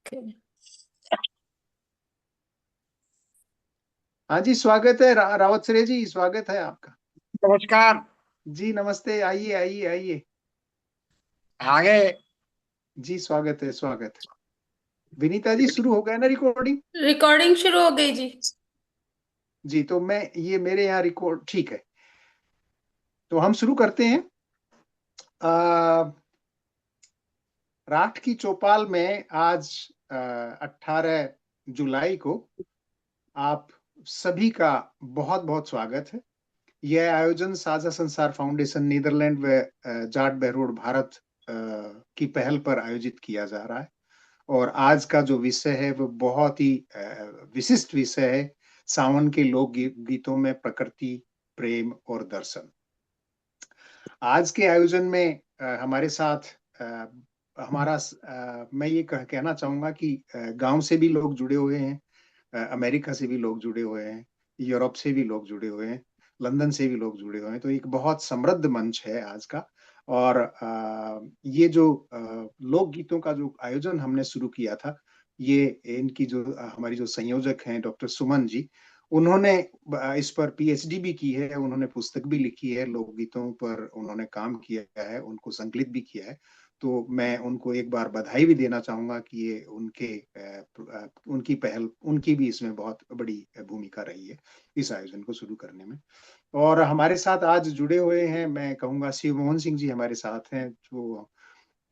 Okay। हाँ जी, स्वागत है रावत सरे जी, स्वागत है आपका। नमस्कार। जी नमस्ते, आइए आइए आइए। आगे। जी स्वागत है, स्वागत है। विनीता जी, शुरू हो गया ना रिकॉर्डिंग? रिकॉर्डिंग शुरू हो गई जी। जी, तो मैं ये मेरे यहाँ रिकॉर्ड ठीक है, तो हम शुरू करते हैं। आ, राष्ट्र की चौपाल में आज 18 जुलाई को आप सभी का बहुत बहुत स्वागत है। यह आयोजन साझा संसार फाउंडेशन नीदरलैंड व जाट बहरूड भारत की पहल पर आयोजित किया जा रहा है। और आज का जो विषय है वो बहुत ही विशिष्ट विषय है। सावन के लोक गीतों में प्रकृति, प्रेम और दर्शन। आज के आयोजन में हमारे साथ मैं ये कहना चाहूंगा कि गांव से भी लोग जुड़े हुए हैं, अमेरिका से भी लोग जुड़े हुए हैं, यूरोप से भी लोग जुड़े हुए हैं, लंदन से भी लोग जुड़े हुए हैं। तो एक बहुत समृद्ध मंच है आज का। और ये जो लोक गीतों का जो आयोजन हमने शुरू किया था, ये इनकी जो हमारी जो संयोजक हैं डॉक्टर सुमन जी, उन्होंने इस पर पीएचडी भी की है, उन्होंने पुस्तक भी लिखी है, लोकगीतों पर उन्होंने काम किया है, उनको संकलित भी किया है। तो मैं उनको एक बार बधाई भी देना चाहूंगा कि ये उनकी पहल, उनकी भी इसमें बहुत बड़ी भूमिका रही है इस आयोजन को शुरू करने में। और हमारे साथ आज जुड़े हुए हैं, मैं कहूंगा शिव मोहन सिंह जी हमारे साथ हैं। जो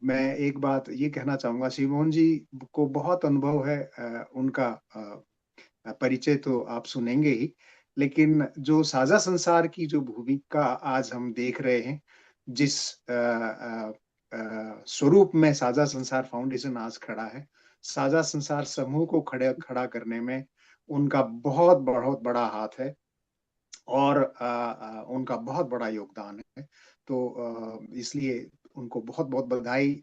मैं एक बात ये कहना चाहूंगा, शिव मोहन जी को बहुत अनुभव है, उनका परिचय तो आप सुनेंगे ही, लेकिन जो साझा संसार की जो भूमिका आज हम देख रहे हैं, जिस स्वरूप में साझा संसार फाउंडेशन आज खड़ा है, साझा संसार समूह को खड़ा करने में उनका बहुत बहुत बड़ा हाथ है। और उनका बहुत बड़ा योगदान है। तो इसलिए उनको बहुत बहुत बधाई।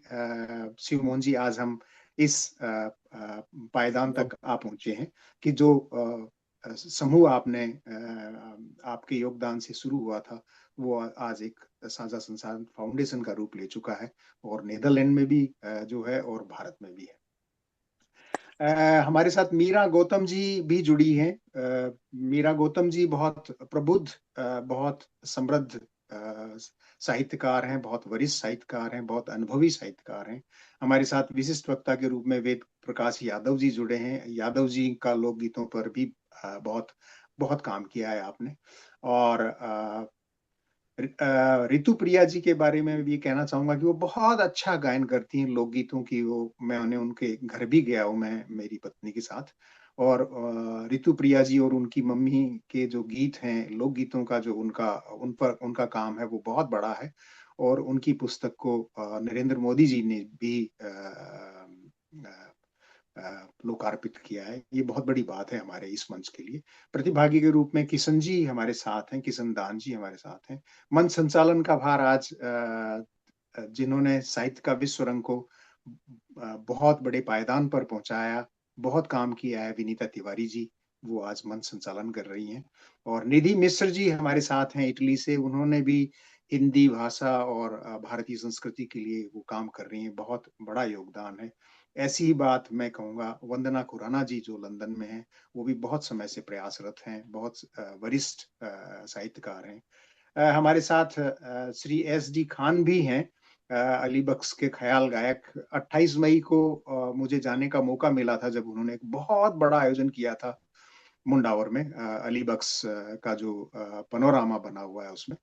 शिव मोहन जी, आज हम इस पायदान तक आ पहुंचे हैं कि जो समूह आपने आपके योगदान से शुरू हुआ था, वो आज एक साझा संसार फाउंडेशन का रूप ले चुका है, और नेदरलैंड में भी जो है, और भारत में भी है। हमारे साथ मीरा गौतम जी भी जुड़ी हैं। मीरा गौतम जी बहुत प्रबुद्ध, बहुत समृद्ध साहित्यकार हैं, बहुत वरिष्ठ साहित्यकार हैं, बहुत अनुभवी साहित्यकार हैं। हमारे साथ विशिष्ट वक्ता के रूप में वेद प्रकाश यादव जी जुड़े हैं। यादव जी का लोकगीतों पर भी बहुत बहुत काम किया है आपने। और रितु प्रिया जी के बारे में भी कहना चाहूंगा कि वो बहुत अच्छा गायन करती हैं लोकगीतों की। वो मैं उन्हें उनके घर भी गया हूँ, मैं मेरी पत्नी के साथ। और रितु प्रिया जी और उनकी मम्मी के जो गीत हैं, लोकगीतों का जो उनका उन पर उनका काम है, वो बहुत बड़ा है। और उनकी पुस्तक को नरेंद्र मोदी जी ने भी लोकार्पित किया है। ये बहुत बड़ी बात है हमारे इस मंच के लिए। प्रतिभागी के रूप में किशन जी हमारे साथ हैं, किशन दान जी हमारे साथ हैं। मंच संचालन का भार आज जिन्होंने साहित्य का विश्व रंग को बहुत बड़े पायदान पर पहुंचाया, बहुत काम किया है, विनीता तिवारी जी, वो आज मंच संचालन कर रही हैं। और निधि मिश्र जी हमारे साथ हैं इटली से, उन्होंने भी हिंदी भाषा और भारतीय संस्कृति के लिए वो काम कर रही हैं, बहुत बड़ा योगदान है। ऐसी ही बात मैं कहूँगा वंदना खुराना जी, जो लंदन में हैं, वो भी बहुत समय से प्रयासरत हैं, बहुत वरिष्ठ साहित्यकार हैं। हमारे साथ श्री एस डी खान भी हैं, अली बख्श के ख्याल गायक। 28 मई को मुझे जाने का मौका मिला था, जब उन्होंने एक बहुत बड़ा आयोजन किया था मुंडावर में, अली बख्श का जो पनोरामा बना हुआ है उसमें।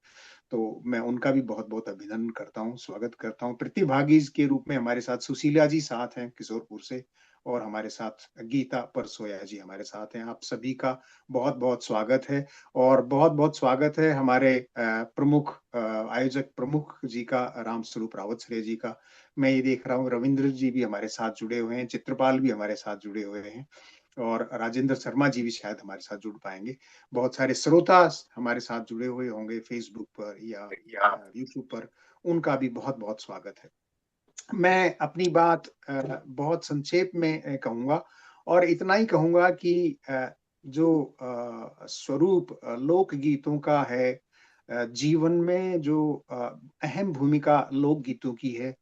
तो मैं उनका भी बहुत बहुत अभिनंदन करता हूँ, स्वागत करता हूँ। प्रतिभागी के रूप में हमारे साथ सुशीला जी साथ हैं किशोरपुर से, और हमारे साथ गीता परसोया जी हमारे साथ हैं। आप सभी का बहुत बहुत स्वागत है। और बहुत बहुत स्वागत है हमारे प्रमुख आयोजक प्रमुख जी का, राम स्वरूप रावत श्रेय जी का। मैं ये देख रहा हूँ रविंद्र जी भी हमारे साथ जुड़े हुए हैं, चित्रपाल भी हमारे साथ जुड़े हुए हैं, और राजेंद्र शर्मा जी भी शायद हमारे साथ जुड़ पाएंगे। बहुत सारे श्रोता हमारे साथ जुड़े हुए होंगे फेसबुक पर या यूट्यूब पर, उनका भी बहुत बहुत स्वागत है। मैं अपनी बात बहुत संक्षेप में कहूंगा, और इतना ही कहूंगा कि जो स्वरूप लोक गीतों का है, जीवन में जो अहम भूमिका लोक गीतों की है,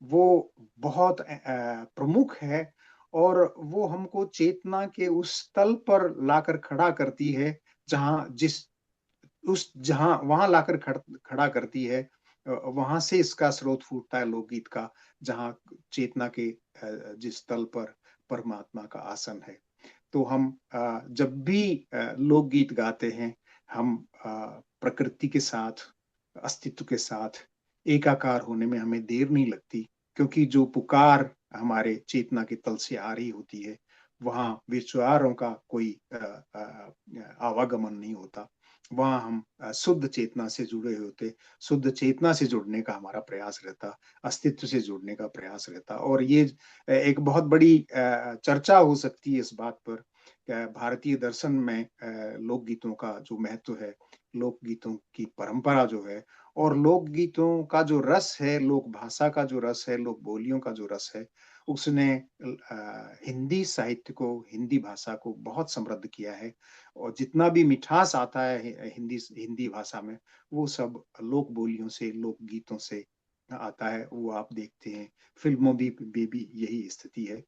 वो बहुत प्रमुख है। और वो हमको चेतना के उस तल पर लाकर खड़ा करती है, जहाँ जिस उस जहाँ वहां लाकर खड़ा करती है। वहां से इसका स्रोत फूटता है लोकगीत का, जहाँ चेतना के जिस तल पर परमात्मा का आसन है। तो हम जब भी लोकगीत गाते हैं, हम प्रकृति के साथ, अस्तित्व के साथ एकाकार होने में हमें देर नहीं लगती, क्योंकि जो पुकार हमारे चेतना के तल से आ रही होती है, वहाँ विचारों का कोई आवागमन नहीं होता। वहाँ हम शुद्ध चेतना से जुड़े होते, शुद्ध चेतना से जुड़ने का हमारा प्रयास रहता, अस्तित्व से जुड़ने का प्रयास रहता। और ये एक बहुत बड़ी चर्चा हो सकती है इस बात पर, भारतीय दर्शन में लोकगीतों का जो महत्व है, लोकगीतों की परंपरा जो है, और लोकगीतों का जो रस है, लोक भाषा का जो रस है, लोक बोलियों का जो रस है, उसने हिंदी साहित्य को, हिंदी भाषा को बहुत समृद्ध किया है। और जितना भी मिठास आता है हिंदी हिंदी भाषा में, वो सब लोक बोलियों से, लोक गीतों से आता है। वो आप देखते हैं फिल्मों भी यही स्थिति है।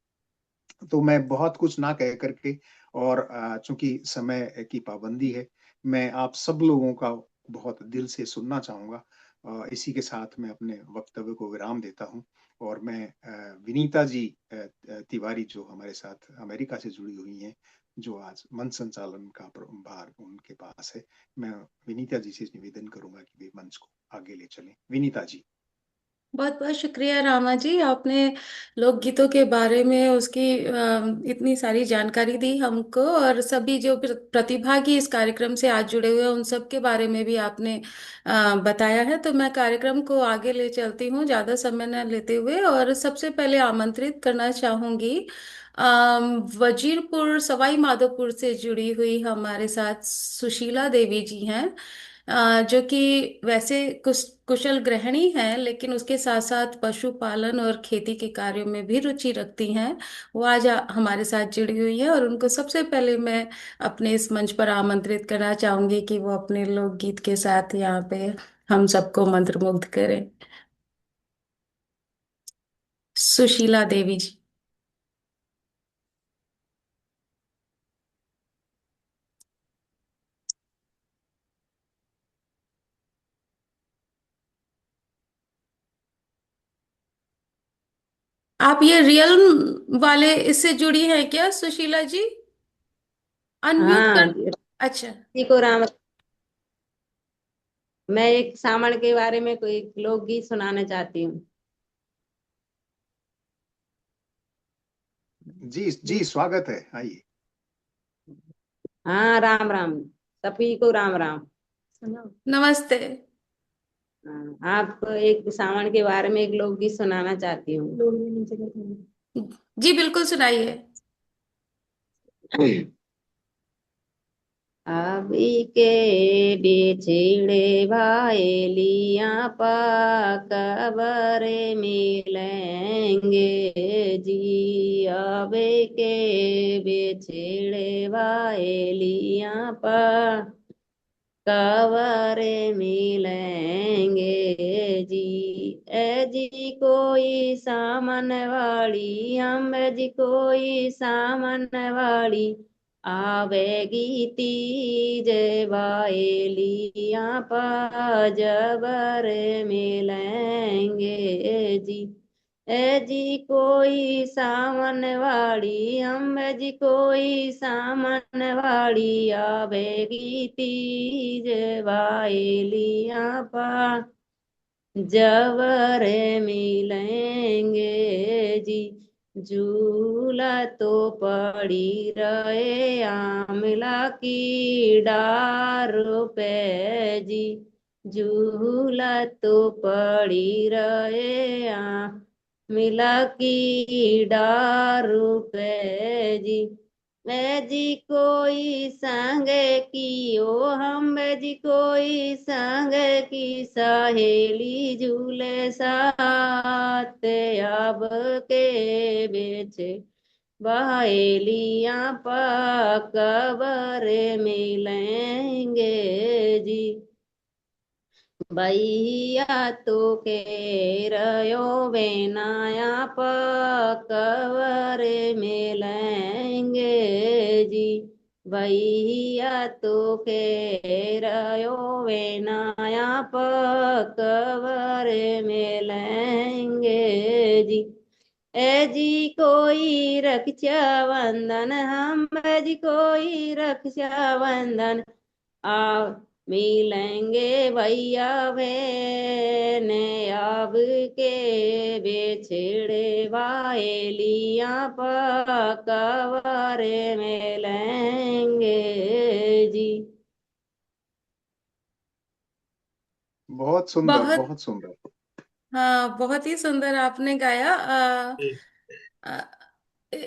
तो मैं बहुत कुछ ना कह करके, और चूंकि समय की पाबंदी है, मैं आप सब लोगों का बहुत दिल से सुनना चाहूंगा। इसी के साथ मैं अपने वक्तव्य को विराम देता हूं। और मैं विनीता जी तिवारी, जो हमारे साथ अमेरिका से जुड़ी हुई हैं, जो आज मंच संचालन का भार उनके पास है, मैं विनीता जी से निवेदन करूंगा कि वे मंच को आगे ले चलें। विनीता जी। बहुत बहुत शुक्रिया रामा जी, आपने लोकगीतों के बारे में उसकी इतनी सारी जानकारी दी हमको, और सभी जो प्रतिभागी इस कार्यक्रम से आज जुड़े हुए हैं उन सब के बारे में भी आपने बताया है। तो मैं कार्यक्रम को आगे ले चलती हूँ ज़्यादा समय न लेते हुए, और सबसे पहले आमंत्रित करना चाहूँगी वजीरपुर सवाई माधोपुर से जुड़ी हुई हमारे साथ सुशीला देवी जी हैं, जो कि वैसे कुशल गृहिणी हैं, लेकिन उसके साथ साथ पशुपालन और खेती के कार्यों में भी रुचि रखती हैं। वो आज हमारे साथ जुड़ी हुई हैं, और उनको सबसे पहले मैं अपने इस मंच पर आमंत्रित करना चाहूंगी कि वो अपने लोकगीत के साथ यहाँ पे हम सबको मंत्रमुग्ध करें। सुशीला देवी जी। आप ये रियल वाले इससे जुड़ी हैं क्या सुशीला जी? अनम्यूट हाँ कर। जी। अच्छा। को राम। मैं एक सामण के बारे में कोई लोकगीत सुनाना चाहती हूँ। जी जी, स्वागत है, आइए। हाँ, राम राम। सभी को राम राम। सुनो। नमस्ते। हाँ, आपको एक सावण के बारे में एक लोकगीत सुनाना चाहती हूँ। जी बिल्कुल, सुनाइए। अभी के बिछड़े भाई लिया कबर मिलेंगे जी। अभी के बिछड़े भाई लिया कबर मिलेंगे जी। ए जी कोई सामन वाली, हम जी कोई सामन वाली, आवेगी तीज बाएलिया जबर मिलेंगे जी। ए जी कोई सामन वाली, हम जी कोई सामन वाली, आवेगी तीज बाएलिया जबर मिलेंगे जी। झूला तो पड़ी रहे आमला की डार पे जी। झूला तो पड़ी रहे आमला की डार पे जी। मैं जी कोई संग की ओ, हम जी कोई संग की सहेली झूले साथ, अब के बेचे बहेलियां कबर मिलेंगे जी। भैया तो कह रयो बेनाया पकवर मिलेंगे जी। भैया तो कह रयो बेनाया पकवर मिलेंगे जी। ए जी कोई रक्षा बंधन हम जी कोई रक्षा बंधन आ मिलेंगे भैया बहन अब के बेछड़े वाहेलियां पकवार मिलेंगे जी। बहुत सुंदर, बहुत, बहुत सुंदर। हाँ, बहुत ही सुंदर आपने गाया। अ,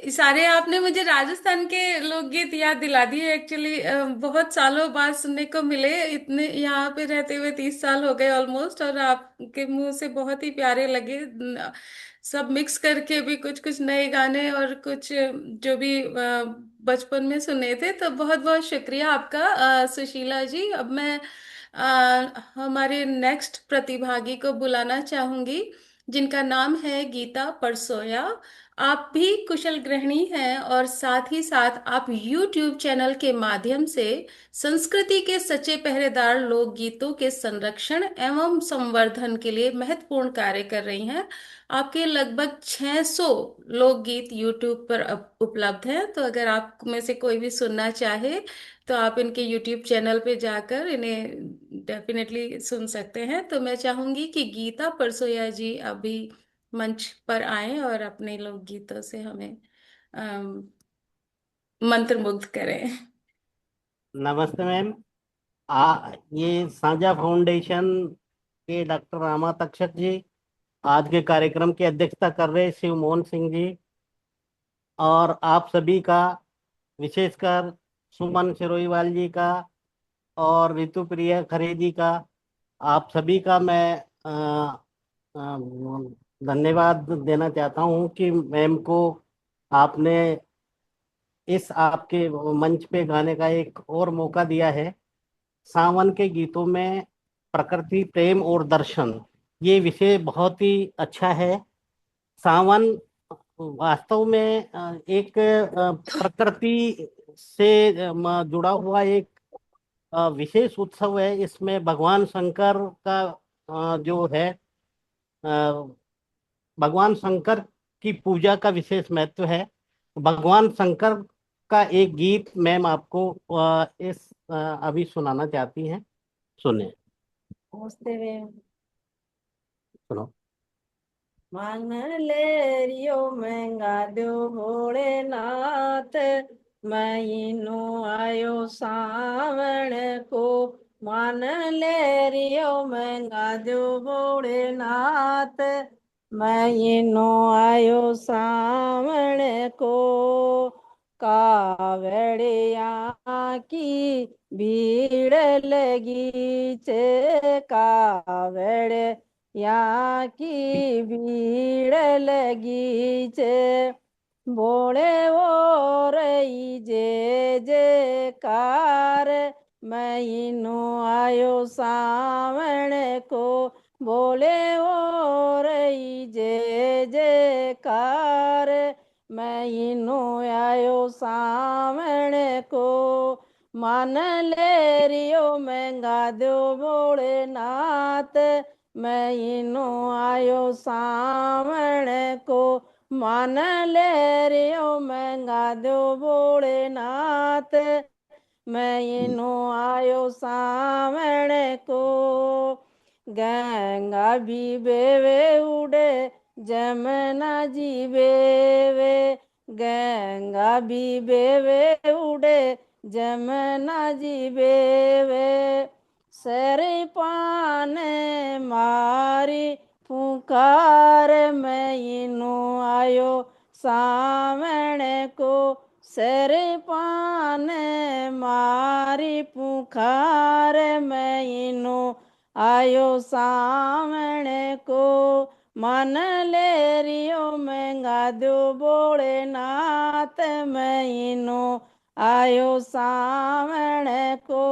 सारे आपने मुझे राजस्थान के लोकगीत याद दिला दिए। एक्चुअली बहुत सालों बाद सुनने को मिले, इतने यहाँ पे रहते हुए 30 साल हो गए ऑलमोस्ट, और आपके मुंह से बहुत ही प्यारे लगे। सब मिक्स करके भी कुछ कुछ नए गाने और कुछ जो भी बचपन में सुने थे। तो बहुत बहुत शुक्रिया आपका सुशीला जी। अब मैं हमारे नेक्स्ट प्रतिभागी को बुलाना चाहूंगी, जिनका नाम है गीता परसोया। आप भी कुशल गृहिणी हैं और साथ ही साथ आप YouTube चैनल के माध्यम से संस्कृति के सच्चे पहरेदार लोकगीतों के संरक्षण एवं संवर्धन के लिए महत्वपूर्ण कार्य कर रही हैं। आपके लगभग 600 लोकगीत YouTube पर उपलब्ध हैं। तो अगर आप में से कोई भी सुनना चाहे तो आप इनके YouTube चैनल पे जाकर इन्हें डेफिनेटली सुन सकते हैं। तो मैं चाहूंगी कि गीता परसोया जी अभी मंच पर आए और अपने लोकगीतों से हमें मंत्रमुग्ध करें। नमस्ते मैम। ये साझा फाउंडेशन के डॉक्टर रामा तक्षक जी, आज के कार्यक्रम की अध्यक्षता कर रहे शिव मोहन सिंह जी, और आप सभी का, विशेषकर सुमन सिरोहीवाल जी का और ऋतुप्रिया खरे जी का, आप सभी का मैं अ, धन्यवाद देना चाहता हूँ कि मैम को आपने इस आपके मंच पे गाने का एक और मौका दिया है। सावन के गीतों में प्रकृति, प्रेम और दर्शन, ये विषय बहुत ही अच्छा है। सावन वास्तव में एक प्रकृति से जुड़ा हुआ एक विशेष उत्सव है। इसमें भगवान शंकर का जो है, भगवान शंकर की पूजा का विशेष महत्व है। भगवान शंकर का एक गीत मैम आपको अभी सुनाना चाहती हैं। सुने, नमस्ते मैम। सुनो। मन ले रियो महंगा दो भोलेनाथ, महीनो आयो सावण को। मन ले रियो महंगा दो भोलेनाथ, महीनो आयो सावण को। कावड़िया की भीड़ लगी चे, कावड़ यहाँ की भीड़ लगी चे। बोले वो रही जे जयकार, महीनो आयो सावण को। बोले वो रही जे जयकार, महीनो आयो सावण को। मन ले रियो महंगा दो भोलेनाथ, महीनो आयो सावण को। मन ले रियो महंगा दो भोलेनाथ, महीनो आयो सावण को। गंगा भी बेवे उड़े जमुना जी बेवे, गंगा भी बेवे उड़े जमुना जी बेवे। सर पान मारी पुकार, महीनो आयो सावण को। सर पान मारी पुकार, महीनो आयो सावण को। मन ले रियो महंगा दो भोलेनाथ, महीनो आयो सावण को।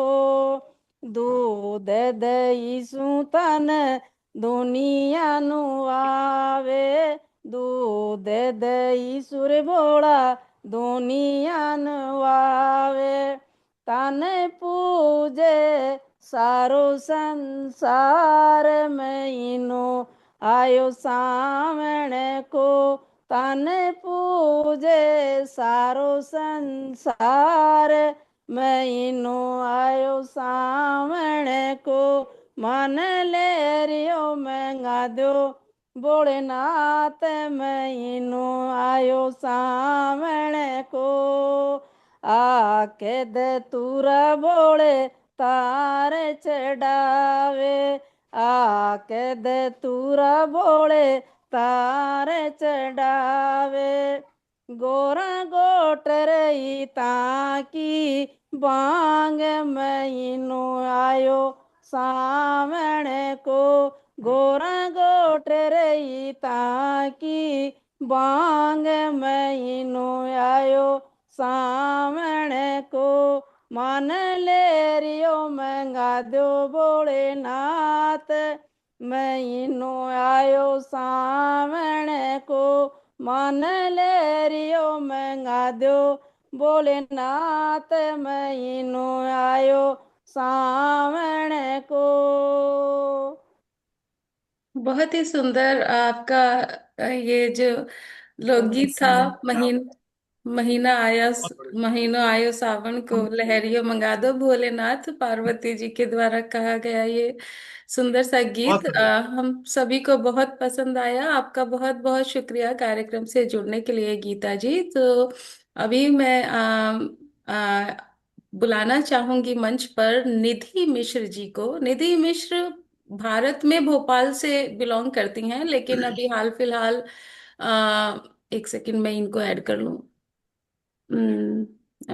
दूध दईसु तन दुनियानु आवे, दूध दईसु रे भोला दुनियानु आवे। तन पूजे सारो संसार में इनो आयो सावण को, तन पूजे सारो संसार मैं इनो आयो सावण को। मन ले रियो महंगा दो भोलेनाथ, मैं इनो आयो सावण को। आके दे तूरा भोले तारे चढ़ावे, आके दे तूरा भोले तारे चढ़ावे। गोरा गोटर रही ताकी बांग महीनो आयो सावण को, गोरा गोटर रही ताकी बांग महीनो आयो सावण को। मन ले रियो महंगा दो भोलेनाथ, महीनो आयो सावण को। मन ले रियो महंगा दो भोलेनाथ, महीनो आयो सावण को। बहुत ही सुंदर आपका ये जो लोकगीत था। महीना आया, महीनों आयो सावन को, लहरियों मंगा दो भोलेनाथ, पार्वती जी के द्वारा कहा गया ये सुंदर सा गीत हम सभी को बहुत पसंद आया। आपका बहुत बहुत शुक्रिया कार्यक्रम से जुड़ने के लिए गीता जी। तो अभी मैं बुलाना चाहूंगी मंच पर निधि मिश्र जी को। निधि मिश्र भारत में भोपाल से बिलोंग करती हैं, लेकिन अभी हाल फिलहाल एक सेकंड में इनको ऐड कर लूं।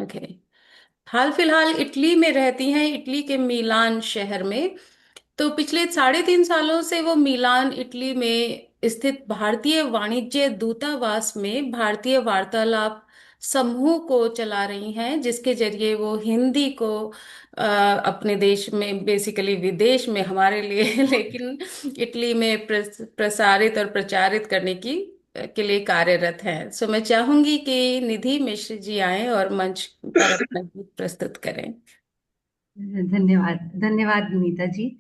ओके, हाल फिलहाल इटली में रहती हैं, इटली के मिलान शहर में। तो पिछले 3.5 सालों से वो मिलान इटली में स्थित भारतीय वाणिज्य दूतावास में भारतीय वार्तालाप समूह को चला रही हैं, जिसके जरिए वो हिंदी को अपने देश में, बेसिकली विदेश में हमारे लिए लेकिन इटली में प्रसारित और प्रचारित करने की के लिए कार्यरत हैं। सो मैं चाहूंगी कि निधि मिश्र जी आए और मंच पर अपना गीत प्रस्तुत करें। धन्यवाद, धन्यवाद विनीता जी।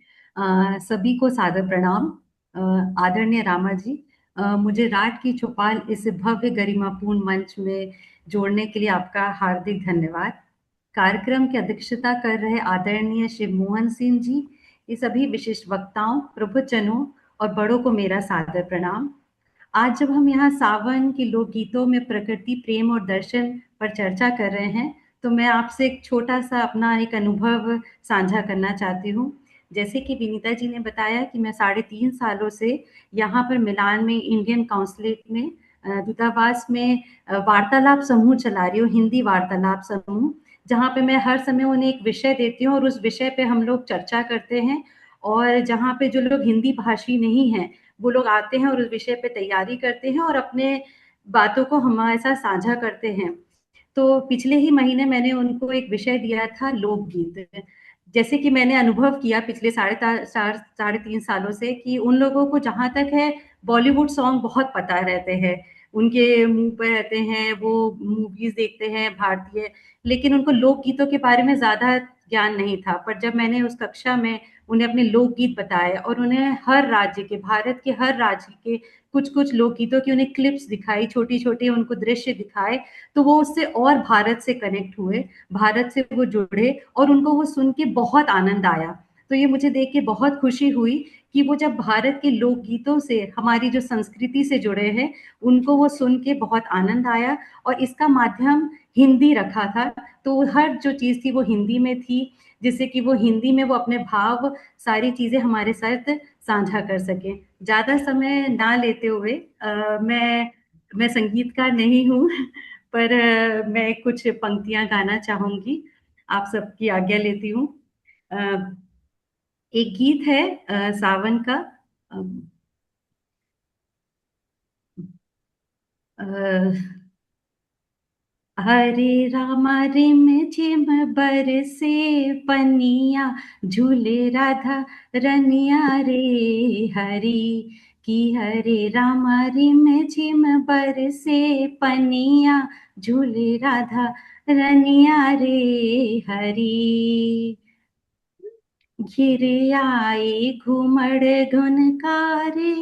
सभी को सादर प्रणाम। आदरणीय रामा जी, मुझे राट की चौपाल इस भव्य गरिमापूर्ण मंच में जोड़ने के लिए आपका हार्दिक धन्यवाद। कार्यक्रम की अध्यक्षता कर रहे आदरणीय शिव मोहन सिंह जी, ये सभी विशिष्ट वक्ताओं, प्रभुजनों और बड़ों को मेरा सादर प्रणाम। आज जब हम यहाँ सावन के लोकगीतों में प्रकृति प्रेम और दर्शन पर चर्चा कर रहे हैं, तो मैं आपसे एक छोटा सा अपना एक अनुभव साझा करना चाहती हूँ। जैसे कि विनीता जी ने बताया कि मैं 3.5 सालों से यहाँ पर मिलान में इंडियन काउंसलेट में दूतावास में वार्तालाप समूह चला रही हूँ, हिंदी वार्तालाप समूह, जहाँ पे मैं हर समय उन्हें एक विषय देती हूँ और उस विषय पे हम लोग चर्चा करते हैं। और जहाँ पे जो लोग हिंदी भाषी नहीं हैं, वो लोग आते हैं और उस विषय पे तैयारी करते हैं और अपने बातों को हमारे साथ साझा करते हैं। तो पिछले ही महीने मैंने उनको एक विषय दिया था लोकगीत। जैसे कि मैंने अनुभव किया पिछले 3.5 सालों से कि उन लोगों को जहाँ तक है बॉलीवुड सॉन्ग बहुत पता रहते हैं, उनके मुंह पे रहते हैं, वो मूवीज देखते हैं भारतीय, लेकिन उनको लोकगीतों के बारे में ज्यादा ज्ञान नहीं था। पर जब मैंने उस कक्षा में उन्हें अपने लोकगीत बताए और उन्हें हर राज्य के, भारत के हर राज्य के कुछ कुछ लोकगीतों की उन्हें क्लिप्स दिखाई, छोटी छोटी उनको दृश्य दिखाए, तो वो उससे और भारत से कनेक्ट हुए, भारत से वो जुड़े और उनको वो सुन के बहुत आनंद आया। तो ये मुझे देख के बहुत खुशी हुई कि वो जब भारत के लोकगीतों से, हमारी जो संस्कृति से जुड़े हैं, उनको वो सुन के बहुत आनंद आया। और इसका माध्यम हिंदी रखा था, तो हर जो चीज़ थी वो हिंदी में थी, जिससे कि वो हिंदी में वो अपने भाव, सारी चीज़ें हमारे साथ साझा कर सकें। ज़्यादा समय ना लेते हुए मैं संगीतकार नहीं हूँ पर मैं कुछ पंक्तियां गाना चाहूंगी, आप सबकी आज्ञा लेती हूँ। एक गीत है सावन का, हरे रामा रिम झिम बरसे पनिया, झूले राधा रनिया रे हरी। कि हरे रामा रिम झिम बरसे पनिया, झूले राधा रनिया रे हरी। घिर आए घूमड़ धुनकारे,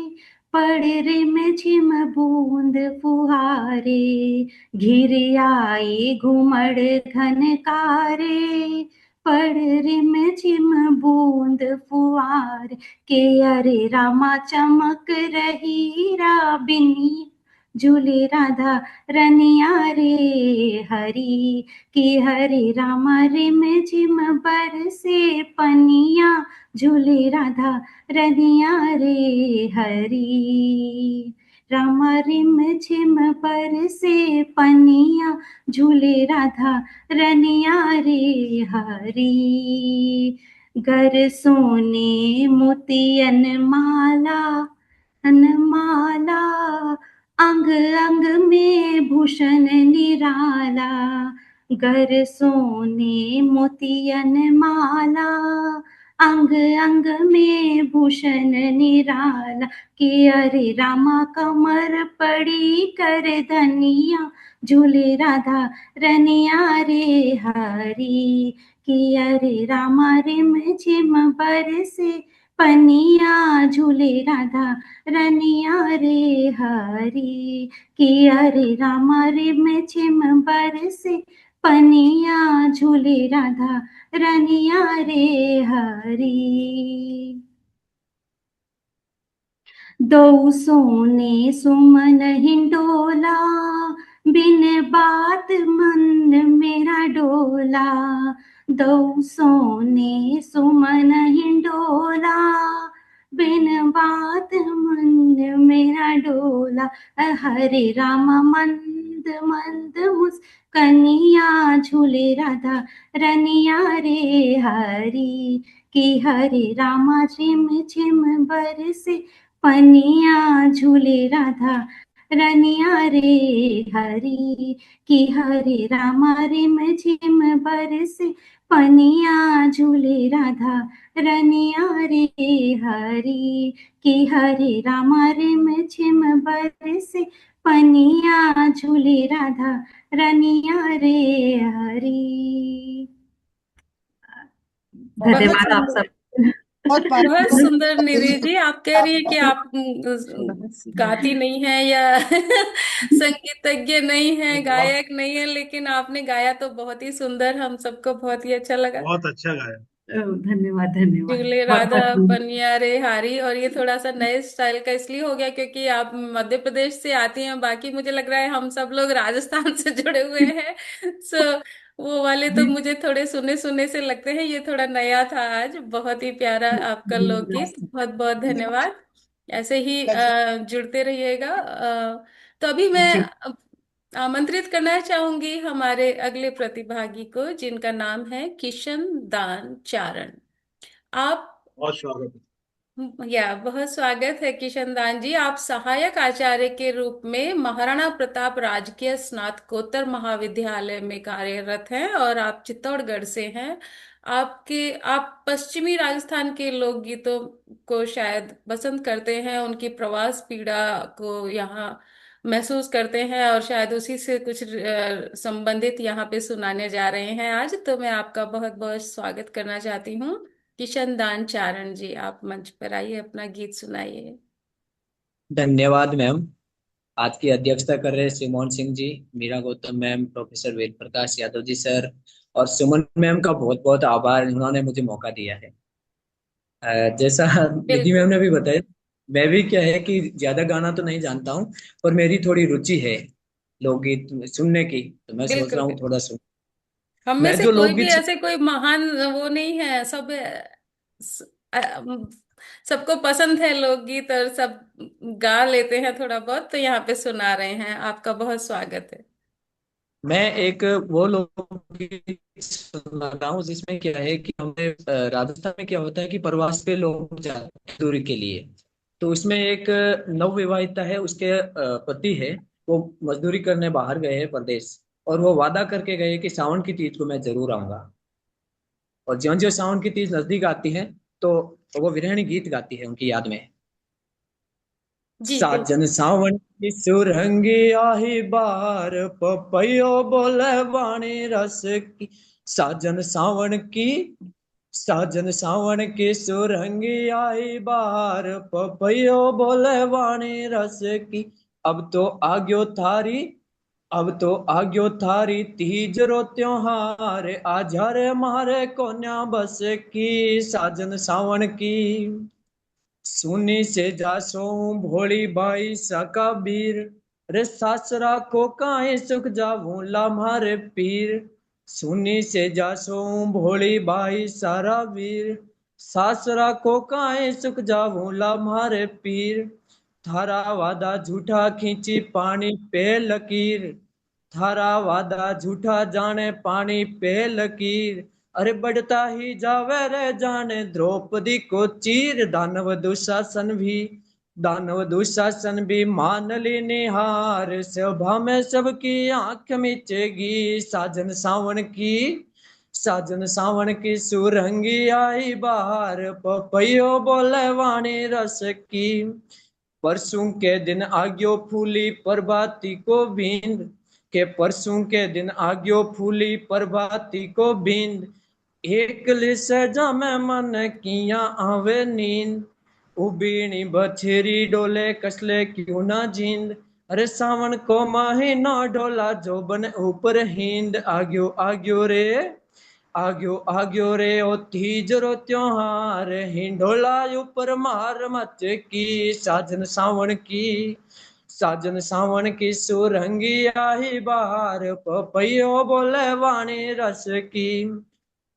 पड़े रिम झिम बूंद फुहारे। घिर आए घूमड़ घनकारे, पड़ रिम झिम बूंद फुहार। के अरे रामा चमक रही राबिनी, झूले राधा रनिया रे हरी। कि हरे रामा रिम झिम बरसे पनिया, झूले राधा रनिया रे हरी। रामा रिम झिम बरसे पनिया, झूले राधा रनिया रे हरी। गर सोने मोतियन माला, माला, अंग अंग में भूषण निराला। गर सोने मोतियन माला, अंग अंग में भूषण निराला। कि अरे रामा कमर पड़ी कर धनिया, झूले राधा रनिया रे हरी। कि अरे रामा रिम झिम बरसे पनिया, झूले राधा रनिया रे हरी। कि अरे रामा रिम झिम बरसे पनिया, झूले राधा रनिया रे हरी। दो सोने सुमन हिंडोला, बिन बात मन मेरा डोला। दो सोने सुमन हिंडोला, बिन बात मन मेरा डोला। हरे रामा मंद मंद मुस्कनिया, झूले राधा रनिया रे हरी। कि हरे रामा झिम झिम बरसे पनिया, झूले राधा रनिया रे हरी। कि हरे रामा रिम झिम बरसे पनिया, झूले राधा रनिया रे हरी। कि हरे रामा रिम झिम बरसे पनिया, झूले राधा रनिया रे हरी। बहुत बहुत धन्यवाद आप सुंदर, सब। बहुत बहुत बहुत सुंदर निधि जी। आप कह रही है कि आप गाती नहीं है या संगीतज्ञ नहीं है, गायक नहीं है, लेकिन आपने गाया तो बहुत ही सुंदर, हम सबको बहुत ही अच्छा लगा। बहुत अच्छा गाया। धन्यवाद धन्यवाद, झूले बहुत राधा बहुत धन्यवाद। पनिया रे हारी। और ये थोड़ा सा नए स्टाइल का इसलिए हो गया क्योंकि आप मध्य प्रदेश से आती हैं, बाकी मुझे लग रहा है हम सब लोग राजस्थान से जुड़े हुए हैं। सो वो वाले तो मुझे थोड़े सुने सुने से लगते हैं, ये थोड़ा नया था आज। बहुत ही प्यारा आपका लोकगीत, बहुत बहुत धन्यवाद। ऐसे ही जुड़ते रहिएगा। तो अभी मैं जी आमंत्रित करना चाहूंगी हमारे अगले प्रतिभागी को, जिनका नाम है किशन दान चारण। आप बहुत स्वागत है। बहुत स्वागत है किशन दान जी। आप सहायक आचार्य के रूप में महाराणा प्रताप राजकीय स्नातकोत्तर महाविद्यालय में कार्यरत हैं और आप चित्तौड़गढ़ से हैं। आप पश्चिमी राजस्थान के लोकगीतों को शायद पसंद करते हैं, उनकी प्रवास पीड़ा को यहाँ महसूस करते हैं और शायद उसी से कुछ संबंधित यहाँ पे सुनाने जा रहे हैं आज। तो मैं आपका बहुत बहुत स्वागत करना चाहती हूँ। किशन दान चारण जी, आप मंच पर आइए, अपना गीत सुनाइए। धन्यवाद मैम। आज की अध्यक्षता कर रहे Simone Singh ji, Meera Gautam ma'am, professor Ved Prakash Yadav ji sir और सुमन मैम का बहुत बहुत आभार, उन्होंने मुझे मौका दिया है। जैसा निधि बिल्कुल मैम ने भी बताया, मैं भी क्या है कि ज्यादा गाना तो नहीं जानता हूँ, पर मेरी थोड़ी रुचि है लोकगीत सुनने की, तो मैं सोच बिल्कुल रहा हूँ बिल्कुल। थोड़ा सुन। हम में मैं से जो कोई भी लोकगीत ऐसे कोई महान वो नहीं है, सब सबको पसंद है लोकगीत और सब गा लेते हैं थोड़ा बहुत, तो यहाँ पे सुना रहे हैं। आपका बहुत स्वागत है। मैं एक वो लोकगीत सुना रहा हूँ जिसमें क्या है कि हमें राजस्थान में क्या होता है कि प्रवास पे लोग जाते हैं दूरी के लिए। तो उसमें एक नवविवाहिता है, उसके पति है, वो मजदूरी करने बाहर गए हैं प्रदेश। और वो वादा करके गए कि सावन की तीज को मैं जरूर आऊंगा। और ज्यों ज्यों सावन की तीज नजदीक आती है तो वो विरहणी गीत गाती है उनकी याद में। जी बिल्कुल। साजन सावन की सुरंगी आही बार, पपैयो बोले वाणी रस की। साजन सावन की साजन सावन की सुरंगी आई बार, पपैयो बोले वाणी रस की। अब तो आग्यो थारी अब तो आग्यो थारी तीज रो त्योहार, आजा रे मारे कोन्या बस की। साजन सावन की सुनी से जासो भोली बाई सका बीर, रे सासरा को काहे सुख जाऊं लामारे पीर। सुनी से जासो भोली बाई सारा वीर, सासरा को काहे सुख जाऊं लामारे पीर। थारा वादा झूठा खींची पानी पे लकीर, थारा वादा झूठा जाने पानी पे लकीर। अरे बढ़ता ही जावे रे जाने द्रौपदी को चीर। दानव दुशासन भी मान ली निहार, सभा में सबकी आंख मिचेगी। साजन सावन की सुरंगी आई बाहर, पपैयो बोले वाणी रस की। परसों के दिन आग्यो फूली प्रभाती को बींद, के परसों के दिन आग्यो फूली प्रभाती को बींद। एक लिसजा में मन किया आवे नींद, उबीणी बछेरी डोले कसले क्यों ना जींद। अरे सावन को महीना डोला जोबन ऊपर हींद। आग्यो आग्यो रे आग्यो आग्यो रे ओ तीज रो त्योहार, हिंडोला ऊपर मार मच की। साजन सावन की सुरंगी आई बार, पपैयो बोले वाणी रस की।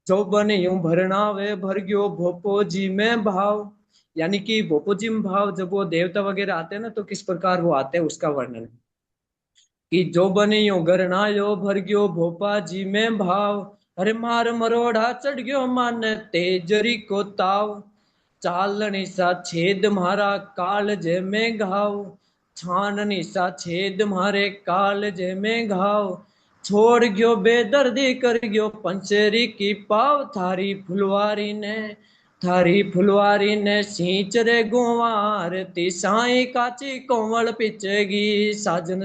चौबन यूं भरनावे भर गयो भोपो जी में भाव। यानी कि भोपो जी में भाव, जब वो देवता वगैरह आते हैं ना तो किस प्रकार वो आते हैं उसका वर्णन है कि जो बनियो गरनायो भर गयो भोपा जी में भाव। अरे मार मरोड़ा चढ़ गयो मन तेजरी को ताव, चालनी सा छेद मारा कालजे में घाव। छाननी सा छेद मारे कालजे में घाव, छोड़ गयो बेदर्दी कर गयो पंचेरी की पाव। थारी फुलवारी ने सींच रे गुंवार, तिसाई काची कोमल पिचेगी। साजन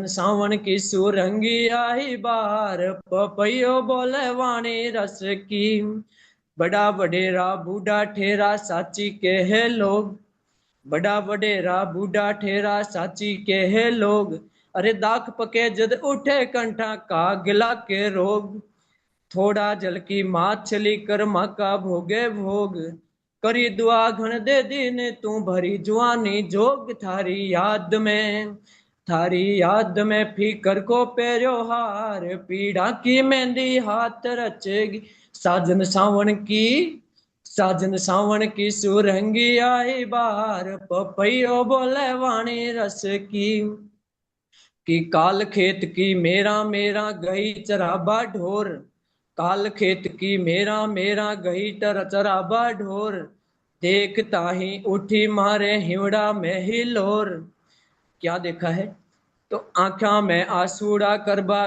सावन की सुरंगी आई बार, पपैयो बोले वाणी रस की। बड़ा वडेरा बूढ़ा ठेरा साची के है लोग, बड़ा वडेरा बूढ़ा ठेरा साची के है लोग। अरे दाख पके जद उठे कंठा का गिला के रोग, थोड़ा जल की माछली कर्मा का भोगे भोग। करी दुआ घण दे दीन तू भरी जुआनी जोग। थारी याद में फीकर को पेरो हार, पीड़ा की मेहंदी हाथ रचेगी। साजन सावन की सुरंगी आई बार, पपैयो बोले वाणी रस की। कि काल खेत की मेरा मेरा गई चराबा ढोर, काल खेत की मेरा मेरा गई चराबा ढोर। देखता ही उठी मारे हिवड़ा में ही लोर। क्या देखा है? तो आंखा में आसूड़ा करबा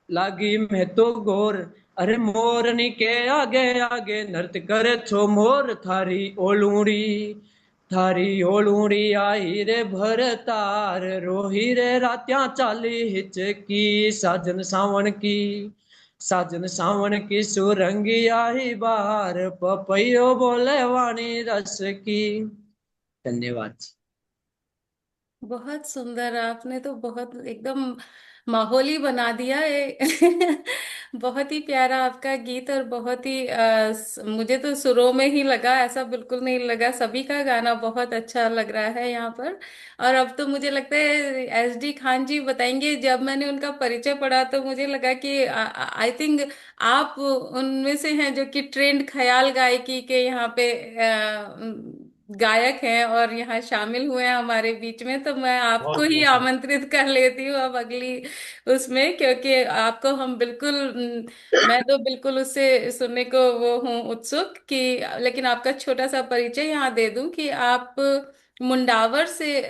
लागी मैं तो गोर। अरे मोरनी के आगे आगे नृत्य करे छो मोर। थारी ओलूड़ी आई रे भर तार, रोही रे रात्या चाली हिचकी। साजन सावन की सुरंगी आई बार, पपैयो बोले वाणी रस की। धन्यवाद। बहुत सुंदर, आपने तो बहुत एकदम माहौल ही बना दिया है। बहुत ही प्यारा आपका गीत, और बहुत ही मुझे तो सुरों में ही लगा, ऐसा बिल्कुल नहीं लगा। सभी का गाना बहुत अच्छा लग रहा है यहाँ पर। और अब तो मुझे लगता है SD खान जी बताएंगे। जब मैंने उनका परिचय पढ़ा तो मुझे लगा कि आई थिंक आप उनमें से हैं जो कि ट्रेंड ख्याल गायकी के यहाँ पे गायक हैं और यहाँ शामिल हुए हैं हमारे बीच में। तो मैं आपको बहुत ही बहुत आमंत्रित कर लेती हूँ अब अगली उसमें, क्योंकि आपको हम बिल्कुल मैं तो बिल्कुल उससे सुनने को वो हूँ उत्सुक कि। लेकिन आपका छोटा सा परिचय यहाँ दे दूं कि आप मुंडावर से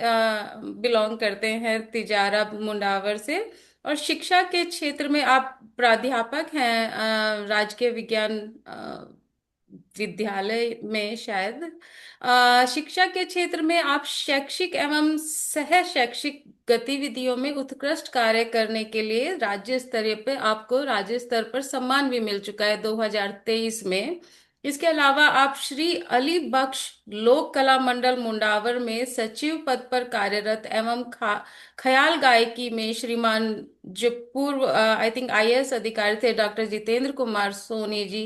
बिलोंग करते हैं, तिजारा मुंडावर से। और शिक्षा के क्षेत्र में आप प्राध्यापक हैं राजकीय विज्ञान विद्यालय में शायद। शिक्षा के क्षेत्र में आप शैक्षिक एवं सह शैक्षिक गतिविधियों में उत्कृष्ट कार्य करने के लिए राज्य स्तरीय पे आपको राज्य स्तर पर सम्मान भी मिल चुका है 2023 में। इसके अलावा आप श्री अली बख्श लोक कला मंडल मुंडावर में सचिव पद पर कार्यरत एवं ख्याल गायकी में श्रीमान जो पूर्व आई थिंक आईएएस अधिकारी थे डॉक्टर जितेंद्र कुमार सोनी जी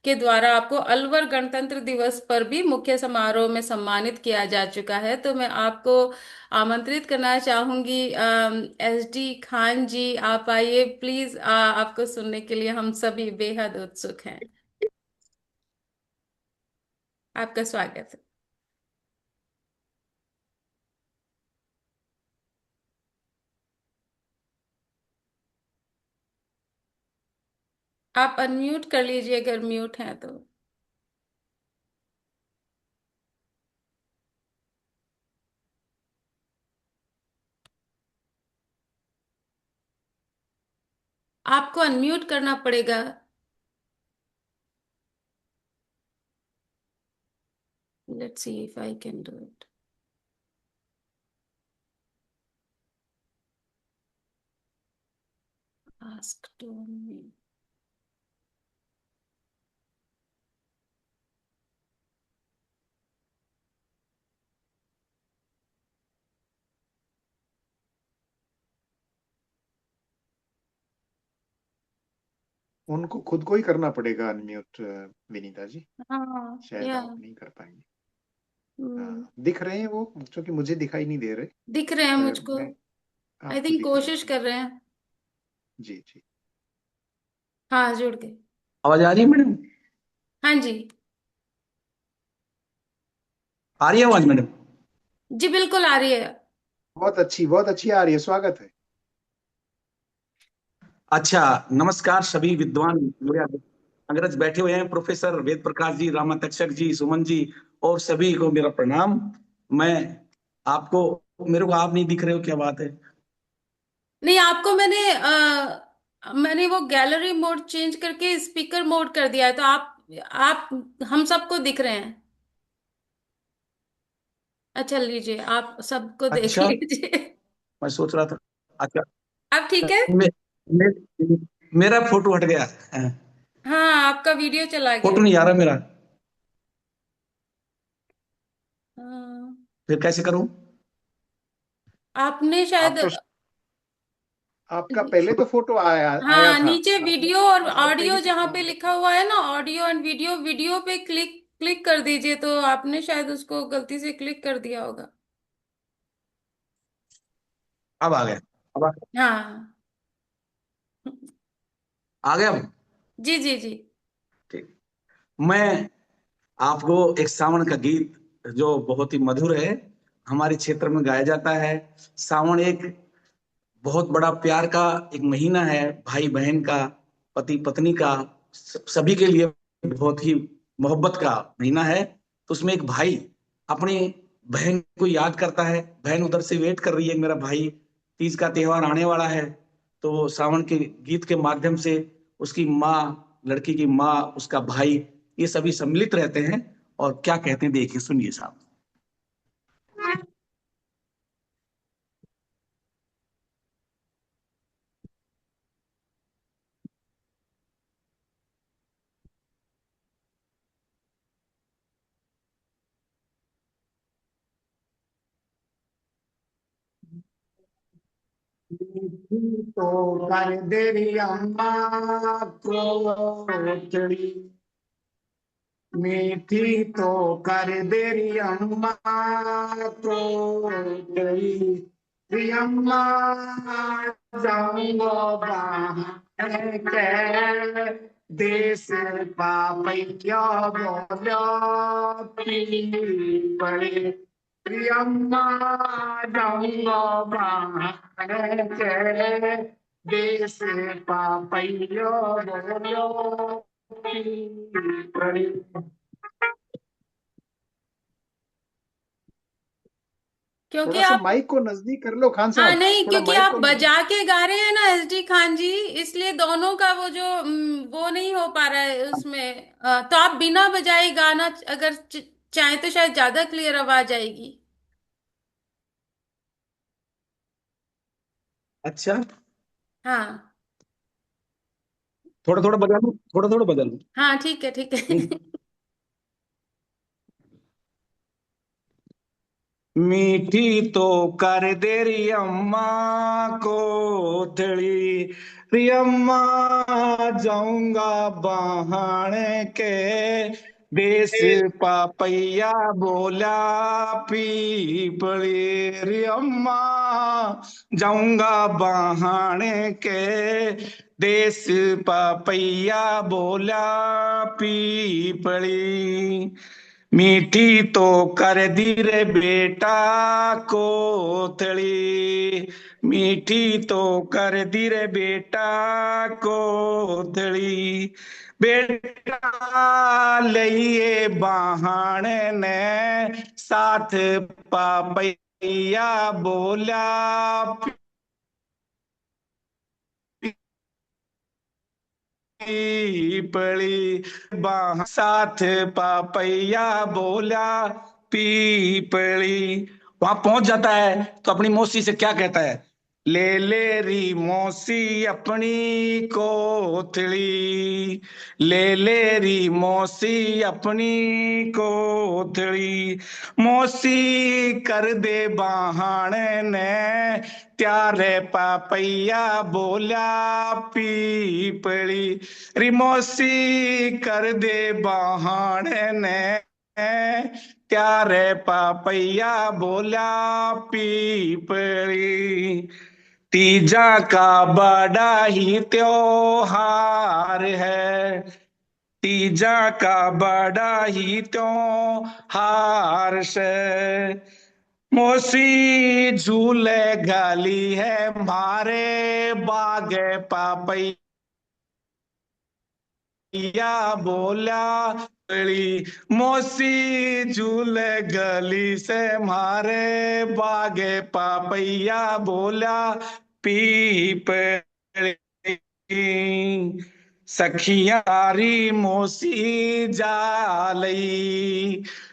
के द्वारा आपको अलवर गणतंत्र दिवस पर भी मुख्य समारोह में सम्मानित किया जा चुका है। तो मैं आपको आमंत्रित करना चाहूंगी एसडी खान जी, आप आइए प्लीज। आपको सुनने के लिए हम सभी बेहद उत्सुक हैं। आपका स्वागत है। आप अनम्यूट कर लीजिए अगर म्यूट हैं तो। आपको अनम्यूट करना पड़ेगा। Let's see if I can do it. Ask to unmute. उनको खुद को ही करना पड़ेगा अनम्यूट विनीता जी, हाँ शायद या आप नहीं कर पाएंगे। दिख रहे हैं वो, क्योंकि मुझे दिखाई नहीं दे रहे। दिख रहे हैं मुझको। मैं आई आपको थिंक दिख रहे कोशिश हैं। कर रहे हैं। जी जी। हाँ जुड़ गए। आवाज आ रही है मैडम? हाँ जी। आ रही है आवाज मैडम? जी बिल्कुल आ रही है। बहुत अच्छी आ रही है, स्वागत है। अच्छा, नमस्कार सभी विद्वान मेरे अंग्रेज बैठे हुए हैं, प्रोफेसर वेद प्रकाश जी, रामा तक्षक जी, सुमन जी, और सभी को मेरा प्रणाम। मैं आपको, मेरे को आप नहीं दिख रहे हो, क्या बात है? नहीं, आपको मैंने वो गैलरी मोड चेंज करके स्पीकर मोड कर दिया है, तो आप हम सबको दिख रहे हैं। अच्छा लीजिए, आप सबको देख अच्छा, लीजिए। मैं सोच रहा था। अच्छा, आप ठीक है? मे, मे, मेरा फोटो हट गया, हाँ आपका वीडियो चला गया। फोटो नहीं आ रहा मेरा, हाँ, फिर कैसे करूं? आपने शायद आप तो आपका पहले तो फोटो आया आया हाँ था। नीचे आपने वीडियो और उस पर ऑडियो कहीं से जहाँ पे काम कर। लिखा हुआ है ना, ऑडियो एंड वीडियो, वीडियो पे क्लिक क्लिक कर दीजिए, तो आपने शायद उसको गलती से क्लिक कर दिया होगा। अब आ गया, अब हाँ आ गया अब? जी जी जी। ठीक। मैं आपको एक सावन का गीत जो बहुत ही मधुर है, हमारे क्षेत्र में गाया जाता है। सावन एक बहुत बड़ा प्यार का एक महीना है, भाई बहन का, पति पत्नी का, सभी के लिए बहुत ही मोहब्बत का महीना है। तो उसमें एक भाई अपनी बहन को याद करता है, बहन उधर से वेट कर रही है, मेरा भाई, तीज का त्योहार आने वाला है। तो वो सावन के गीत के माध्यम से उसकी माँ, लड़की की माँ, उसका भाई, ये सभी सम्मिलित रहते हैं और क्या कहते हैं, देखिए सुनिए साहब। तो कर दे अम्मा कोचड़ी, मीठी तो कर दे अम्मा कोचड़ी, अम्मा जाऊंगा बाहर के देश पापैया बोलो पड़े, अम्मा जाऊंगा बाहर के देश पापैया बोलो पड़े। क्योंकि थोड़ा सा आप, माइक को नजदीक कर लो खान हाँ साहब, नहीं, थोड़ा क्योंकि माइक आप को बजा नजदीक। के गा रहे हैं ना एसडी खान जी, इसलिए दोनों का वो जो वो नहीं हो पा रहा है उसमें। तो आप बिना बजाए गाना अगर चाहें तो शायद ज्यादा क्लियर आवाज आएगी। अच्छा, हाँ थोड़ा थोड़ा बजा लूं, थोड़ा थोड़ा बजा लूं। हाँ, ठीक है ठीक है। मीठी तो कर दे री अम्मा को थड़ी, री अम्मा जाऊंगा बहाने के, बेस पापैया बोला पीपड़ी, री अम्मा जाऊंगा बहाने के, देश पापैया बोला पीपड़ी। मीठी तो कर दी रे बेटा कोथળી, मीठी तो कर दी रे बेटा कोथળી, बेटा लइए बहाने ने, साथ पापैया बोला पीपली, साथ पापैया बोला पीपली। वहां पहुंच जाता है तो अपनी मौसी से क्या कहता है, ले ले री मौसी अपनी कोथળી, ले ले री मौसी अपनी कोथળી, मौसी कर दे बहाने ने, त्यारे पापैया बोला पीपली, रिमोसी कर दे बहाने ने, त्यारे पापैया बोला पीपली। तीजा का बड़ा ही त्योहार है, तीजा का बड़ा ही त्योहार से, मौसी झूले गाली है मारे बागे पापैया बोला पीपली, मौसी झूले गली से मारे बागे पापैया बोला पीपली। सखियारी मौसी जालई,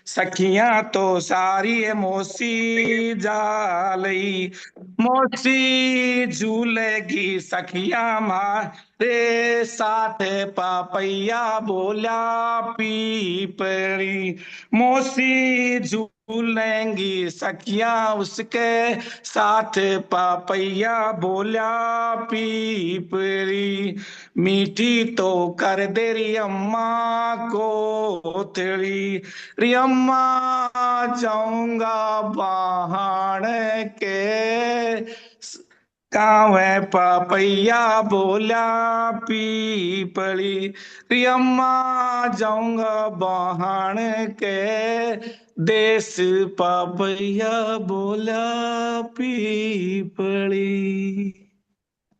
सखियां तो सारी मौसी जालई, मौसी झूलेगी सखियां मारे साथ, पापैया बोला पीपरी, मौसी झूलेंगी सखियां उसके साथ, पापैया बोला पीपरी। मीठी तो कर दे री अम्मा कोथળી, री अम्मा जाऊंगा बहान के, कावे पापैया बोला पीपली, री अम्मा जाऊंगा बहान के, देश पापैया बोला पीपली।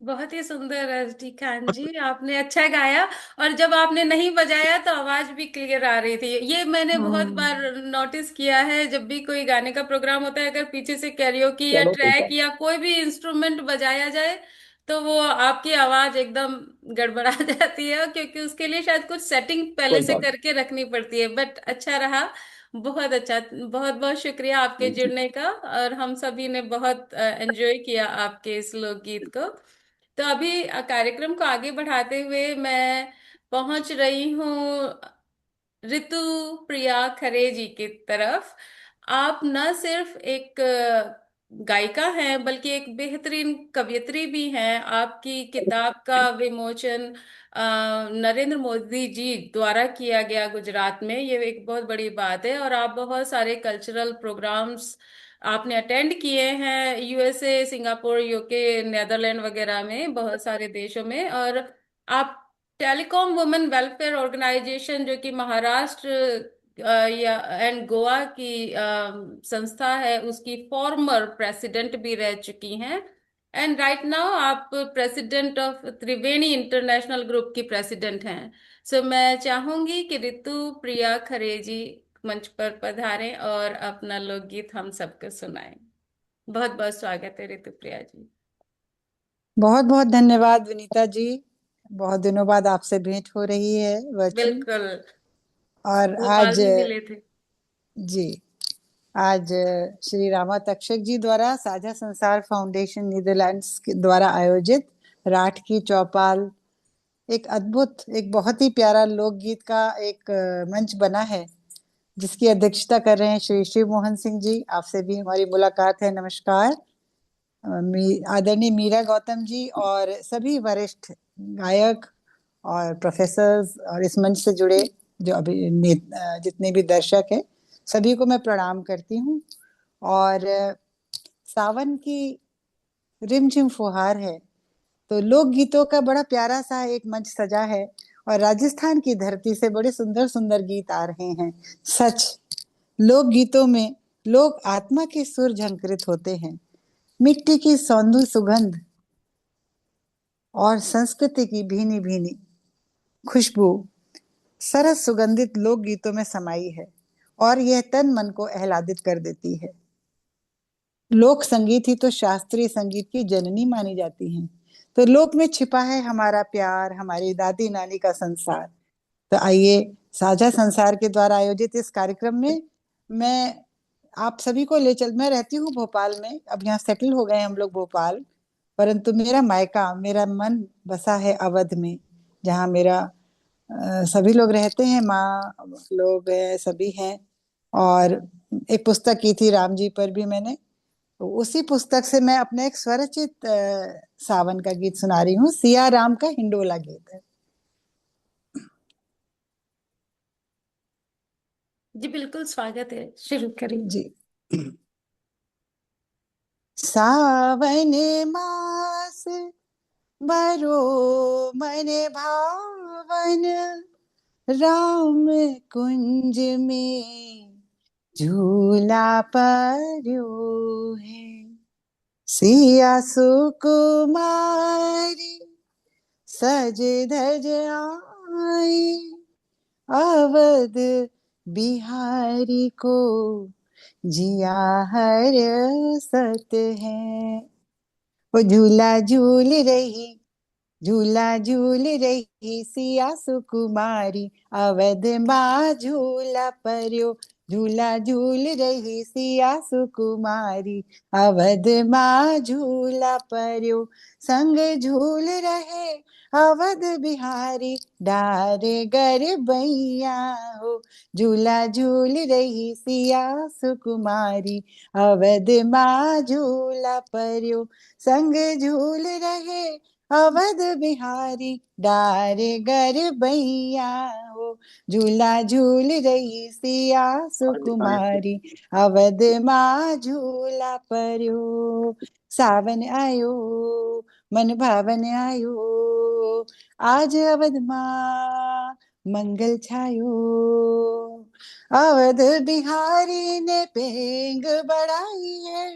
बहुत ही सुंदर एसडी खान जी, आपने अच्छा गाया। और जब आपने नहीं बजाया तो आवाज भी क्लियर आ रही थी। ये मैंने बहुत बार नोटिस किया है, जब भी कोई गाने का प्रोग्राम होता है, अगर पीछे से कैरियोकी या चलो कोई ट्रैक बात, या कोई भी इंस्ट्रूमेंट बजाया जाए तो वो आपकी आवाज एकदम गड़बड़ा जाती है, क्योंकि उसके लिए शायद कुछ सेटिंग पहले कोई से बात करके रखनी पड़ती है। बट अच्छा रहा, बहुत अच्छा। बहुत बहुत शुक्रिया आपके नहीं। जुड़ने का, और हम सभी ने बहुत एंजॉय किया आपके इस लोकगीत को। तो अभी कार्यक्रम को आगे बढ़ाते हुए मैं पहुंच रही हूँ ऋतु प्रिया खरे जी की तरफ। आप न सिर्फ एक गायिका हैं, बल्कि एक बेहतरीन कवयित्री भी हैं। आपकी किताब का विमोचन नरेंद्र मोदी जी द्वारा किया गया गुजरात में, ये एक बहुत बड़ी बात है। और आप बहुत सारे कल्चरल प्रोग्राम्स आपने अटेंड किए हैं, यूएसए, सिंगापुर, यूके, नेदरलैंड वगैरह में, बहुत सारे देशों में। और आप टेलीकॉम वुमेन वेलफेयर ऑर्गेनाइजेशन, जो कि महाराष्ट्र या एंड गोवा की संस्था है, उसकी फॉर्मर प्रेसिडेंट भी रह चुकी हैं। एंड राइट नाउ आप president of Triveni international group की प्रेसिडेंट हैं। सो मैं चाहूंगी कि ऋतु प्रिया खरे जी मंच पर पधारें और अपना लोकगीत हम सबको सुनाएं। बहुत बहुत स्वागत है ऋतुप्रिया जी। बहुत बहुत धन्यवाद विनीता जी। बहुत दिनों बाद आपसे भेंट हो रही है वर्चुअल। बिल्कुल, और भोपाल आज में मिले थे। जी, आज श्री रामा तक्षक जी द्वारा साझा संसार फाउंडेशन नीदरलैंड्स के द्वारा आयोजित राठ की चौपाल एक अद्भुत, एक बहुत ही प्यारा लोकगीत का एक मंच बना है, जिसकी अध्यक्षता कर रहे हैं श्री शिव मोहन सिंह जी। आपसे भी हमारी मुलाकात है। नमस्कार। आदरणीय मीरा गौतम जी और सभी वरिष्ठ गायक और प्रोफेसर्स और इस मंच से जुड़े जो अभी जितने भी दर्शक हैं, सभी को मैं प्रणाम करती हूँ। और सावन की रिमझिम फुहार है, तो लोक गीतों का बड़ा प्यारा सा एक मंच सजा है और राजस्थान की धरती से बड़े सुंदर सुंदर गीत आ रहे हैं। सच, लोक गीतों में लोक आत्मा के सुर झंकृत होते हैं। मिट्टी की सौंधी सुगंध और संस्कृति की भीनी भीनी खुशबू सरस सुगंधित लोक गीतों में समाई है और यह तन मन को आह्लादित कर देती है। लोक संगीत ही तो शास्त्रीय संगीत की जननी मानी जाती है। तो लोक में छिपा है हमारा प्यार, हमारी दादी नानी का संसार। तो आइए, साझा संसार के द्वारा आयोजित इस कार्यक्रम में मैं आप सभी को मैं रहती हूँ भोपाल में। अब यहाँ सेटल हो गए हम लोग भोपाल, परंतु मेरा मायका, मेरा मन बसा है अवध में, जहाँ मेरा सभी लोग रहते हैं, माँ लोग है, सभी हैं। और एक पुस्तक की थी राम जी पर भी मैंने, तो उसी पुस्तक से मैं अपना एक स्वरचित सावन का गीत सुना रही हूँ। सिया राम का हिंडोला गीत है। जी बिल्कुल, स्वागत है, शुरू करिए जी। सावन मास बरो मन भावन, राम कुंज में झूला पर्यो है। सिया सुकुमारी सज धज आई, अवध बिहारी को जिया हर सत है। वो झूला झूल रही, झूला झूल रही सिया सुकुमारी, अवध माँ झूला पर्यो। झूला झूल रही सिया सुकुमारी, अवध माँ झूला पर्यो। संग झूल रहे अवध बिहारी, डारे गर बैया हो। झूला झूल रही सिया सुकुमारी, अवध माँ झूला पर्यो। संग झूल रहे अवध बिहारी, डारे गर बैया हो। झूला झूल रही सिया सुकुमारी, अवध माँ झूला पर्यो। सावन आयो मन भावन आयो, आज अवध माँ मंगल छायो। अवध बिहारी ने पेंग बढ़ाई है,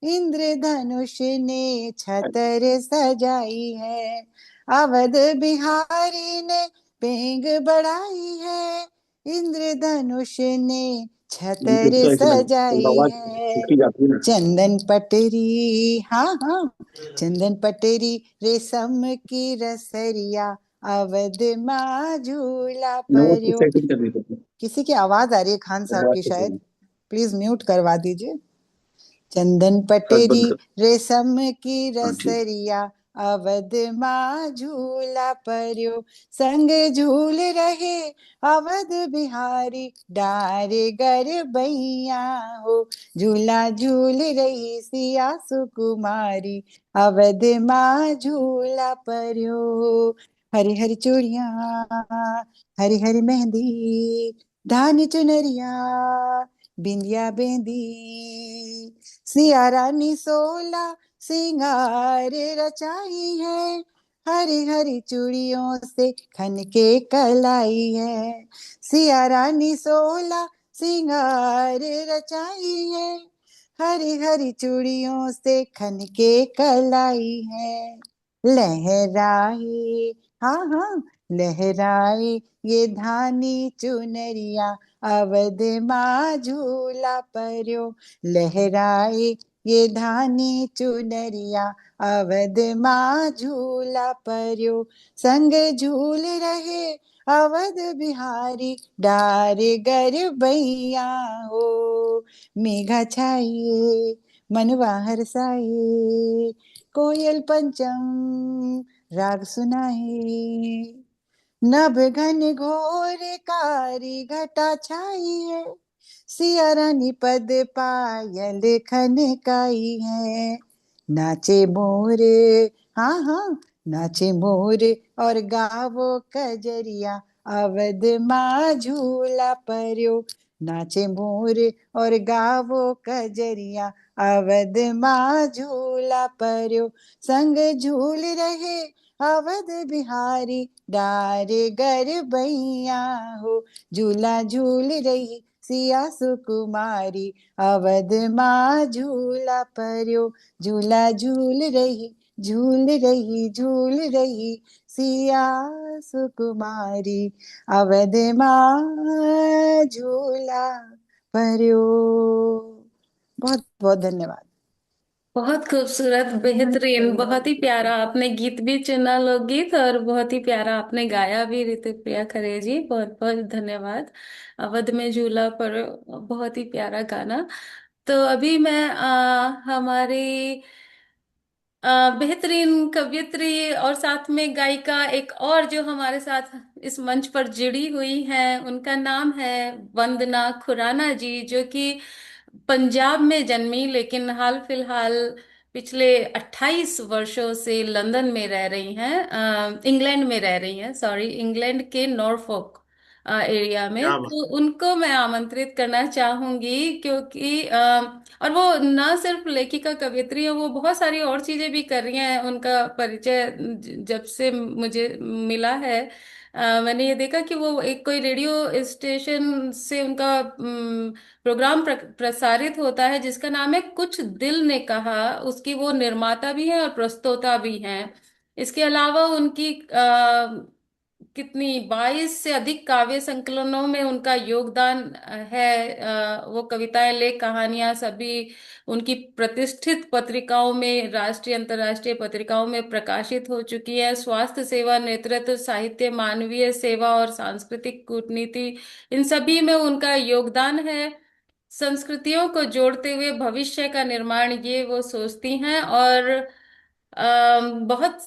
इंद्रधनुष ने छतर सजाई है। अवध बिहारी ने पेंग बढ़ाई है, इंद्रधनुष ने छतर सजाई है। चंदन पटरी, हाँ हाँ, चंदन पटरी रेशम की रसरिया, अवध माँ झूला पर्यो। किसी की आवाज आ रही है खान साहब की, शायद प्लीज म्यूट करवा दीजिए। चंदन पटेरी रेशम की रसरिया, अवध माँ झूला पर्यो। संग झूल रहे अवध बिहारी, डारे गर बैया हो। झूला झूल रही सिया सुकुमारी, अवध माँ झूला पर्यो। हरी हरी चूड़िया, हरी हरी मेहंदी, धानी चुनरिया, बिंदिया बेंदी। सिया रानी 16 सिंगार रचाई है, हरी हरी चूड़ियों से खन के कलाई है। सिया रानी 16 सिंगार रचाई है, हरी हरी चूड़ियों से खन के कलाई है। लहराए, हाँ हाँ, लहराए ये धानी चुनरिया, अवध माँ झूला पर्यो। लहराए ये धानी चुनरिया अवध माँ झूला पर्यो, संग झूल रहे अवध बिहारी डार गर बैया हो। मेघा छाए मनवा हरसाए, कोयल पंचम राग सुनाए। नभ घन घोर कारी घटा छाई है, सिया रानी पद पायल खनकाई है। नाचे मोर, हाँ हाँ, नाचे मोर और गावो कजरिया अवध माँ झूला पर्यो। नाचे मोर और गावो कजरिया अवध माँ झूला पर्यो, संग झूल रहे अवध बिहारी डार गर बैया हो। झूला झूल रही सिया सुकुमारी अवध माँ झूला पर्यो। झूला झूल रही झूल रही झूल रही सिया सुकुमारी अवध माँ झूला पर्यो। बहुत बहुत धन्यवाद। बहुत खूबसूरत, बेहतरीन, बहुत ही प्यारा आपने गीत भी चुना, लोकगीत, और बहुत ही प्यारा आपने गाया भी, ऋतुप्रिया खरे जी, बहुत बहुत धन्यवाद। अवध में झूला पर, बहुत ही प्यारा गाना। तो अभी मैं हमारी बेहतरीन कवयित्री और साथ में गायिका एक और जो हमारे साथ इस मंच पर जुड़ी हुई हैं, उनका नाम है वंदना खुराना जी, जो कि पंजाब में जन्मी लेकिन हाल फिलहाल पिछले 28 वर्षों से लंदन में रह रही हैं, इंग्लैंड में रह रही हैं, सॉरी, इंग्लैंड के नॉरफॉक एरिया में। क्या बात। तो उनको मैं आमंत्रित करना चाहूंगी, क्योंकि और वो ना सिर्फ लेखिका कवयित्री है, वो बहुत सारी और चीजें भी कर रही हैं। उनका परिचय जब से मुझे मिला है, मैंने ये देखा कि वो एक कोई रेडियो स्टेशन से उनका प्रोग्राम प्रसारित होता है जिसका नाम है कुछ दिल ने कहा। उसकी वो निर्माता भी हैं और प्रस्तोता भी हैं। इसके अलावा उनकी कितनी 22 से अधिक काव्य संकलनों में उनका योगदान है। वो कविताएं, लेख, कहानियां सभी उनकी प्रतिष्ठित पत्रिकाओं में, राष्ट्रीय अंतर्राष्ट्रीय पत्रिकाओं में प्रकाशित हो चुकी है। स्वास्थ्य सेवा, नेतृत्व, साहित्य, मानवीय सेवा और सांस्कृतिक कूटनीति, इन सभी में उनका योगदान है। संस्कृतियों को जोड़ते हुए भविष्य का निर्माण, ये वो सोचती हैं। और बहुत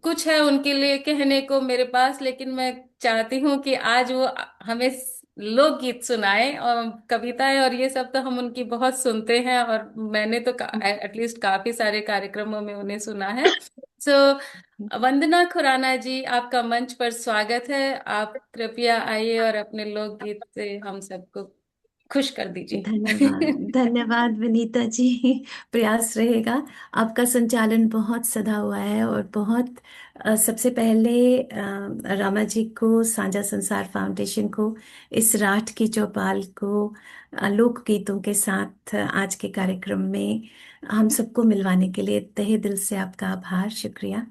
कुछ है उनके लिए कहने को मेरे पास, लेकिन मैं चाहती हूँ कि आज वो हमें लोकगीत सुनाए, और कविताएं और ये सब तो हम उनकी बहुत सुनते हैं, और मैंने तो एटलीस्ट काफी सारे कार्यक्रमों में उन्हें सुना है। सो वंदना खुराना जी, आपका मंच पर स्वागत है। आप कृपया आइए और अपने लोकगीत से हम सबको खुश कर दीजिए। धन्यवाद, धन्यवाद विनीता जी। प्रयास रहेगा। आपका संचालन बहुत सधा हुआ है, और बहुत सबसे पहले रामा जी को, साझा संसार फाउंडेशन को, इस राठ की चौपाल को लोक गीतों के साथ आज के कार्यक्रम में हम सबको मिलवाने के लिए तहे दिल से आपका आभार, शुक्रिया।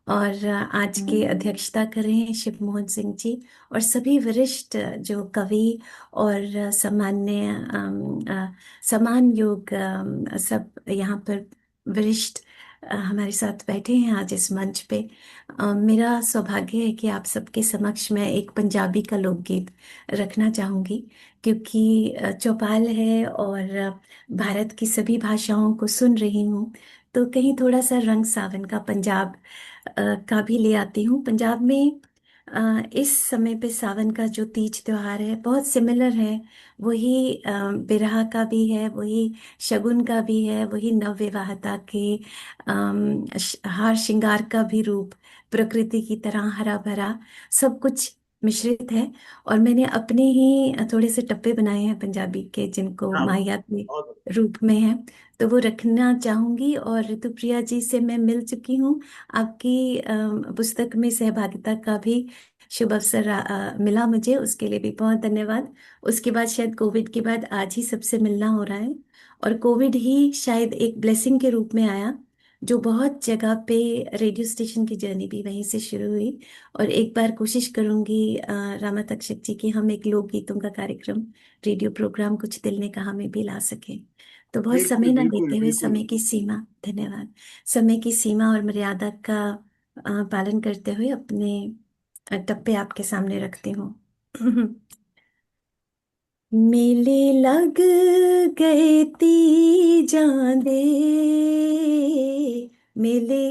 और आज की अध्यक्षता कर रहे हैं शिव मोहन सिंह जी, और सभी वरिष्ठ जो कवि और सामान्य समान योग सब यहाँ पर वरिष्ठ हमारे साथ बैठे हैं आज इस मंच पे। मेरा सौभाग्य है कि आप सबके समक्ष मैं एक पंजाबी का लोकगीत रखना चाहूँगी, क्योंकि चौपाल है और भारत की सभी भाषाओं को सुन रही हूँ, तो कहीं थोड़ा सा रंग सावन का पंजाब का भी ले आती हूँ। पंजाब में इस समय पे सावन का जो तीज त्योहार है बहुत सिमिलर है। वही बिरहा का भी है, वही शगुन का भी है, वही नवविवाहिता के हार श्रृंगार का भी रूप, प्रकृति की तरह हरा भरा सब कुछ मिश्रित है। और मैंने अपने ही थोड़े से टप्पे बनाए हैं पंजाबी के, जिनको माहियात के रूप में है, तो वो रखना चाहूंगी। और ऋतुप्रिया जी से मैं मिल चुकी हूँ, आपकी पुस्तक में सहभागिता का भी शुभ अवसर मिला मुझे, उसके लिए भी बहुत धन्यवाद। उसके बाद शायद कोविड के बाद आज ही सबसे मिलना हो रहा है, और कोविड ही शायद एक ब्लेसिंग के रूप में आया, जो बहुत जगह पे रेडियो स्टेशन की जर्नी भी वहीं से शुरू हुई। और एक बार कोशिश करूंगी रामा तक्षक जी की हम एक लोकगीतों का कार्यक्रम, रेडियो प्रोग्राम कुछ दिल ने कहा में भी ला सके। तो बहुत बिल्कुल समय ना बिल्कुल लेते हुए, बिल्कुल। समय की सीमा, धन्यवाद, समय की सीमा और मर्यादा का पालन करते हुए अपने टप्पे आपके सामने रखती हूँ। मेले लग गए तीजां दे, मेले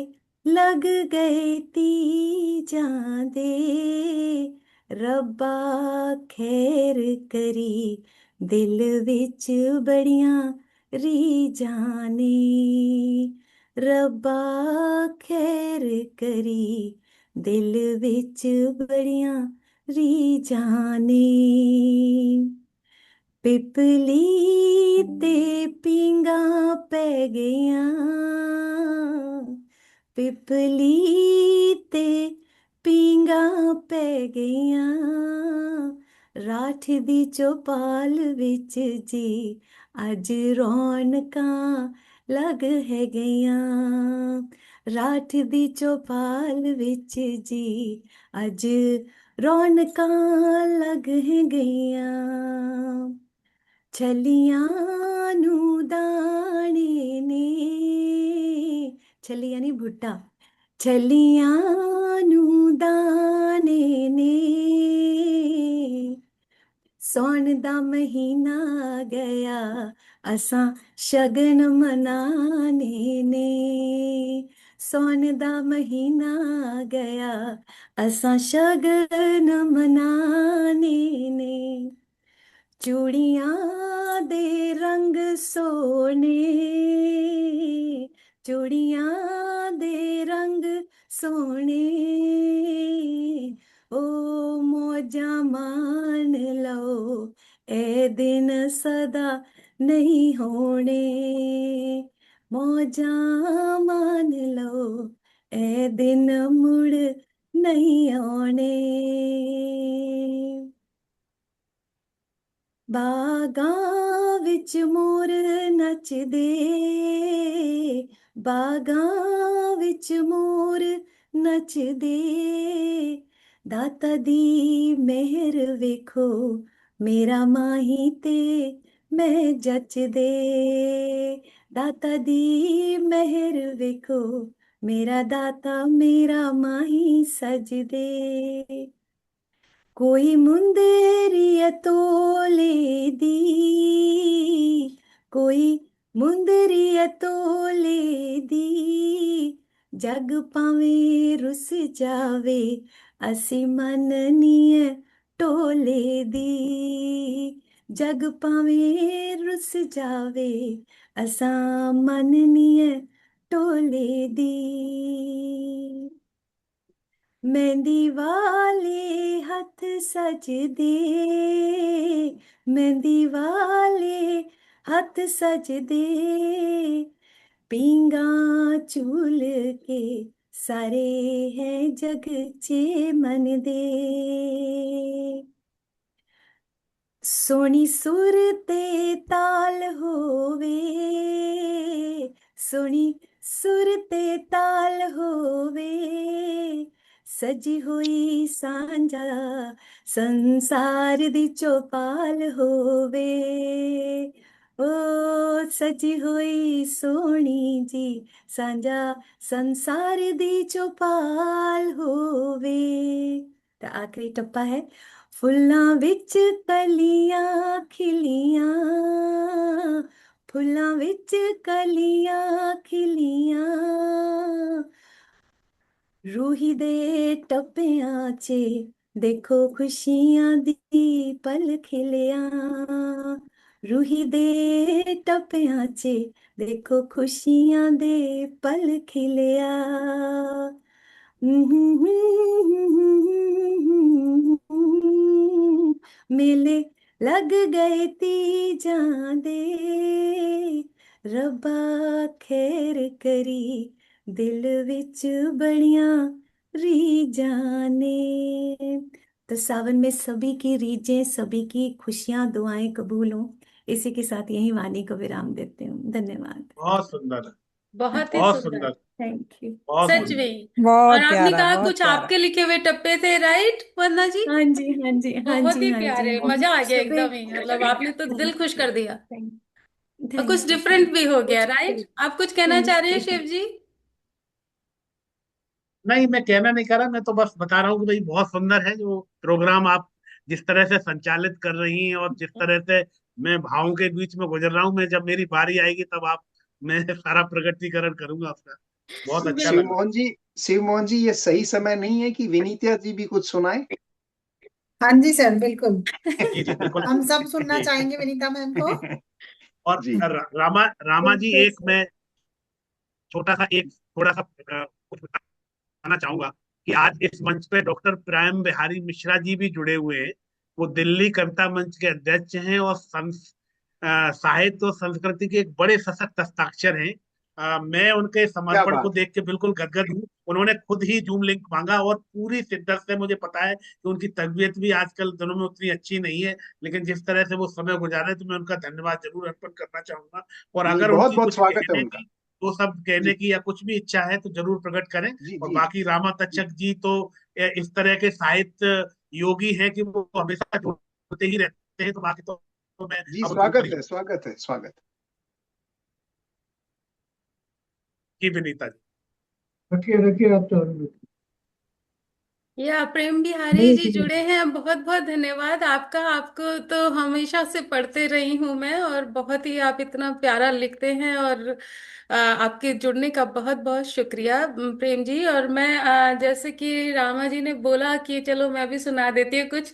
लग गए तीजां दे, रब्बा खैर करी दिल विच बड़ियां रीझां ने, रब्बा खैर करी दिल विच बड़ियां रीझां ने। पिपली ते पींगा पै गईयां, पिपली ते पींगा पै गईयां, राठ दी चौपाल विच जी अज रौनकां लग है गईयां, राठ दी चौपाल विच जी अज रौनकां लग है गईयां। छलियां नू दाने ने, छली यानी भुट्टा, छलियां नू दाने ने, सौन दा महीना गया असां शगन मनाने ने, सौन दा महीना गया असां शगन मनाने ने। चूड़ियां दे रंग सोने, चूड़ियां दे रंग सोने, ओ मौजां मान लो ए दिन सदा नहीं होने, मौजां मान लो ए दिन मुड़ नहीं आने। बागां विच मोर नचदे, बागां विच मोर नचदे, दाता दी मेहर वेखो मेरा माही ते मैं जचदे, दाता दी मेहर वेखो मेरा दाता मेरा माही सजदे। कोई मुंदरिया तोले दी, कोई मुंदरिया तोले दी, जग पावे रुस जावे असी मननीय टोले दी, जग पावे रुस जावे असा मननीय टोले दी। मेहंदी वाले हथ सजदे, मेहंदी वाले हथ सजदे, पींगा झूल के सारे हैं जग चे मन दे। सोनी सुर ते ताल होवे, सोनी सुर ते ताल होवे, सजी हुई सांझा संसार दी चौपाल होवे, ओ सजी हुई सोनी जी सांझा संसार दी चौपाल होवे। तो आखिरी टप्पा है, फुल्लां विच कलियां खिलियां, फुल्लां विच कलियां खिलियां, रूही दे टप्पियां च देखो खुशियां दी पल खिलिया, रूही दे टप्पियां च देखो खुशियां दे पल खिलिया। मेले लग गए तीजां दे, रब्बा खैर करी दिल विच बड़ियां रीझां ने। तो सावन में सभी की रीझें, सभी की खुशियां, दुआएं कबूल हों। इसी के साथ यही वाणी को विराम देते हूँ। धन्यवाद। बहुत सुंदर, बहुत ही बहुत सुंदर। सुंदर, थैंक यू। बहुत सच सुंदर। में। और बहुत आपने प्यारा, कहा बहुत कुछ प्यारा। आपके लिखे हुए टप्पे थे, राइट वंदना जी? हाँ जी, हाँ जी, हाँ बहुत जी, ही हाँ जी। प्यारे, बहुत मजा आ गया सुबह। एकदम ही, मतलब आपने तो दिल खुश कर दिया। और कुछ थैंक यू, डिफरेंट भी हो गया, कुछ राइट? आप कुछ कहना चाह रहे हैं शिव जी? नहीं, मैं कहना नहीं कर रहा, मैं तो बस बता रहा हूँ कि भाई बहुत सुंदर है जो प्रोग्राम आप जिस तरह से संचालित कर रही हैं, और जिस तरह से मैं भावों के बीच में गुजर रहा हूँ। मैं जब मेरी बारी आएगी तब आप मैं सारा प्रकटीकरण करूंगा आपका। बहुत अच्छा शिव लगा। मोहन जी, शिव मोहन जी, ये सही समय नहीं है कि विनीता जी भी कुछ सुनाए? हाँ जी सर, बिल्कुल। जी जी बिल्कुल। हम सब सुनना जी। चाहेंगे विनीता मैम को। और जी। रामा जी, बिल्कुल एक सर। मैं छोटा सा एक थोड़ा सा कुछ बताना चाहूंगा कि आज इस मंच पे डॉक्टर प्रेम बिहारी मिश्रा जी भी जुड़े हुए हैं। वो दिल्ली कविता मंच के अध्यक्ष हैं और साहित्य और संस्कृति के एक बड़े सशक्त हस्ताक्षर हैं। मैं उनके क्या समर्पण को बात। देख के बिल्कुल गदगद हूँ। उन्होंने खुद ही जूम लिंक मांगा, और पूरी शिद्दत से मुझे पता है कि उनकी तबीयत भी आजकल दिनों में उतनी अच्छी नहीं है, लेकिन जिस तरह से वो समय गुजारे, तो मैं उनका धन्यवाद जरूर अर्पण करना चाहूंगा। और जी, अगर बहुत उनकी बहुत कुछ स्वागत है कहने उनका। की, दो शब्द कहने जी की या कुछ भी इच्छा है, तो जरूर प्रकट करें। जी और जी बाकी रामा जी। तक्षक जी तो इस तरह के साहित्य योगी हैं कि वो हमेशा जुड़ते ही रहते हैं। तो बाकी तो मैं जी, अब ऊपर स्वागत ही है, स्वागत है, स्वागत। की विनीता जी। रखिए रखिए, आप तो या प्रेम बिहारी जी जुड़े हैं, बहुत बहुत धन्यवाद आपका। आपको तो हमेशा से पढ़ते रही हूं मैं, और बहुत ही आप इतना प्यारा लिखते हैं, और आपके जुड़ने का बहुत बहुत शुक्रिया प्रेम जी। और मैं जैसे कि रामा जी ने बोला कि चलो मैं भी सुना देती हूँ कुछ।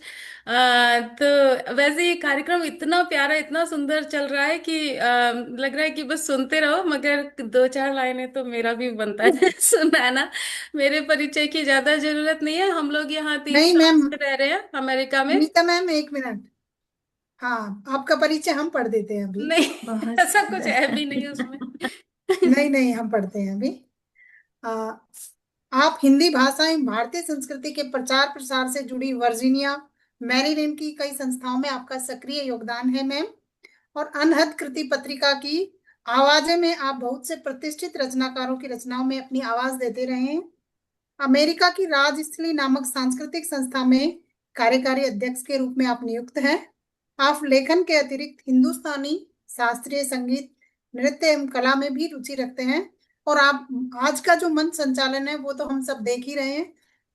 तो वैसे ये कार्यक्रम इतना प्यारा, इतना सुंदर चल रहा है कि लग रहा है कि बस सुनते रहो, मगर दो चार लाइनें तो मेरा भी बनता है सुनाना। मेरे परिचय की ज्यादा जरूरत नहीं है। हम लोग यहाँ तीन नहीं साल मैम, से रह रहे हैं अमेरिका में। विनीता मैम एक मिनट। हाँ, आपका परिचय हम पढ़ देते हैं अभी। नहीं, बहुत ऐसा कुछ है भी नहीं सुंदर। उसमें। नहीं नहीं, हम पढ़ते हैं अभी। आ, आप हिंदी भाषा एवं भारतीय संस्कृति के प्रचार प्रसार से जुड़ी वर्जीनिया, मैरीलैंड की कई संस्थाओं में आपका सक्रिय योगदान है मैम। और अनहद कृति पत्रिका की आवाजें में आप बहुत से प्रतिष्ठित रचनाकारों की रचनाओं में अपनी आवाज देते रहे हैं। अमेरिका की राजस्थली नामक सांस्कृतिक संस्था में कार्यकारी अध्यक्ष के रूप में आप नियुक्त हैं। आप लेखन के अतिरिक्त हिंदुस्तानी शास्त्रीय संगीत, नृत्य एवं कला में भी रुचि रखते हैं। और आप आज का जो मंच संचालन है वो तो हम सब देख ही रहे हैं।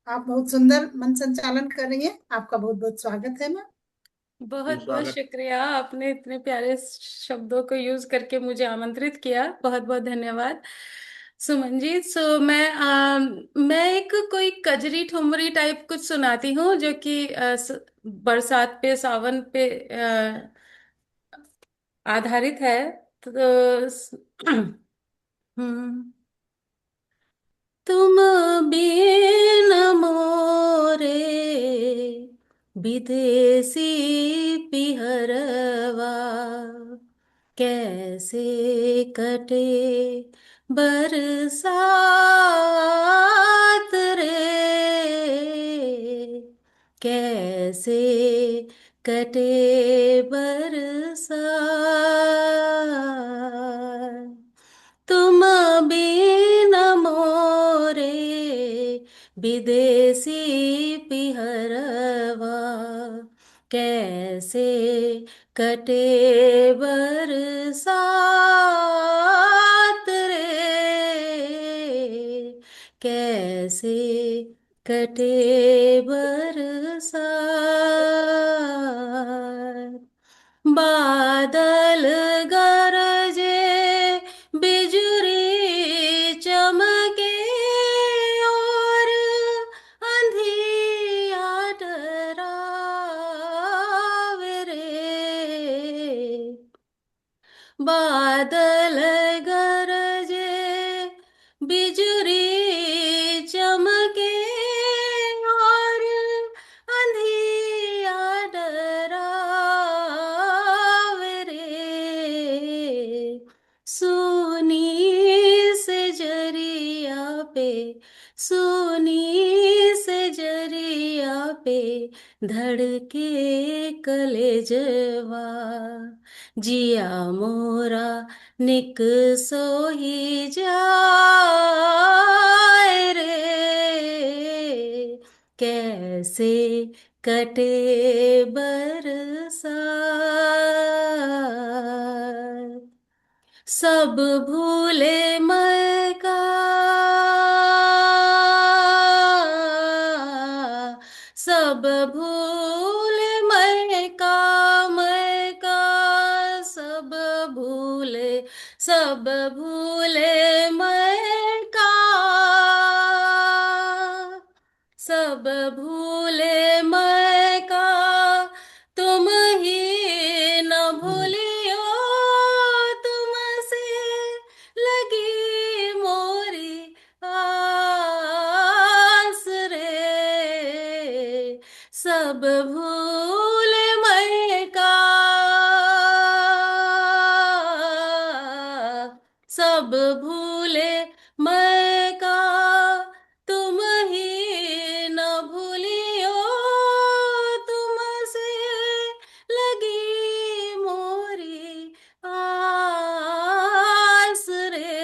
आप बहुत सुंदर मंच संचालन कर रही हैं। आपका बहुत बहुत स्वागत है मैम। बहुत बहुत स्वागत। शुक्रिया, आपने इतने प्यारे शब्दों को यूज करके मुझे आमंत्रित किया, बहुत बहुत धन्यवाद सुमन जी। मैं एक कोई कजरी ठुमरी टाइप कुछ सुनाती हूँ, जो कि बरसात पे, सावन पे आधारित है। तो हम्म। तुम बिन मोरे विदेशी पिहरवा, कैसे कटे बरसात रे, कैसे कटे बरसात। तुम बिन मोरे विदेशी पिहरवा, कैसे कटे बरसात रे, कैसे कटे बरसात। बादल गरजे, बिजुरी चमके, और अंधिया डरावे रे। बादल गरजे, बिजुरी चमके, और अंधिया डरावे रे। सुनी से जरिया पे, सुनी से जरिया पे धड़के कलेजवा, जिया मोरा निक सोही जाए रे, कैसे कटे बरसात। सब भूले मैं का, सब भूले मैं का, मैं का सब भूले, सब भूले मैं का, सब भूले मैं का, तुम ही न भूलियो, तुमसे लगी मोरी आस रे, सब भूले मैं का, सब भूले मैं का, तुम ही न भूलियो, तुमसे लगी मोरी आस रे,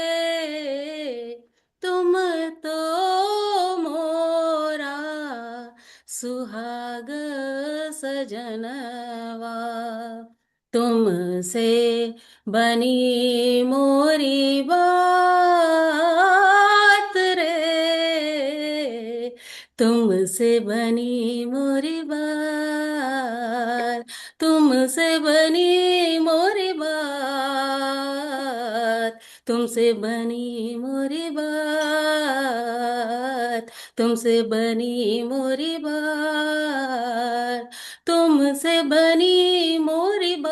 तुम तो मोरा सुहाग सजनवा, तुमसे बनी मोरी बात रे, तुमसे बनी मोरी बात, तुमसे बनी मोरी बात, तुमसे बनी मोरी बात, तुमसे बनी मोरी बात, तुमसे बनी मोरी बात,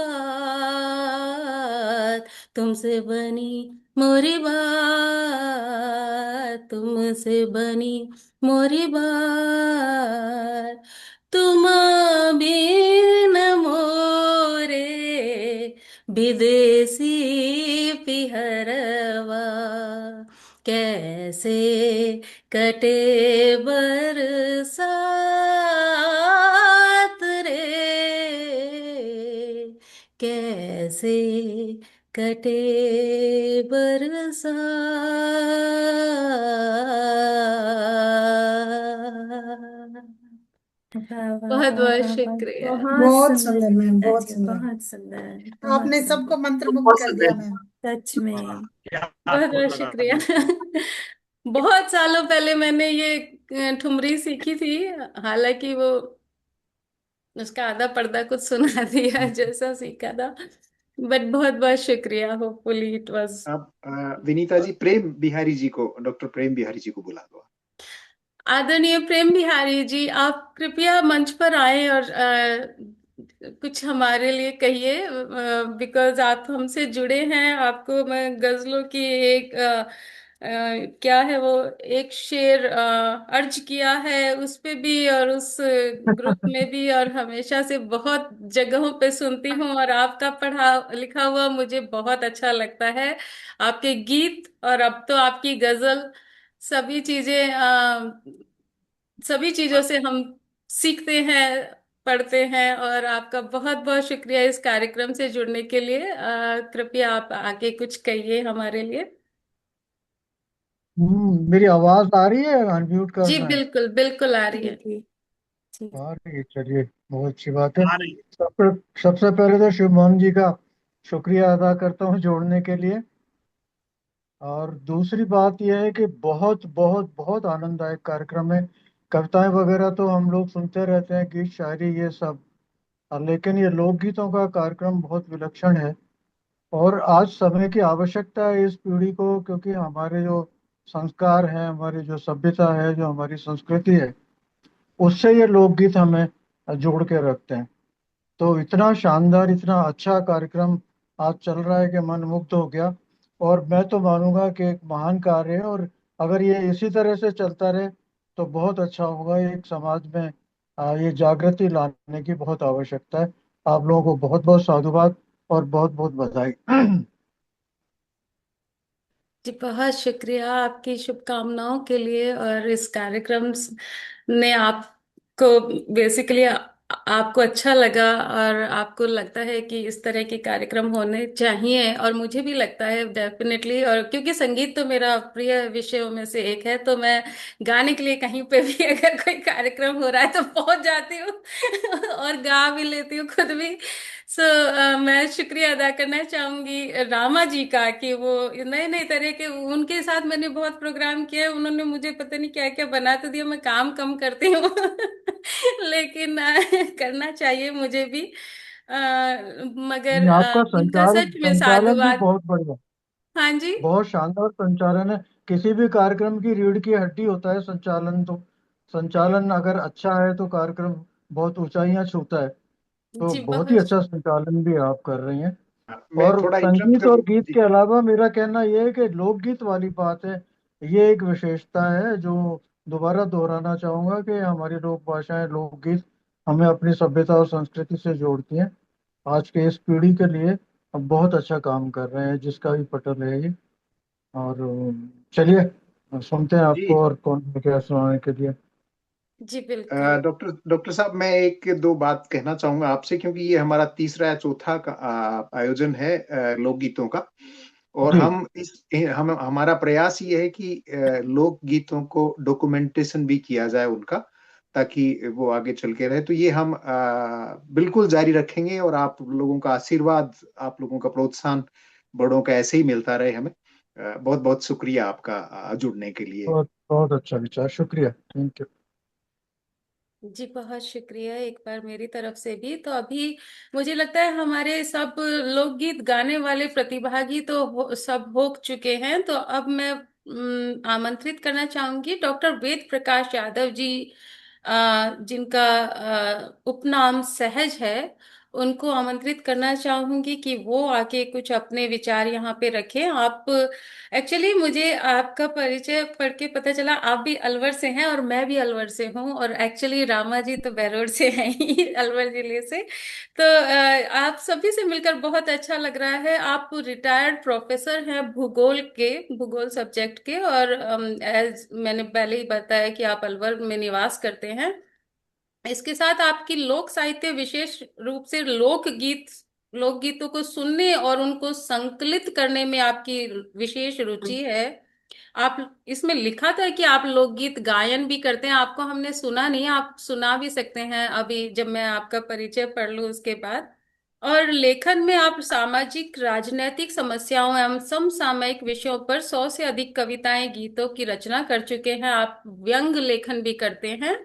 तुमसे बनी मोरी बात, तुमसे बनी मोरी बात, तुम बिन मोरे विदेशी पिहरवा, कैसे कटे बरसात रे, कैसे कटे बरसात। वाह वाह बहुत वाह बहुत वाह वाह, शुक्रिया। बहुत सुंदर सुंदर मैम, नीता बहुत जी, सुंदर। बहुत सुंदर, बहुत आपने सबको सुंदर, मंत्रमुग्ध कर दिया मैम। सच में। बहुत बहुत शुक्रिया। बहुत सालों पहले मैंने ये ठुमरी सीखी थी, हालांकि वो उसका आधा पर्दा कुछ सुना दिया जैसा सीखा था, बट बहुत बहुत शुक्रिया। Hopefully it was. अब विनीता जी, प्रेम बिहारी जी को, डॉक्टर प्रेम बिहारी जी को बुला दो। आदरणीय प्रेम बिहारी जी, आप कृपया मंच पर आए और कुछ हमारे लिए कहिए, बिकॉज आप हमसे जुड़े हैं। आपको मैं गजलों की एक क्या है वो, एक शेर अर्ज किया है उस पे भी और उस ग्रुप में भी, और हमेशा से बहुत जगहों पे सुनती हूँ, और आपका पढ़ा लिखा हुआ मुझे बहुत अच्छा लगता है। आपके गीत और अब तो आपकी गजल, सभी चीजें सभी चीजों से हम सीखते हैं, पढ़ते हैं, और आपका बहुत बहुत शुक्रिया इस कार्यक्रम से जुड़ने के लिए। कृपया आप आगे कुछ कहिए हमारे लिए। मेरी आवाज आ रही है? अनम्यूट जी करना है। बिल्कुल बिल्कुल आ रही जी है। जी जी। आ रही है, चलिए, बहुत अच्छी बात है। आ रही है। सबसे पहले तो शिव मोहन जी का शुक्रिया अदा करता हूँ जोड़ने के लिए। और दूसरी बात यह है कि बहुत बहुत बहुत आनंददायक कार्यक्रम है। कविताएं वगैरह तो हम लोग सुनते रहते हैं, गीत शायरी ये सब, लेकिन ये लोकगीतों का कार्यक्रम बहुत विलक्षण है। और आज समय की आवश्यकता है इस पीढ़ी को, क्योंकि हमारे जो संस्कार हैं, हमारी जो सभ्यता है, जो हमारी संस्कृति है, उससे ये लोकगीत हमें जोड़ के रखते हैं। तो इतना शानदार, इतना अच्छा कार्यक्रम आज चल रहा है कि मन मुग्ध हो गया। और मैं तो मानूंगा कि एक महान कार्य है, और अगर ये इसी तरह से चलता रहे तो बहुत अच्छा होगा। एक समाज में ये जागृति लाने की बहुत आवश्यकता है। आप लोगों को बहुत बहुत साधुवाद और बहुत बहुत बधाई। जी बहुत शुक्रिया आपकी शुभकामनाओं के लिए, और इस कार्यक्रम ने आप को बेसिकली आपको अच्छा लगा और आपको लगता है कि इस तरह के कार्यक्रम होने चाहिए, और मुझे भी लगता है डेफिनेटली। और क्योंकि संगीत तो मेरा प्रिय विषयों में से एक है, तो मैं गाने के लिए कहीं पे भी अगर कोई कार्यक्रम हो रहा है तो पहुंच जाती हूँ और गा भी लेती हूँ खुद भी। सो मैं शुक्रिया अदा करना चाहूंगी रामा जी का, कि वो नए नए तरह के, उनके साथ मैंने बहुत प्रोग्राम किया, उन्होंने मुझे पता नहीं क्या क्या बना तो दिया। मैं काम कम करती हूँ लेकिन करना चाहिए मुझे भी। मगर आपका उनका संचालन सच में संचालन भी साधुवाद। बहुत बढ़िया, हाँ जी। बहुत शानदार संचालन है। किसी भी कार्यक्रम की रीढ़ की हड्डी होता है संचालन। तो संचालन अगर अच्छा है तो कार्यक्रम बहुत ऊंचाइयां छूता है। तो जी बहुत ही बहुत। अच्छा संचालन भी आप कर रही हैं। मैं और थोड़ा इंटरप्ट संगीत और करूँ गीत जी। के अलावा मेरा कहना यह है कि लोकगीत वाली बात है, ये एक विशेषता है जो दोबारा दोहराना चाहूंगा कि हमारी लोक भाषाएं, लोकगीत हमें अपनी सभ्यता और संस्कृति से जोड़ती हैं। आज के इस पीढ़ी के लिए अब बहुत अच्छा काम कर रहे हैं, जिसका भी पटल है ये। और चलिए सुनते हैं जी आपको और कौन है क्या सुनाने के लिए। जी बिल्कुल। डॉक्टर डॉक्टर साहब, मैं एक दो बात कहना चाहूंगा आपसे, क्योंकि ये हमारा तीसरा या चौथा आयोजन है लोकगीतों का। और जी हम हमारा प्रयास ये है कि लोक गीतों को डॉक्यूमेंटेशन भी किया जाए उनका, ताकि वो आगे चल के रहे। तो ये हम बिल्कुल जारी रखेंगे, और आप लोगों का आशीर्वाद, आप लोगों का प्रोत्साहन बड़ों का ऐसे ही मिलता रहे हमें। बहुत बहुत शुक्रिया आपका जुड़ने के लिए। बहुत बहुत अच्छा विचार, शुक्रिया, थैंक यू। जी बहुत शुक्रिया एक बार मेरी तरफ से भी। तो अभी मुझे लगता है हमारे सब लोकगीत गाने वाले प्रतिभागी तो सब हो चुके हैं। तो अब मैं आमंत्रित करना चाहूंगी डॉक्टर वेद प्रकाश यादव जी, जिनका उपनाम सहज है, उनको आमंत्रित करना चाहूंगी कि वो आके कुछ अपने विचार यहाँ पे रखें। आप एक्चुअली, मुझे आपका परिचय पढ़ के पता चला आप भी अलवर से हैं और मैं भी अलवर से हूँ, और एक्चुअली रामा जी तो बेरोड से हैं ही अलवर जिले से। तो आप सभी से मिलकर बहुत अच्छा लग रहा है। आप रिटायर्ड प्रोफेसर हैं भूगोल के, भूगोल सब्जेक्ट के, और एज मैंने पहले ही बताया कि आप अलवर में निवास करते हैं। इसके साथ आपकी लोक साहित्य, विशेष रूप से लोकगीतों को सुनने और उनको संकलित करने में आपकी विशेष रुचि है। आप इसमें लिखा था कि आप लोकगीत गायन भी करते हैं। आपको हमने सुना नहीं, आप सुना भी सकते हैं अभी जब मैं आपका परिचय पढ़ लूँ उसके बाद। और लेखन में आप सामाजिक राजनैतिक समस्याओं एवं समसामयिक विषयों पर 100 से अधिक कविताएं, गीतों की रचना कर चुके हैं। आप व्यंग लेखन भी करते हैं।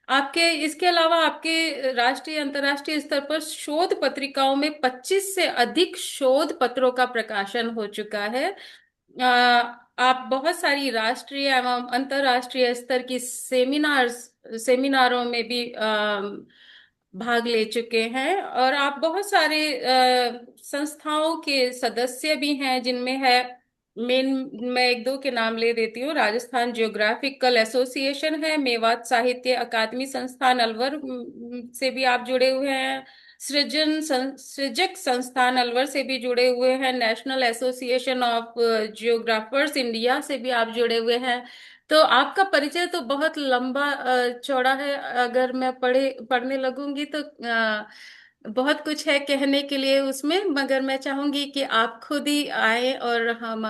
आपके इसके अलावा आपके राष्ट्रीय अंतर्राष्ट्रीय स्तर पर शोध पत्रिकाओं में 25 से अधिक शोध पत्रों का प्रकाशन हो चुका है। आप बहुत सारी राष्ट्रीय एवं अंतर्राष्ट्रीय स्तर की सेमिनारों में भी भाग ले चुके हैं। और आप बहुत सारे संस्थाओं के सदस्य भी हैं, जिनमें है मेन, मैं एक दो के नाम ले देती हूँ। राजस्थान जियोग्राफिकल एसोसिएशन है, मेवात साहित्य अकादमी संस्थान अलवर से भी आप जुड़े हुए हैं, सृजक संस्थान अलवर से भी जुड़े हुए हैं, national association of geographers India से भी आप जुड़े हुए हैं। तो आपका परिचय तो बहुत लंबा चौड़ा है, अगर मैं पढ़ने लगूंगी तो बहुत कुछ है कहने के लिए उसमें। मगर मैं चाहूंगी कि आप खुद ही आए और हम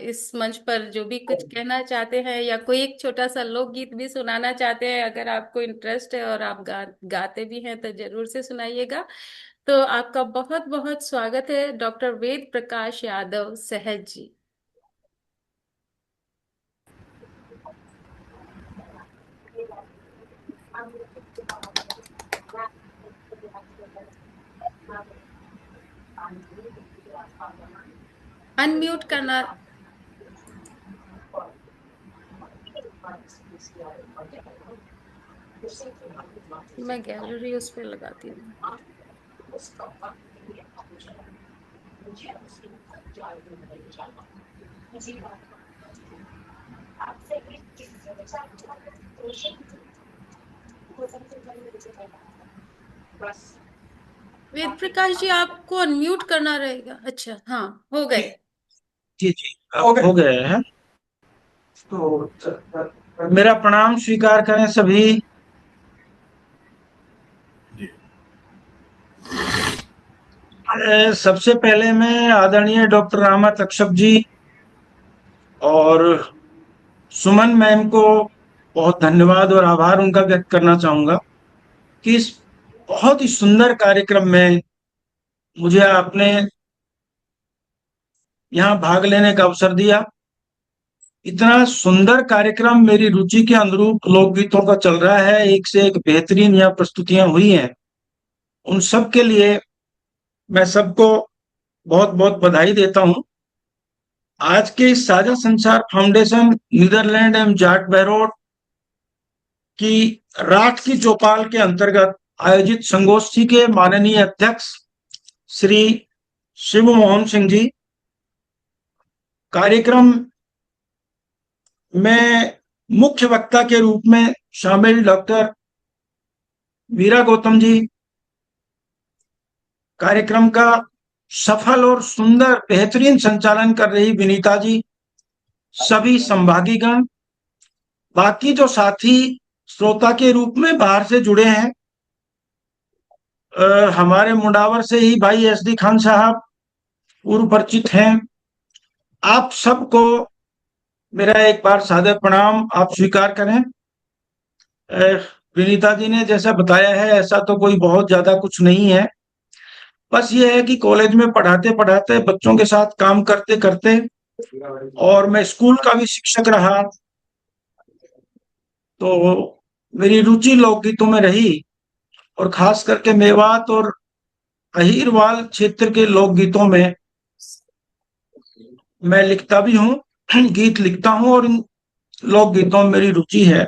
इस मंच पर जो भी कुछ कहना चाहते हैं, या कोई एक छोटा सा लोकगीत भी सुनाना चाहते हैं, अगर आपको इंटरेस्ट है और आप गाते भी हैं तो जरूर से सुनाइएगा। तो आपका बहुत बहुत स्वागत है डॉक्टर वेद प्रकाश यादव सहज जी। अनम्यूट करना। मैं गैलरी उस पे लगाती हूँ। वेद प्रकाश जी, आपको अनम्यूट करना रहेगा। अच्छा, हाँ, हो गए। जी जी, अब हो गए हैं। तो मेरा प्रणाम स्वीकार करें सभी। सबसे पहले मैं आदरणीय डॉक्टर रामा तक्षक जी और सुमन मैम को बहुत धन्यवाद और आभार उनका व्यक्त करना चाहूंगा कि इस बहुत ही सुंदर कार्यक्रम में मुझे आपने यहाँ भाग लेने का अवसर दिया। इतना सुंदर कार्यक्रम मेरी रुचि के अनुरूप लोकगीतों का चल रहा है, एक से एक बेहतरीन यहाँ प्रस्तुतियां हुई हैं। उन सब के लिए मैं सबको बहुत बहुत बधाई देता हूं। आज के इस साझा संसार फाउंडेशन नीदरलैंड एवं जाट बहरोड की राठ की चौपाल के अंतर्गत आयोजित संगोष्ठी के माननीय अध्यक्ष श्री शिव मोहन सिंह जी, कार्यक्रम में मुख्य वक्ता के रूप में शामिल डॉक्टर मीरा गौतम जी, कार्यक्रम का सफल और सुंदर बेहतरीन संचालन कर रही विनीता जी, सभी संभागीगण, बाकी जो साथी श्रोता के रूप में बाहर से जुड़े हैं, हमारे मुंडावर से ही भाई SD खान साहब पूर्व परिचित हैं। आप सबको मेरा एक बार सादर प्रणाम आप स्वीकार करें। विनीता जी ने जैसा बताया है ऐसा तो कोई बहुत ज्यादा कुछ नहीं है, बस ये है कि कॉलेज में पढ़ाते पढ़ाते बच्चों के साथ काम करते करते, और मैं स्कूल का भी शिक्षक रहा, तो मेरी रुचि लोकगीतों में रही और खास करके मेवात और अहीरवाल क्षेत्र के लोकगीतों में मैं लिखता भी हूँ, गीत लिखता हूँ और इन लोकगीतों में मेरी रुचि है।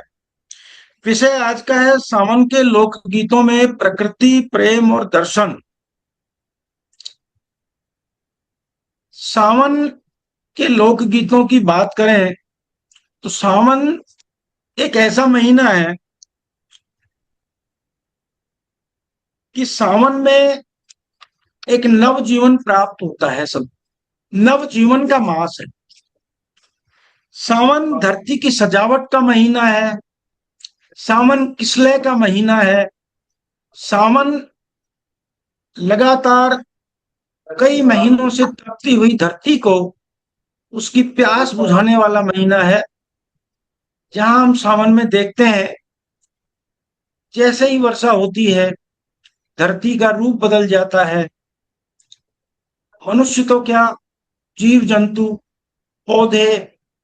विषय आज का है सावन के लोकगीतों में प्रकृति, प्रेम और दर्शन। सावन के लोकगीतों की बात करें तो सावन एक ऐसा महीना है कि सावन में एक नव जीवन प्राप्त होता है। सब नव जीवन का मास है। सावन धरती की सजावट का महीना है, सावन किसले का महीना है, सावन लगातार कई महीनों से तपती हुई धरती को उसकी प्यास बुझाने वाला महीना है। जहां हम सावन में देखते हैं जैसे ही वर्षा होती है धरती का रूप बदल जाता है। मनुष्य तो क्या, जीव जंतु, पौधे,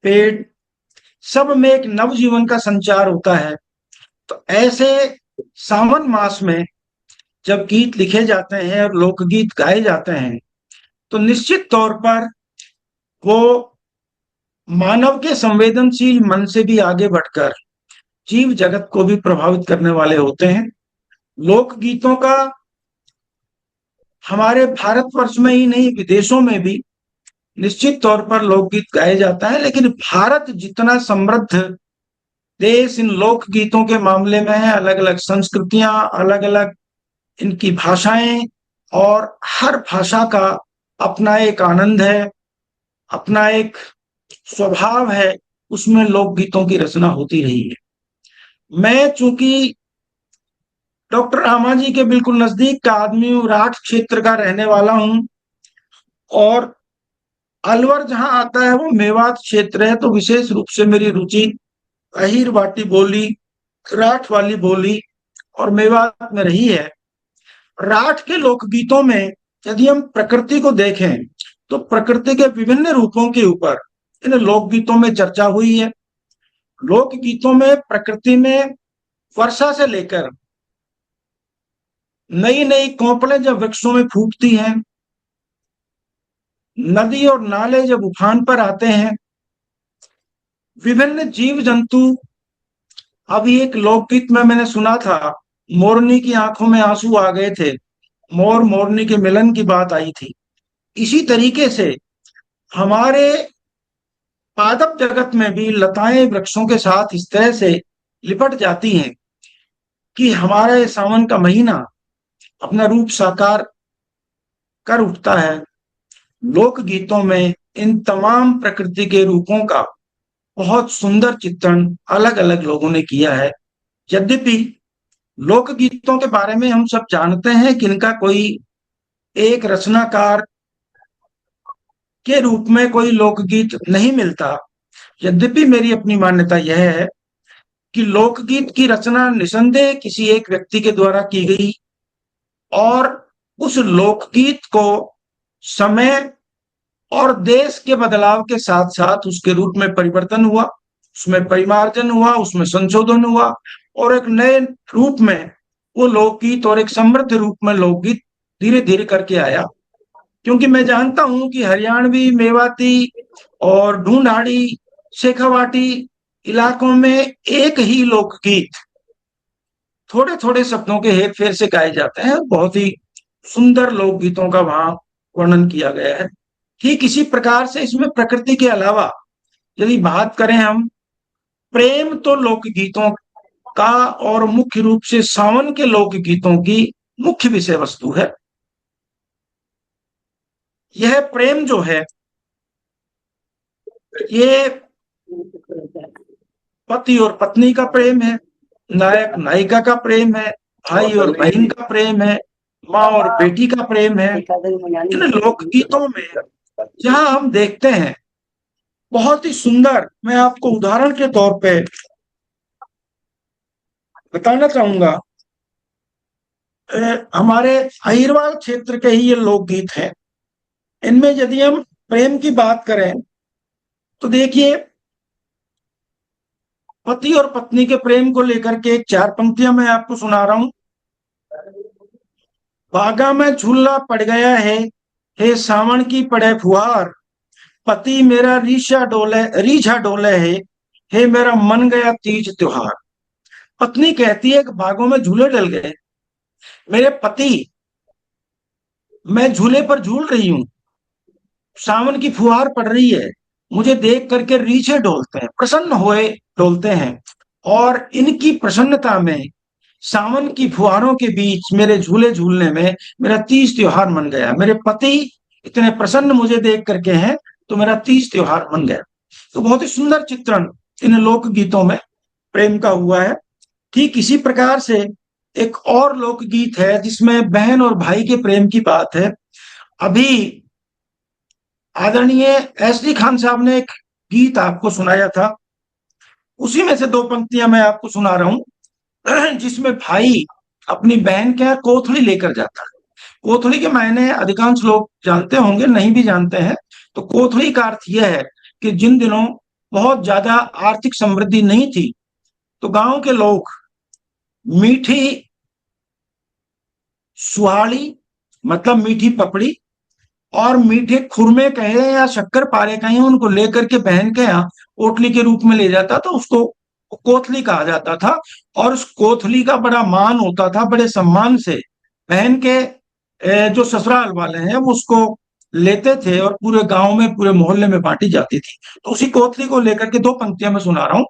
पेड़, सब में एक नव जीवन का संचार होता है। तो ऐसे सावन मास में जब गीत लिखे जाते हैं और लोकगीत गाए जाते हैं तो निश्चित तौर पर वो मानव के संवेदनशील मन से भी आगे बढ़कर जीव जगत को भी प्रभावित करने वाले होते हैं। लोकगीतों का हमारे भारतवर्ष में ही नहीं विदेशों में भी निश्चित तौर पर लोकगीत गाए जाता है, लेकिन भारत जितना समृद्ध देश इन लोकगीतों के मामले में है, अलग अलग संस्कृतियां, अलग अलग इनकी भाषाएं, और हर भाषा का अपना एक आनंद है, अपना एक स्वभाव है, उसमें लोकगीतों की रचना होती रही है। मैं चूंकि डॉक्टर रामा जी के बिल्कुल नजदीक का आदमी हूँ, राठ क्षेत्र का रहने वाला हूँ, और अलवर जहां आता है वो मेवात क्षेत्र है, तो विशेष रूप से मेरी रुचि अहीर वाटी बोली, राठ वाली बोली और मेवात में रही है। राठ के लोकगीतों में यदि हम प्रकृति को देखें तो प्रकृति के विभिन्न रूपों के ऊपर इन लोकगीतों में चर्चा हुई है। लोकगीतों में प्रकृति में वर्षा से लेकर नई नई कोपलें जब वृक्षों में फूटती हैं, नदी और नाले जब उफान पर आते हैं, विभिन्न जीव जंतु, अभी एक लोकगीत में मैंने सुना था, मोरनी की आंखों में आंसू आ गए थे, मोर मोरनी के मिलन की बात आई थी। इसी तरीके से हमारे पादप जगत में भी लताएं वृक्षों के साथ इस तरह से लिपट जाती हैं कि हमारा ये सावन का महीना अपना रूप साकार कर उठता है। लोकगीतों में इन तमाम प्रकृति के रूपों का बहुत सुंदर चित्रण अलग अलग लोगों ने किया है। यद्यपि लोकगीतों के बारे में हम सब जानते हैं कि इनका कोई एक रचनाकार के रूप में कोई लोकगीत नहीं मिलता। यद्यपि मेरी अपनी मान्यता यह है कि लोकगीत की रचना निसंदेह किसी एक व्यक्ति के द्वारा की गई और उस लोकगीत को समय और देश के बदलाव के साथ साथ उसके रूप में परिवर्तन हुआ, उसमें परिमार्जन हुआ, उसमें संशोधन हुआ और एक नए रूप में वो लोकगीत और एक समृद्ध रूप में लोकगीत धीरे धीरे करके आया। क्योंकि मैं जानता हूं कि हरियाणवी, मेवाती और ढूंढाड़ी, शेखावाटी इलाकों में एक ही लोकगीत थोड़े थोड़े शब्दों के हेर फेर से गाए जाते हैं। बहुत ही सुंदर लोकगीतों का वहां वर्णन किया गया है। ठीक इसी प्रकार से इसमें प्रकृति के अलावा यदि बात करें हम, प्रेम तो लोकगीतों का और मुख्य रूप से सावन के लोकगीतों की मुख्य विषय वस्तु है। यह प्रेम जो है ये पति और पत्नी का प्रेम है, नायक नायिका का प्रेम है, भाई और बहन का प्रेम है, माँ और बेटी का प्रेम है। इन लोकगीतों में जहां हम देखते हैं बहुत ही सुंदर, मैं आपको उदाहरण के तौर पे बताना चाहूंगा, हमारे अहिरवाल क्षेत्र के ही ये लोकगीत हैं। इनमें यदि हम प्रेम की बात करें तो देखिए, पति और पत्नी के प्रेम को लेकर के 4 पंक्तियां मैं आपको सुना रहा हूं। बागा में झूला पड़ गया है, हे सावन की पड़े फुहार, पति मेरा रीझा डोले है, हे मेरा मन गया तीज त्योहार। पत्नी कहती है कि बागों में झूले डल गए, मेरे पति, मैं झूले पर झूल रही हूं, सावन की फुहार पड़ रही है, मुझे देख करके रीछे डोलते हैं, प्रसन्न होए डोलते हैं। और इनकी प्रसन्नता में, सावन की फुहारों के बीच मेरे झूले झूलने में मेरा तीज त्योहार मन गया। मेरे पति इतने प्रसन्न मुझे देख करके हैं तो मेरा तीज त्योहार मन गया। तो बहुत ही सुंदर चित्रण इन लोकगीतों में प्रेम का हुआ है। ठीक इसी प्रकार से एक और लोकगीत है जिसमें बहन और भाई के प्रेम की बात है। अभी आदरणीय एस.डी. खान साहब ने एक गीत आपको सुनाया था, उसी में से 2 पंक्तियां मैं आपको सुना रहा हूं, जिसमें भाई अपनी बहन के कोथली लेकर जाता है। कोथली के मायने अधिकांश लोग जानते होंगे, नहीं भी जानते हैं। तो कोथली का अर्थ यह है कि जिन दिनों बहुत ज्यादा आर्थिक समृद्धि नहीं थी तो गांव के लोग मीठी सुहाड़ी, मतलब मीठी पपड़ी, और मीठे खुरमे कहे या शक्कर पारे कहे, उनको लेकर के बहन के यहाँ कोठली के रूप में ले जाता था। उसको कोथली कहा जाता था और उस कोथली का बड़ा मान होता था, बड़े सम्मान से बहन के जो ससुराल वाले हैं वो उसको लेते थे और पूरे गांव में, पूरे मोहल्ले में बांटी जाती थी। तो उसी कोथली को लेकर के 2 पंक्तियां मैं सुना रहा हूँ।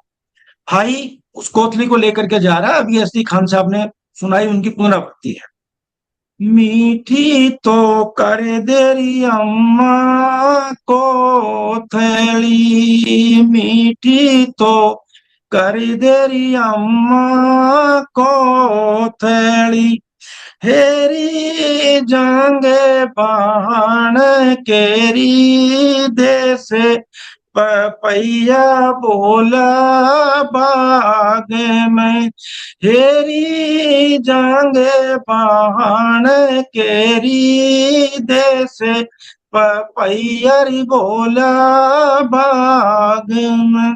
भाई उस कोथली को लेकर के जा रहा है, अभी एस.डी. खान साहब ने सुनाई, उनकी पुनरावृत्ति है। मीठी तो कर देरी अम्मा कोथली, मीठी तो कर देरी अम्मा कोथली, हेरी जांगे बाण केरी देसे, पपैया बोला बाग में, हेरी जांगे बाण केरी देसे, पपैया बोला बाग में।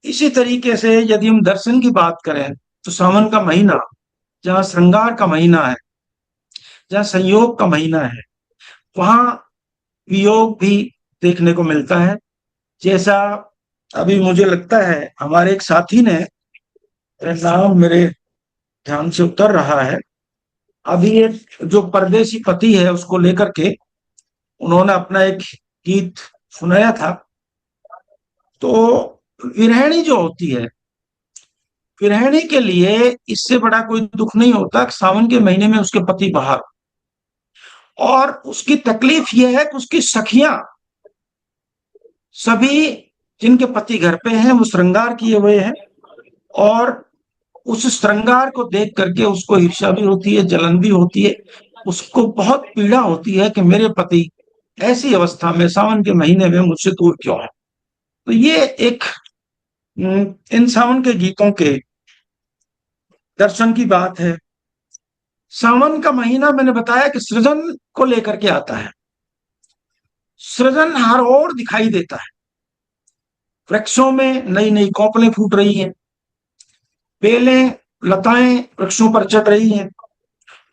इसी तरीके से यदि हम दर्शन की बात करें तो सावन का महीना, जहाँ श्रृंगार का महीना है, जहाँ संयोग का महीना है, वहां वियोग भी देखने को मिलता है। जैसा अभी मुझे लगता है हमारे एक साथी ने, नाम मेरे ध्यान से उतर रहा है, अभी एक जो परदेसी पति है उसको लेकर के उन्होंने अपना एक गीत सुनाया था। तो विरहिणी जो होती है, विरहिणी के लिए इससे बड़ा कोई दुख नहीं होता कि सावन के महीने में उसके पति बाहर, और उसकी तकलीफ यह है कि उसकी सखियां सभी जिनके पति घर पे हैं वो श्रृंगार किए हुए हैं और उस श्रृंगार को देख करके उसको ईर्ष्या भी होती है, जलन भी होती है, उसको बहुत पीड़ा होती है कि मेरे पति ऐसी अवस्था में सावन के महीने में मुझसे दूर क्यों है। तो ये एक इन सावन के गीतों के दर्शन की बात है। सावन का महीना मैंने बताया कि सृजन को लेकर के आता है। सृजन हर ओर दिखाई देता है। वृक्षों में नई नई कोपलें फूट रही हैं, बेलें लताएं वृक्षों पर चढ़ रही हैं,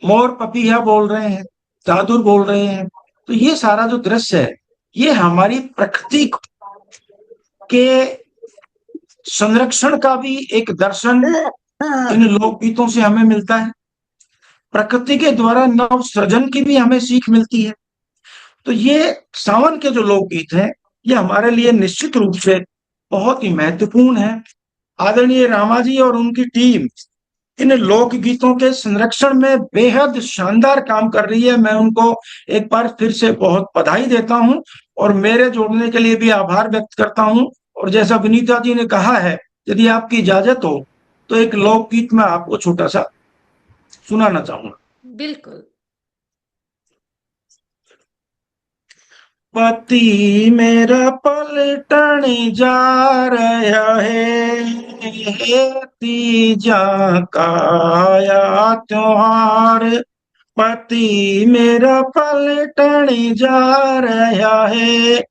मोर पपीहा बोल रहे हैं, चादुर बोल रहे हैं। तो ये सारा जो दृश्य है, ये हमारी प्रकृति के संरक्षण का भी एक दर्शन इन लोकगीतों से हमें मिलता है। प्रकृति के द्वारा नव सृजन की भी हमें सीख मिलती है। तो ये सावन के जो लोकगीत हैं, ये हमारे लिए निश्चित रूप से बहुत ही महत्वपूर्ण है। आदरणीय रामा जी और उनकी टीम इन लोकगीतों के संरक्षण में बेहद शानदार काम कर रही है। मैं उनको एक बार फिर से बहुत बधाई देता हूं और मेरे जोड़ने के लिए भी आभार व्यक्त करता हूं। और जैसा विनीता जी ने कहा है, यदि आपकी इजाजत हो तो एक लोकगीत मैं आपको छोटा सा सुनाना चाहूंगा। बिल्कुल। पति मेरा पलटन जा रहा है, तीजा का आया त्योहार। पति मेरा पलटन जा रहा है,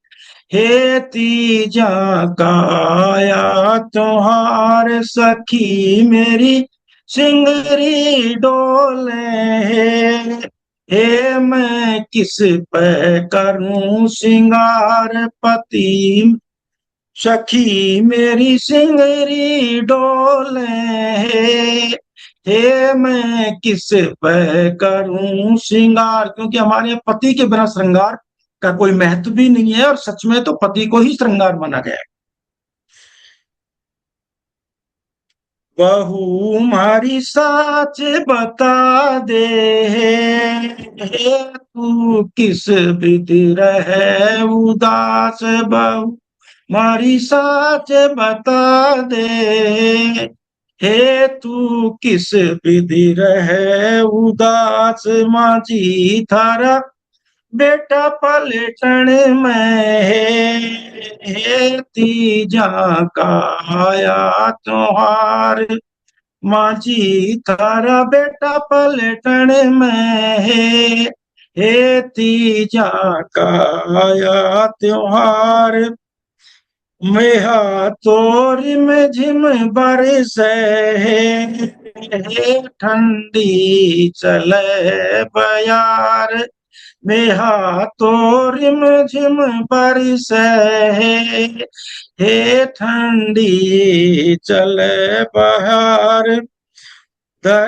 तीजा का आया त्योहार। सखी मेरी सिंगरी डोले, मैं किस पे करूं सिंगार। पति सखी मेरी सिंगरी डोले, मैं किस पे करूं सिंगार। क्योंकि हमारे पति के बिना श्रृंगार का कोई महत्व भी नहीं है, और सच में तो पति को ही श्रृंगार माना गया है। बहू मारी साच बता दे, तू किस विधि रहे उदास। बहू मारी साच बता दे, तू किस विधि रहे उदास। माझी थारा बेटा पलटन में है, तीजा का आया त्योहार। माझी थारा बेटा पलटन में है, तीजा का आया त्योहार। मेहा तोरी में झिम बरस है, ठंडी चले बयार। मेहा तोरी में झिम बरस है, ठंडी चले बहार।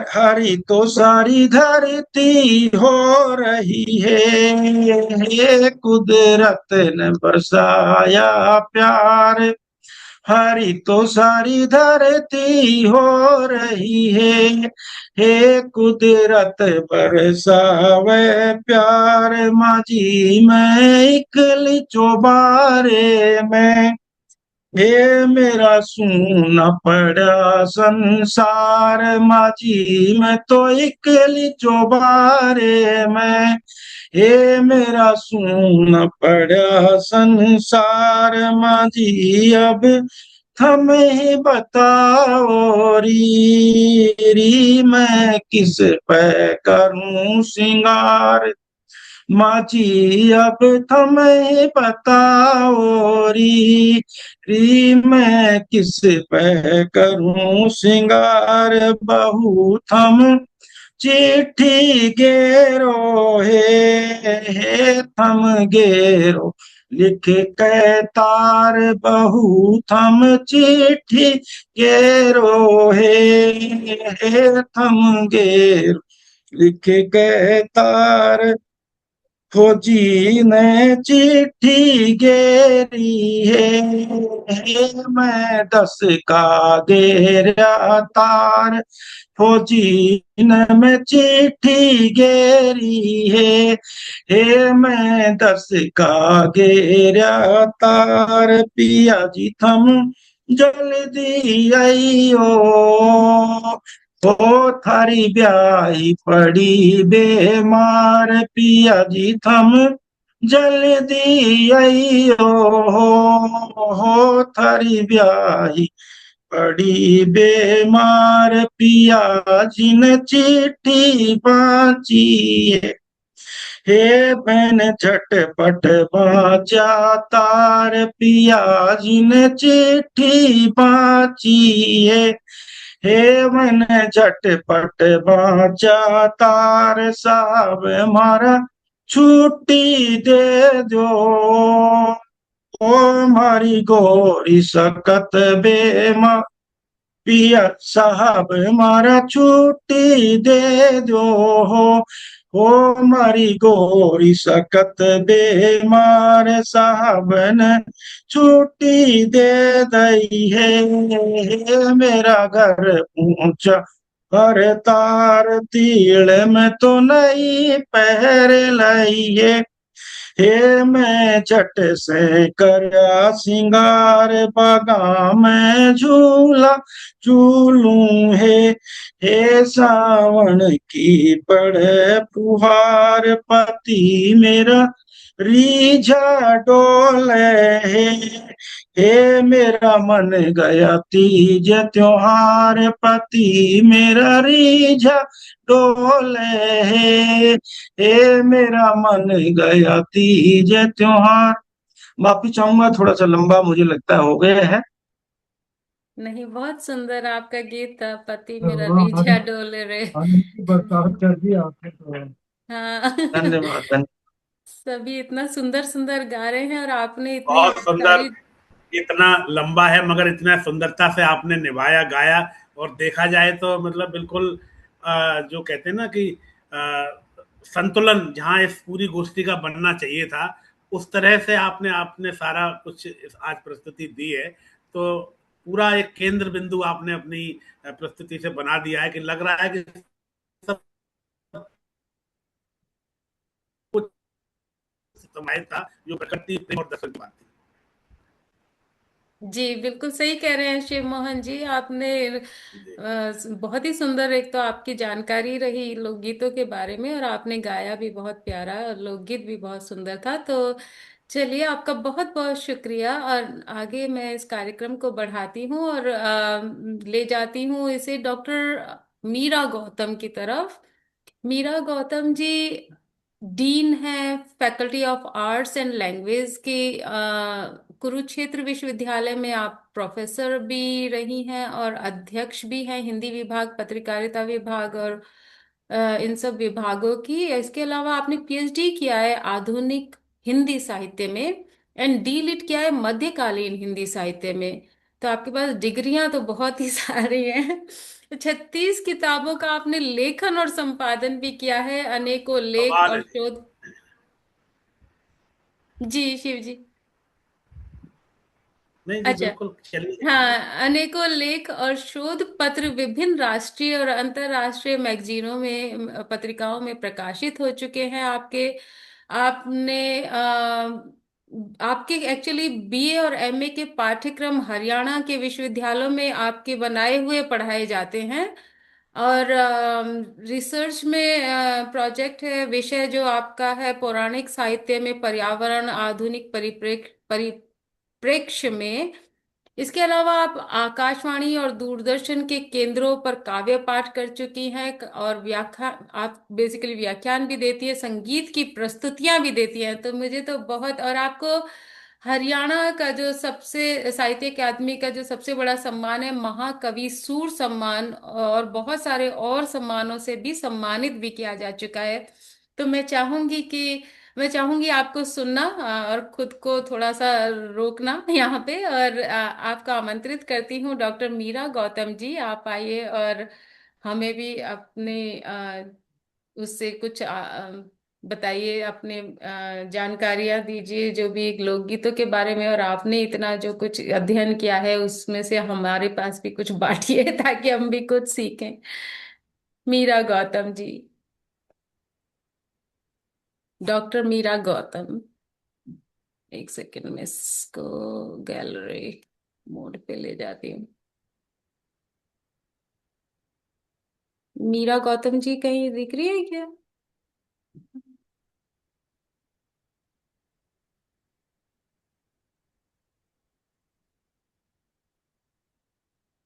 हरी तो सारी धरती हो रही है, कुदरत ने बरसाया प्यार। हरी तो सारी धरती हो रही है, कुदरत बरसावे प्यार। माझी मैं इकली चौबारे में, मेरा सूना पड़ा संसार। माझी मैं तो इकली चौबारे में, मेरा सूना पड़ा संसार। माझी अब हमें बताओ री, मैं किस पे करूं सिंगार। माझी अब तुम्हें बताओ री, मैं किस पे करूं सिंगार। बहू थम चिट्ठी गेरो है, थम गेरो लिख के तार। बहू थम चिट्ठी गेरो है, थम गेरो लिख के तार। फौजी ने चिट्ठी गेरी है, मैं 10 का गेरा तार। फौजी ने मैं चिट्ठी गेरी है, मैं 10 का गेरा तार। पिया जी थम जल्दी आइयो ओ थारी ब्याही पड़ी बेमार पिया जी थम जल्दी आइयो हो थारी ब्याही पड़ी बेमार पिया जी ने चिट्ठी बाची है हे बहन झटपट बाजा तार पिया जी ने चिट्ठी बाची है हे मन झटपट बाजा तार साहब हमारा छुट्टी दे दो ओ मारी गोरी सकत बेमा पिया साहब हमारा छुट्टी दे दो हो मारी गोरी सकत बेमार साहब ने छुट्टी दे दई है मेरा घर ऊंचा हर तार तीड़ में तो नहीं पहर लाई है हे मैं झट से करया सिंगार बागा में झूला झूलूं हे सावन की पड़े फुहार पति मेरा रीझा डोले हे मेरा मन गया तीज त्योहार पति मेरा रीझा डोले हे मेरा मन गया तीज त्योहार। माफी चाहूंगा थोड़ा सा लंबा मुझे लगता है हो गया है। नहीं, बहुत सुंदर आपका गीत था, पति तो मेरा वो रीझा डोले रे। आनंद की बरसात कर दी आपने तो। हाँ। धन्यवाद धन्यवाद। सभी इतना सुंदर सुंदर गा रहे हैं और आपने इतनी बहुत सुंदर, सारी। इतना लंबा है मगर इतना सुंदरता से आपने निभाया गाया। और देखा जाए तो मतलब बिल्कुल जो कहते हैं ना कि संतुलन जहाँ इस पूरी गोष्ठी का बनना चाहिए था, उस तरह से आपने आपने सारा कुछ आज प्रस्तुति दी है। तो पूरा एक केंद्र बिंदु आपने अपनी प्रस्तुति से बना दिया है कि लग रहा है कि सब कुछ समाहित था, जो प्रकृति प्रेम और दर्शन की बात थी। जी बिल्कुल सही कह रहे हैं शिव मोहन जी, आपने बहुत ही सुंदर, एक तो आपकी जानकारी रही लोकगीतों के बारे में और आपने गाया भी बहुत प्यारा और लोकगीत भी बहुत सुंदर था। तो चलिए, आपका बहुत बहुत शुक्रिया। और आगे मैं इस कार्यक्रम को बढ़ाती हूँ और ले जाती हूँ इसे डॉक्टर मीरा गौतम की तरफ। मीरा गौतम जी डीन है faculty of arts and language के कुरुक्षेत्र विश्वविद्यालय में। आप प्रोफेसर भी रही हैं और अध्यक्ष भी हैं हिंदी विभाग, पत्रकारिता विभाग और इन सब विभागों की। इसके अलावा आपने पीएचडी किया है आधुनिक हिंदी साहित्य में एंड डी लिट किया है मध्यकालीन हिंदी साहित्य में। तो आपके पास डिग्रियां तो बहुत ही सारी हैं। 36 किताबों का आपने लेखन और संपादन भी किया है, अनेकों लेख कमाल और है जी। शोध। जी शिव जी। नहीं जी, अच्छा। बिल्कुल चलिए। हाँ, अनेकों लेख और शोध पत्र विभिन्न राष्ट्रीय और अंतर्राष्ट्रीय मैगजीनों में, पत्रिकाओं में प्रकाशित हो चुके हैं आपके। आपने आपके एक्चुअली बीए और एमए के पाठ्यक्रम हरियाणा के विश्वविद्यालयों में आपके बनाए हुए पढ़ाए जाते हैं। और रिसर्च में प्रोजेक्ट है, विषय जो आपका है पौराणिक साहित्य में पर्यावरण आधुनिक परिप्रेक्ष्य में। इसके अलावा आप आकाशवाणी और दूरदर्शन के केंद्रों पर काव्य पाठ कर चुकी हैं और व्याख्यान, आप बेसिकली व्याख्यान भी देती है, संगीत की प्रस्तुतियां भी देती हैं। तो मुझे तो बहुत, और आपको हरियाणा का जो सबसे साहित्य अकादमी का जो सबसे बड़ा सम्मान है महाकवि सूर सम्मान, और बहुत सारे और सम्मानों से भी सम्मानित भी किया जा चुका है। तो मैं चाहूंगी आपको सुनना और खुद को थोड़ा सा रोकना यहाँ पे, और आपको आमंत्रित करती हूँ डॉक्टर मीरा गौतम जी, आप आइए और हमें भी अपने उससे कुछ बताइए, अपने जानकारियां दीजिए जो भी लोकगीतों के बारे में, और आपने इतना जो कुछ अध्ययन किया है उसमें से हमारे पास भी कुछ बांटिए ताकि हम भी कुछ सीखें। मीरा गौतम जी, डॉक्टर मीरा गौतम। एक सेकंड में इसको गैलरी मोड पे ले जाती हूँ। मीरा गौतम जी कहीं दिख रही है क्या?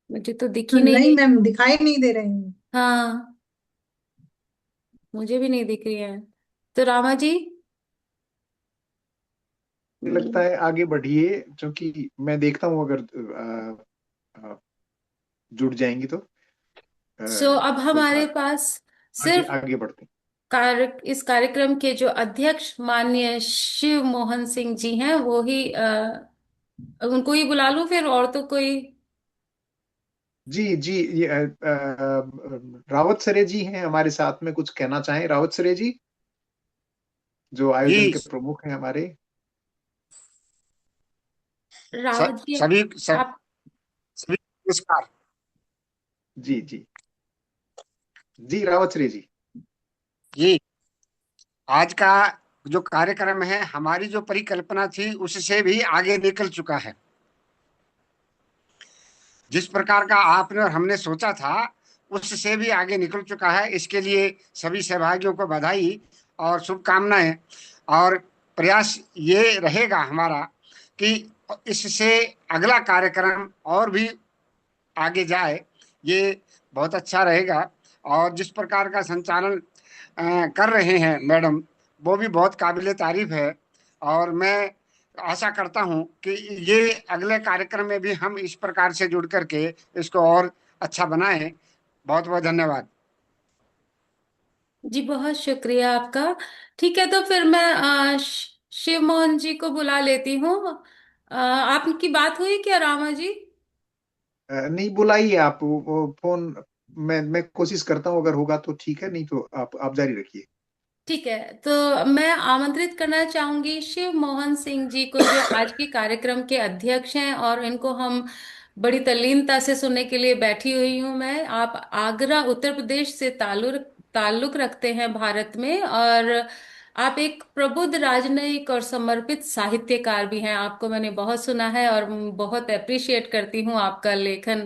मुझे तो दिख ही नहीं नहीं रही। मैम, दिखाई नहीं दे रहे हैं। हाँ, मुझे भी नहीं दिख रही है। तो रामा जी। लगता है आगे बढ़िए, क्योंकि मैं देखता हूँ अगर अ, जुड़ जाएंगी सो अब हमारे तो पास आगे सिर्फ आगे बढ़ते इस कार्यक्रम के जो अध्यक्ष माननीय शिव मोहन सिंह जी हैं वो ही उनको ही बुला लूं फिर, और तो कोई? जी जी। ये रावत सरे जी हैं हमारे साथ में, कुछ कहना चाहें रावत सरे जी, जो आयोजन जी के प्रमुख हैं हमारे। रावत जी सभी आप। सभी नमस्कार। जी जी जी, रावत सरे जी। जी, आज का जो कार्यक्रम है हमारी जो परिकल्पना थी उससे भी आगे निकल चुका है। जिस प्रकार का आपने और हमने सोचा था उससे भी आगे निकल चुका है। इसके लिए सभी सहभागियों को बधाई और शुभकामनाएं। और प्रयास ये रहेगा हमारा कि इससे अगला कार्यक्रम और भी आगे जाए, ये बहुत अच्छा रहेगा। और जिस प्रकार का संचालन कर रहे हैं मैडम, वो भी बहुत काबिले तारीफ है। और मैं आशा करता हूं कि ये अगले कार्यक्रम में भी हम इस प्रकार से जुड़ करके इसको और अच्छा बनाएं। बहुत बहुत धन्यवाद। जी बहुत शुक्रिया आपका। ठीक है, तो फिर मैं शिव मोहन जी को बुला लेती हूँ। आपकी बात हुई क्या रामा जी? नहीं, बुलाइए आप वो फोन। मैं कोशिश करता हूँ, अगर होगा तो ठीक है, नहीं तो आप जारी रखिए। ठीक है, तो मैं आमंत्रित करना चाहूंगी शिव मोहन सिंह जी को, जो आज के कार्यक्रम के अध्यक्ष हैं, और इनको हम बड़ी तल्लीनता से सुनने के लिए बैठी हुई हूं मैं। आप आगरा उत्तर प्रदेश से ताल्लुक रखते हैं भारत में, और आप एक प्रबुद्ध राजनयिक और समर्पित साहित्यकार भी हैं। आपको मैंने बहुत सुना है और बहुत अप्रिशिएट करती हूँ आपका लेखन,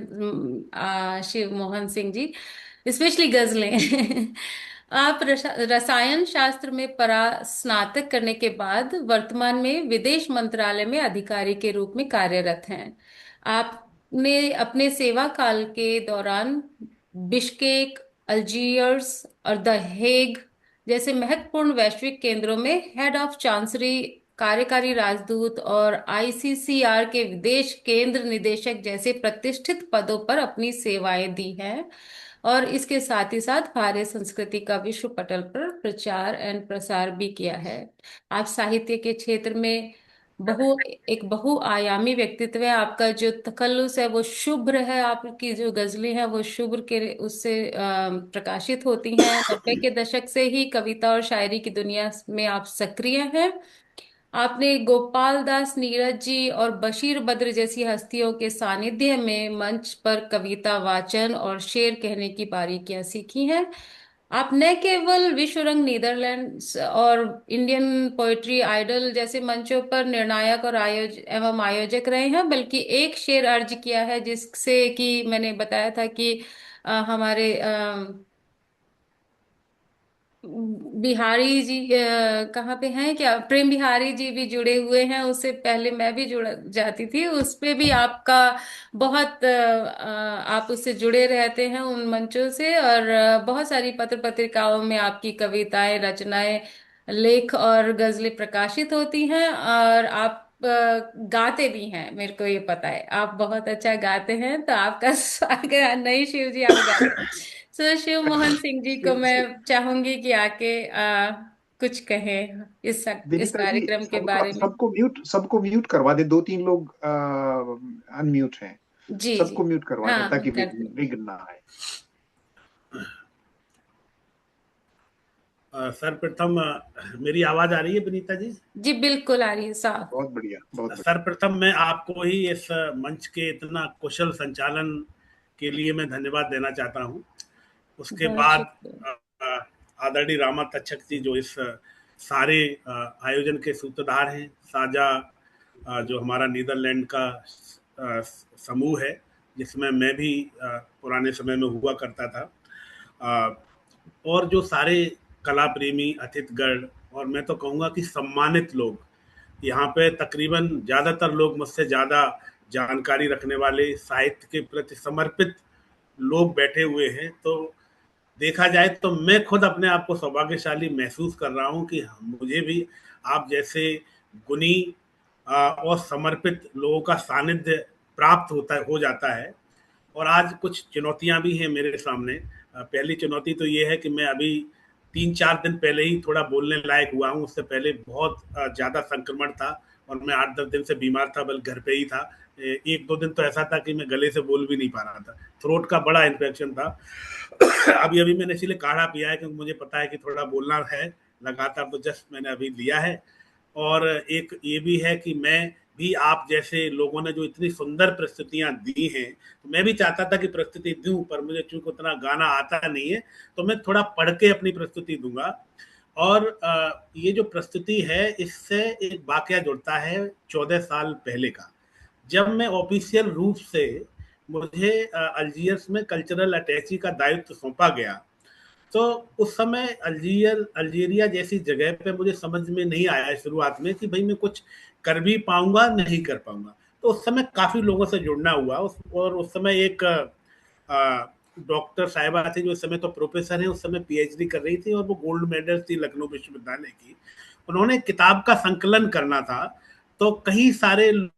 शिव मोहन सिंह जी, स्पेशली गजलें। आप रसायन शास्त्र में स्नातक करने के बाद वर्तमान में विदेश मंत्रालय में अधिकारी के रूप में कार्यरत हैं। आपने अपने सेवा काल के दौरान बिश्केक, अल्जीयर्स और द हेग जैसे महत्वपूर्ण वैश्विक केंद्रों में हेड ऑफ चांसरी, कार्यकारी राजदूत और आईसीसीआर के विदेश केंद्र निदेशक जैसे प्रतिष्ठित पदों पर अपनी सेवाएं दी हैं। और इसके साथ ही साथ भारतीय संस्कृति का विश्व पटल पर प्रचार एंड प्रसार भी किया है। आप साहित्य के क्षेत्र में एक बहुआयामी व्यक्तित्व है। आपका जो तखल्लुस है वो शुभ्र है, आपकी जो गजलें हैं वो शुभ्र के उससे प्रकाशित होती हैं। 90 के दशक से ही कविता और शायरी की दुनिया में आप सक्रिय हैं। आपने गोपाल दास नीरज जी और बशीर बद्र जैसी हस्तियों के सानिध्य में मंच पर कविता वाचन और शेर कहने की बारीकियां सीखी हैं। आप न केवल विश्व रंग नीदरलैंड्स और इंडियन पोएट्री आइडल जैसे मंचों पर निर्णायक और आयोजक रहे हैं, बल्कि एक शेर अर्ज किया है जिससे कि मैंने बताया था कि हमारे बिहारी जी कहाँ पे हैं क्या, प्रेम बिहारी जी भी जुड़े हुए हैं। उससे पहले मैं भी जुड़ जाती थी, उस पे भी आपका बहुत आप उससे जुड़े रहते हैं उन मंचों से। और बहुत सारी पत्र पत्रिकाओं में आपकी कविताएं, रचनाएं, लेख और गजलें प्रकाशित होती हैं। और आप गाते भी हैं, मेरे को ये पता है आप बहुत अच्छा गाते हैं। तो आपका स्वागत है। नहीं शिव जी, आप गाते हैं। सो शिव मोहन सिंह जी को मैं चाहूंगी कि आके कुछ कहें इस विनीता जी, कार्यक्रम के बारे में। सबको म्यूट करवा दे। 2-3 लोग अनम्यूट हैं। जी जी। सबको म्यूट करवा दें हाँ ताकि करती हूँ। विघ्न ना आए। सर्वप्रथम मेरी आवाज आ रही है विनीता जी? जी बिल्कुल आ रही है साफ। बहुत बढ़िया, बहुत बढ़िया। सर्वप्रथम मैं आपको ही इस मंच के इतना कुशल संचालन के लिए मैं धन्यवाद देना चाहता हूं। उसके बहुत बाद शुक्रिया। आदरणीय रामा तक्षक जी, जो इस सारे आयोजन के सूत्रधार हैं। साझा जो हमारा नीदरलैंड का समूह है जिसमें मैं भी पुराने समय में हुआ करता था, और जो सारे कला प्रेमी अतिथिगण और मैं तो कहूँगा कि सम्मानित लोग, यहाँ पे तकरीबन ज़्यादातर लोग मुझसे ज़्यादा जानकारी रखने वाले, साहित्य के प्रति समर्पित लोग बैठे हुए हैं। तो देखा जाए तो मैं खुद अपने आप को सौभाग्यशाली महसूस कर रहा हूँ कि मुझे भी आप जैसे गुणी और समर्पित लोगों का सानिध्य प्राप्त हो जाता है। और आज कुछ चुनौतियां भी हैं मेरे सामने। पहली चुनौती तो ये है कि मैं अभी 3-4 दिन पहले ही थोड़ा बोलने लायक हुआ हूँ। उससे पहले बहुत ज़्यादा संक्रमण था और मैं 8-10 दिन से बीमार था, बल्कि घर पे ही था। 1-2 दिन तो ऐसा था कि मैं गले से बोल भी नहीं पा रहा था, थ्रोट का बड़ा इन्फेक्शन था। अभी अभी मैंने इसीलिए काढ़ा पिया है क्योंकि मुझे पता है कि थोड़ा बोलना है लगातार, तो जस्ट मैंने अभी लिया है। और एक ये भी है कि मैं भी आप जैसे लोगों ने जो इतनी सुंदर प्रस्तुतियां दी हैं, तो मैं भी चाहता था कि प्रस्तुति दूं, पर मुझे चूंकि उतना गाना आता नहीं है तो मैं थोड़ा पढ़ के अपनी प्रस्तुति दूंगा। और ये जो प्रस्तुति है इससे एक वाकया जुड़ता है 14 साल पहले का, जब मैं ऑफिशियल रूप से मुझे अल्जीयर्स में कल्चरल अटैची का दायित्व सौंपा गया। तो उस समय अल्जीरिया जैसी जगह पे मुझे समझ में नहीं आया शुरुआत में कि भाई मैं कुछ कर भी पाऊंगा नहीं कर पाऊंगा। तो उस समय काफी लोगों से जुड़ना हुआ और उस समय एक डॉक्टर साहिबा थी जो उस समय तो प्रोफेसर है, उस समय पीएचडी कर रही थी और वो गोल्ड मेडल थी लखनऊ विश्वविद्यालय की। उन्होंने किताब का संकलन करना था, तो कई सारे लोगों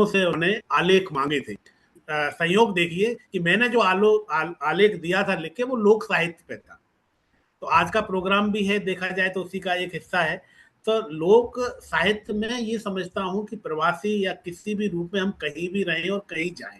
से उन्होंने आलेख मांगे थे। संयोग देखिए कि मैंने जो आलेख दिया था लिख के, वो लोक साहित्य पे था। तो आज का प्रोग्राम भी है, देखा जाए तो उसी का एक हिस्सा है। तो लोक साहित्य में ये समझता हूँ कि प्रवासी या किसी भी रूप में हम कहीं भी रहें और कहीं जाएं,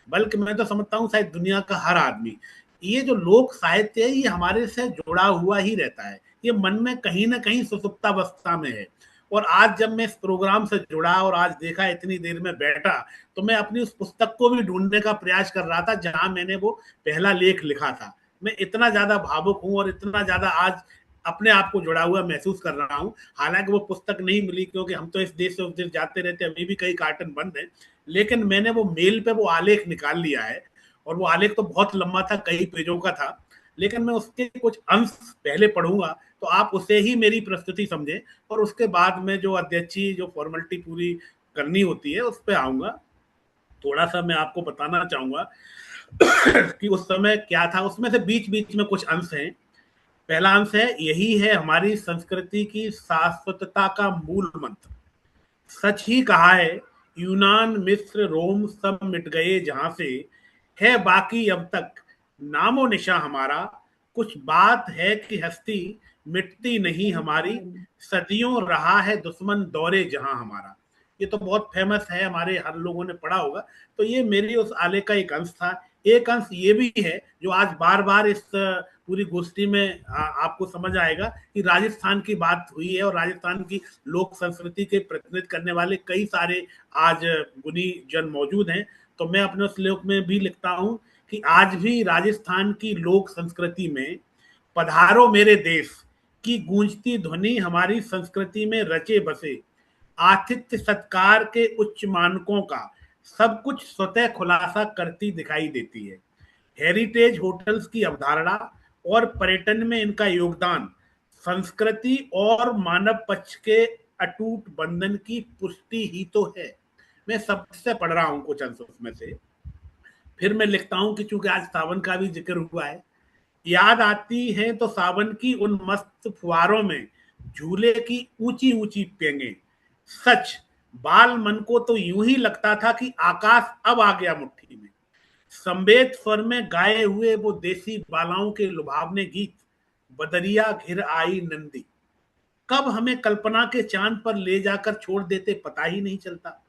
बल्कि मैं तो समझता हूँ शायद दुनिया का हर आदमी, ये जो लोक साहित्य है ये हमारे से जुड़ा हुआ ही रहता है। ये मन में कहीं ना कहीं सुसुप्तावस्था में है। और आज जब मैं इस प्रोग्राम से जुड़ा और आज देखा इतनी देर में बैठा, तो मैं अपनी उस पुस्तक को भी ढूंढने का प्रयास कर रहा था जहां मैंने वो पहला लेख लिखा था। मैं इतना ज्यादा भावुक हूं और इतना ज्यादा आज अपने आप को जुड़ा हुआ महसूस कर रहा हूं। हालांकि वो पुस्तक नहीं मिली क्योंकि हम तो इस देश से उस देश जाते रहते, अभी भी कई कार्टन बंद है, लेकिन मैंने वो मेल पे वो आलेख निकाल लिया है। और वो आलेख तो बहुत लंबा था, कई पेजों का था, लेकिन मैं उसके कुछ अंश पहले पढ़ूंगा तो आप उसे ही मेरी प्रस्तुति समझें। और उसके बाद में जो अध्यक्षी जो फॉर्मेलिटी पूरी करनी होती है उस पर आऊंगा। थोड़ा सा मैं आपको बताना चाहूंगा कि उस समय क्या था। उसमें से बीच बीच में कुछ अंश हैं। पहला अंश है, यही है हमारी संस्कृति की शाश्वतता का मूल मंत्र। सच ही कहा है, यूनान मिस्र रोम सब मिट गए जहां से, है बाकी अब तक नामो निशा हमारा। कुछ बात है कि हस्ती मिटती नहीं हमारी, सदियों रहा है दुश्मन दौरे जहां हमारा। ये तो बहुत फेमस है, हमारे हर लोगों ने पढ़ा होगा। तो ये मेरी उस आलेख का एक अंश था। एक अंश ये भी है जो आज बार बार इस पूरी गोष्ठी में आपको समझ आएगा कि राजस्थान की बात हुई है और राजस्थान की लोक संस्कृति के प्रतिनिधित्व करने वाले कई सारे आज गुणी जन मौजूद हैं। तो मैं अपने उस लेख में भी लिखता हूं कि आज भी राजस्थान की लोक संस्कृति में पधारो मेरे देश की गूंजती ध्वनि हमारी संस्कृति में रचे बसे, आतिथ्य सत्कार के उच्च मानकों का सब कुछ स्वतः खुलासा करती दिखाई देती है। हेरिटेज होटल्स की अवधारणा और पर्यटन में इनका योगदान संस्कृति और मानव पक्ष के अटूट बंधन की पुष्टि ही तो है। मैं सबसे पढ़ रहा हूं कुछ अंश उसमें से। फिर मैं लिखता हूं कि चूंकि आज सावन का भी जिक्र हुआ है, याद आती है तो सावन की उन मस्त फुहारों में झूले की ऊंची ऊंची पेंगे। सच बाल मन को तो यूं ही लगता था कि आकाश अब आ गया मुट्ठी में। संवेद स्वर में गाए हुए वो देसी बालाओं के लुभावने गीत, बदरिया घिर आई नंदी, कब हमें कल्पना के चांद पर ले जाकर छोड़ देते पता ही नहीं चलता।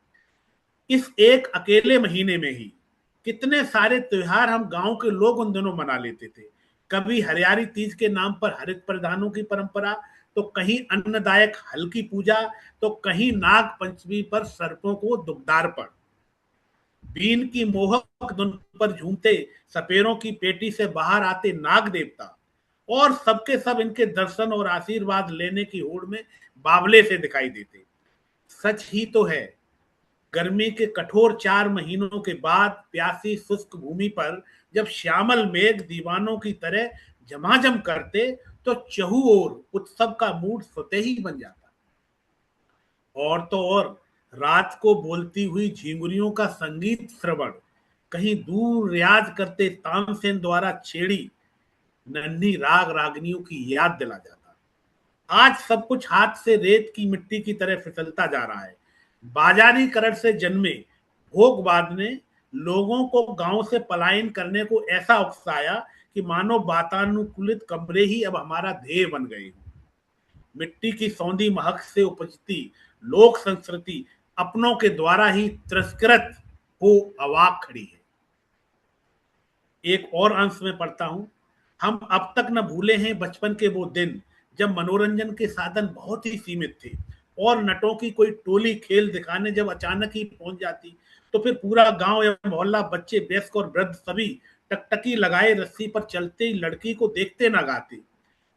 इस एक अकेले महीने में ही कितने सारे त्योहार हम गांव के लोग उन दिनों मना लेते थे। कभी हरियाली तीज के नाम पर हरित परिधानों की परंपरा, तो कहीं अन्नदायक हल की पूजा, तो कहीं नाग पंचमी पर सर्पों को दुग्धार्पण। बीन की मोहक धुन पर झूमते सपेरों की पेटी से बाहर आते नाग देवता, और सबके सब इनके दर्शन और आशीर्वाद लेने की होड़ में बावले से दिखाई देते। सच ही तो है, गर्मी के कठोर 4 महीनों के बाद प्यासी शुष्क भूमि पर जब श्यामल मेघ दीवानों की तरह झमाझम करते तो चहु ओर उत्सव का मूड स्वतः ही बन जाता। और तो और रात को बोलती हुई झिंगुरियों का संगीत श्रवण कहीं दूर रियाज करते तानसेन द्वारा छेड़ी नन्ही राग रागनियों की याद दिला जाता। आज सब कुछ हाथ से रेत की मिट्टी की तरह फिसलता जा रहा है। बाजारीकरण से जन्मे भोगवाद ने लोगों को गांव से पलायन करने को ऐसा उकसाया कि मानो वातानुकूलित कमरे ही अब हमारा ध्येय बन गए हों। मिट्टी की सौंधी महक से उपजती लोक संस्कृति अपनों के द्वारा ही तिरस्कृत हो अवाक खड़ी है। एक और अंश में पढ़ता हूं, हम अब तक न भूले हैं बचपन के वो दिन जब मनोरंजन के साधन बहुत ही सीमित थे और नटों की कोई टोली खेल दिखाने जब अचानक ही पहुंच जाती तो फिर पूरा गांव या मोहल्ला, बच्चे, वयस्क और वृद्ध सभी टकटकी लगाए रस्सी पर चलते ही लड़की को देखते न गाते।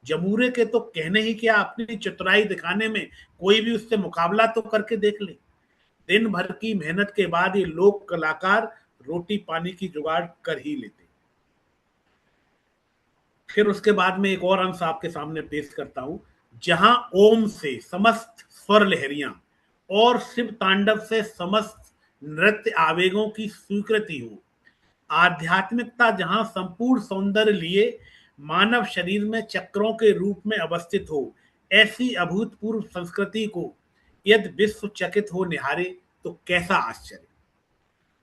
जमूरे के तो कहने ही क्या, अपनी चतुराई दिखाने में कोई भी उससे मुकाबला तो करके देख ले। दिन भर की मेहनत के बाद ये लोक कलाकार रोटी पानी की जुगाड़ कर ही लेते। फिर उसके बाद में एक और अंश आपके सामने पेश करता हूं, जहां ओम से समस्त स्वर लहरियां और शिव तांडव से समस्त नृत्य आवेगों की स्वीकृति हो, आध्यात्मिकता जहां संपूर्ण सौंदर्य लिए मानव शरीर में चक्रों के रूप में अवस्थित हो, ऐसी अभूतपूर्व संस्कृति को यदि विश्व चकित हो निहारे तो कैसा आश्चर्य।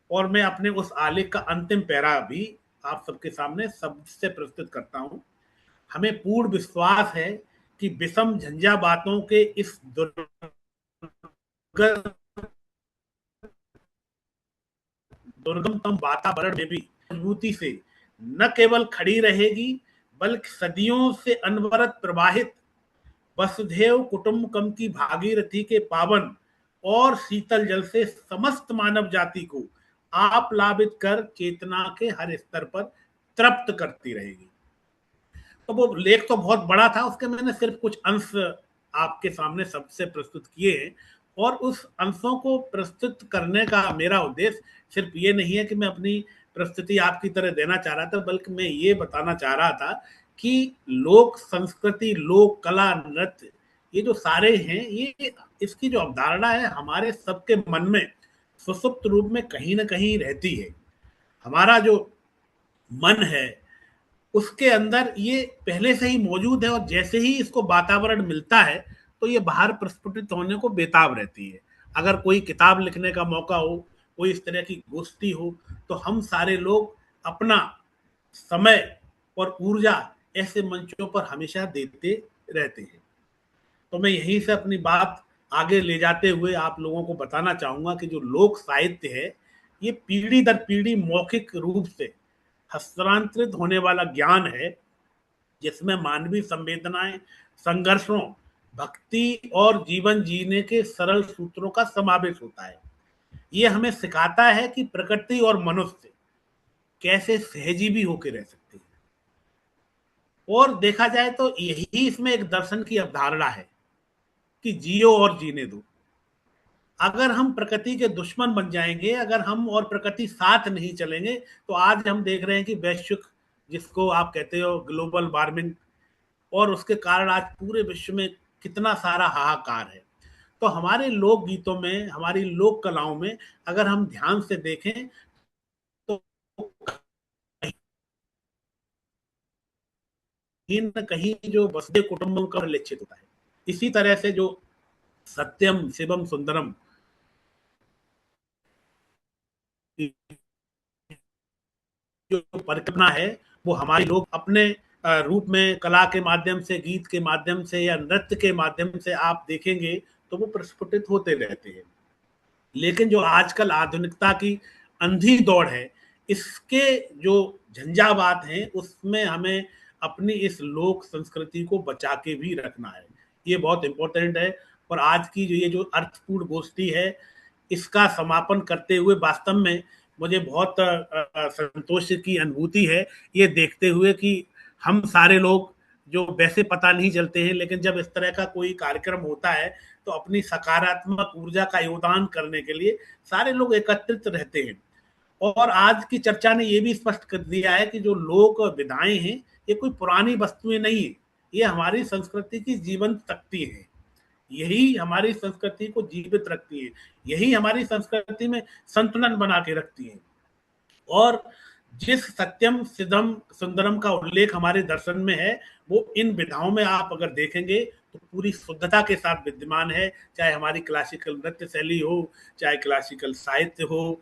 और मैं अपने उस आलेख का अंतिम पैरा भी आप सबके सामने शब्द से प्रस्तुत करता हूं। हमें पूर्ण विश्वास है कि विषम झंझा बातों के इस दुर्गमतम वातावरण में भी मजबूती से न केवल खड़ी रहेगी बल्कि सदियों से अनवरत प्रवाहित वसुधैव कुटुंबकम की भागीरथी के पावन और शीतल जल से समस्त मानव जाति को आप्लावित कर चेतना के हर स्तर पर तृप्त करती रहेगी। तो वो लेख तो बहुत बड़ा था, उसके मैंने सिर्फ कुछ अंश आपके सामने सबसे प्रस्तुत किए हैं। और उस अंशों को प्रस्तुत करने का मेरा उद्देश्य सिर्फ ये नहीं है कि मैं अपनी प्रस्तुति आपकी तरह देना चाह रहा था, बल्कि मैं ये बताना चाह रहा था कि लोक संस्कृति, लोक कला, नृत्य, ये जो सारे हैं, ये इसकी जो अवधारणा है हमारे सबके मन में सुसुप्त रूप में कहीं ना कहीं रहती है। हमारा जो मन है उसके अंदर ये पहले से ही मौजूद है और जैसे ही इसको वातावरण मिलता है तो ये बाहर प्रस्फुटित होने को बेताब रहती है। अगर कोई किताब लिखने का मौका हो, कोई इस तरह की गोष्ठी हो, तो हम सारे लोग अपना समय और ऊर्जा ऐसे मंचों पर हमेशा देते रहते हैं। तो मैं यहीं से अपनी बात आगे ले जाते हुए आप लोगों को बताना चाहूंगा कि जो लोक साहित्य है ये पीढ़ी दर पीढ़ी मौखिक रूप से हस्तांतरित होने वाला ज्ञान है, जिसमें मानवीय संवेदनाएं, संघर्षों, भक्ति और जीवन जीने के सरल सूत्रों का समावेश होता है। ये हमें सिखाता है कि प्रकृति और मनुष्य कैसे सहजीवी होकर रह सकते हैं। और देखा जाए तो यही इसमें एक दर्शन की अवधारणा है कि जियो और जीने दो। अगर हम प्रकृति के दुश्मन बन जाएंगे, अगर हम और प्रकृति साथ नहीं चलेंगे, तो आज हम देख रहे हैं कि वैश्विक, जिसको आप कहते हो ग्लोबल वार्मिंग, और उसके कारण आज पूरे विश्व में कितना सारा हाहाकार है। तो हमारे लोक गीतों में, हमारी लोक कलाओं में अगर हम ध्यान से देखें तो कहीं न कहीं जो वसुधैव कुटुंबकम का उल्लेखित होता है। इसी तरह से जो सत्यम शिवम सुंदरम जो परिकल्पना है वो हमारे लोग अपने रूप में कला के माध्यम से, गीत के माध्यम से या नृत्य के माध्यम से आप देखेंगे तो वो प्रस्फुटित होते रहते हैं। लेकिन जो आजकल आधुनिकता की अंधी दौड़ है, इसके जो झंझावात हैं उसमें हमें अपनी इस लोक संस्कृति को बचा के भी रखना है। ये बहुत इंपॉर्टेंट है। और आज की जो अर्थपूर्ण गोष्ठी है, इसका समापन करते हुए वास्तव में मुझे बहुत संतोष की अनुभूति है, ये देखते हुए कि हम सारे लोग जो वैसे पता नहीं चलते हैं, लेकिन जब इस तरह का कोई कार्यक्रम होता है तो अपनी सकारात्मक ऊर्जा का योगदान करने के लिए सारे लोग एकत्रित रहते हैं। और आज की चर्चा ने ये भी स्पष्ट कर दिया है कि जो लोक विधाएं हैं ये कोई पुरानी वस्तुएं नहीं है, ये हमारी संस्कृति की जीवंत शक्ति है। यही हमारी संस्कृति को जीवित रखती है, यही हमारी संस्कृति में संतुलन बना के रखती है। और जिस सत्यम सिद्धम सुंदरम का उल्लेख हमारे दर्शन में है वो इन विधाओं में आप अगर देखेंगे तो पूरी शुद्धता के साथ विद्यमान है, चाहे हमारी क्लासिकल नृत्य शैली हो, चाहे क्लासिकल साहित्य हो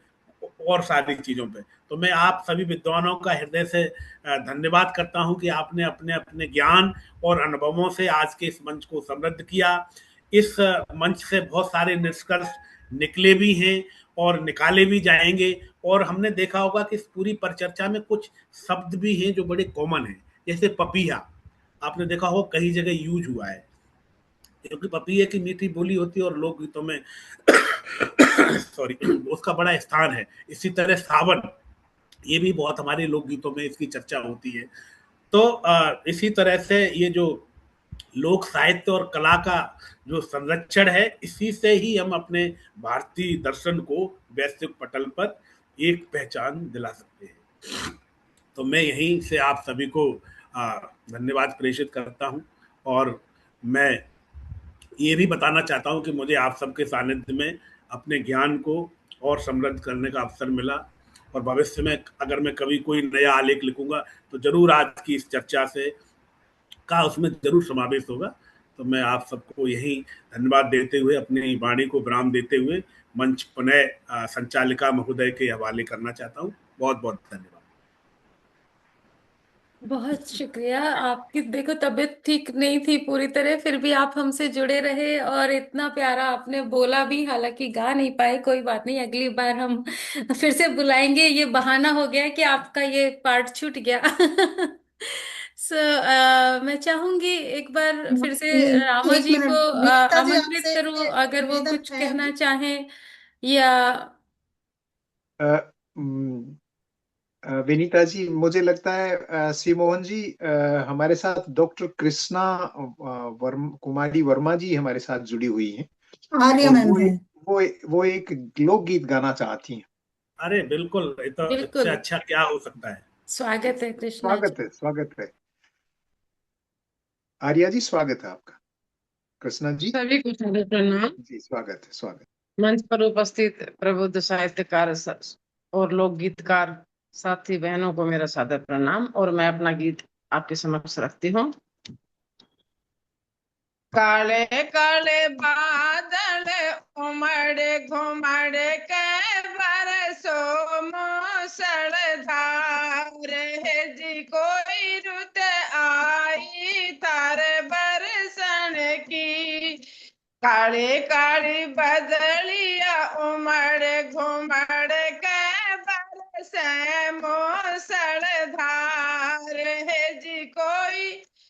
और सारी चीजों पे। तो मैं आप सभी विद्वानों का हृदय से धन्यवाद करता हूं कि आपने अपने अपने ज्ञान और अनुभवों से आज के इस मंच को समृद्ध किया। इस मंच से बहुत सारे निष्कर्ष निकले भी हैं और निकाले भी जाएंगे। और हमने देखा होगा कि इस पूरी परिचर्चा में कुछ शब्द भी हैं जो बड़े कॉमन हैं, जैसे पपीहा, आपने देखा हो कई जगह यूज हुआ है, क्योंकि पपीहे की मीठी बोली होती है और लोकगीतों में सॉरी उसका बड़ा स्थान है। इसी तरह सावन, ये भी बहुत हमारे लोकगीतों में इसकी चर्चा होती है। तो इसी तरह से ये जो लोक साहित्य और कला का जो संरक्षण है, इसी से ही हम अपने भारतीय दर्शन को वैश्विक पटल पर एक पहचान दिला सकते हैं। तो मैं यहीं से आप सभी को धन्यवाद प्रेषित करता हूं और मैं ये भी बताना चाहता हूं कि मुझे आप सबके सानिध्य में अपने ज्ञान को और समृद्ध करने का अवसर मिला। और भविष्य में अगर मैं कभी कोई नया आलेख लिखूंगा तो जरूर आज की इस चर्चा से का उसमें जरूर समावेश होगा। तो मैं आप सबको यही धन्यवाद देते हुए अपनी वाणी को विराम देते हुए मंच पुनः संचालिका महोदय के हवाले करना चाहता हूँ। बहुत बहुत धन्यवाद। बहुत शुक्रिया। आपकी देखो तबीयत ठीक नहीं थी पूरी तरह, फिर भी आप हमसे जुड़े रहे और इतना प्यारा आपने बोला भी, हालांकि गा नहीं पाए, कोई बात नहीं, अगली बार हम फिर से बुलाएंगे। ये बहाना हो गया कि आपका ये पार्ट छूट गया। मैं चाहूंगी एक बार फिर से रामा एक जी मिनट को विनीता जी, आमंत्रित आपसे करूं अगर वो निवेदन कुछ है कहना अभी। चाहें या विनीता जी, मुझे लगता है सी मोहन जी, हमारे साथ डॉक्टर कृष्णा कुमारी वर्मा जी हमारे साथ जुड़ी हुई हैं आर्य और मैम है। वो एक लोकगीत गाना चाहती हैं। अरे बिल्कुल, तो इससे बिल्कुल अच्छा क्या हो सकता है। स्वागत है कृष्णा जी। स्वागत है आर्या जी, स्वागत है आपका। कृष्णा जी, सभी को सादर प्रणाम। जी स्वागत है। मंच पर उपस्थित प्रबुद्ध साहित्यकार और लोक गीतकार साथी बहनों को मेरा सादर प्रणाम। और मैं अपना गीत आपके समक्ष रखती हूँ। काले काले बादल उमड़े घुमड़ के बरसो मूसलाधार है जी, कोई रुत आई तार बरसन की। काली काली बदलिया उमड़ घुमड़ के बरसे मूसलाधार है जी, कोई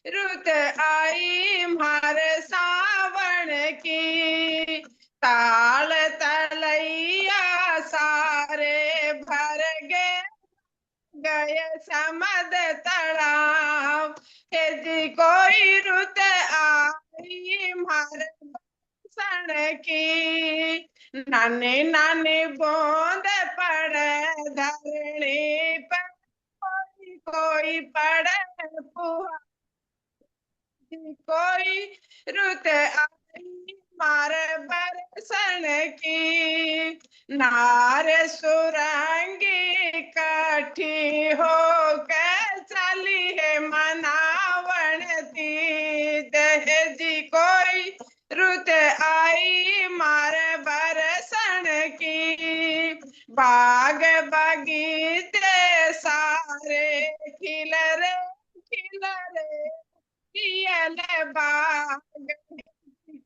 रुत आई मारे सावन की। ताल तलैया सारे भर गए समद तड़ाव हे जी, कोई रुत आई मारे सन की। नानी नानी बूंद पड़े धरणी पर, कोई पड़े फुहा, कोई रुत आई मारे बरसन की। नारे सुरंगी काठी हो के चली है मनावण तीज है जी, कोई रुत आई मारे बरसन की। बाग बगीचे सारे खिल रे बाग,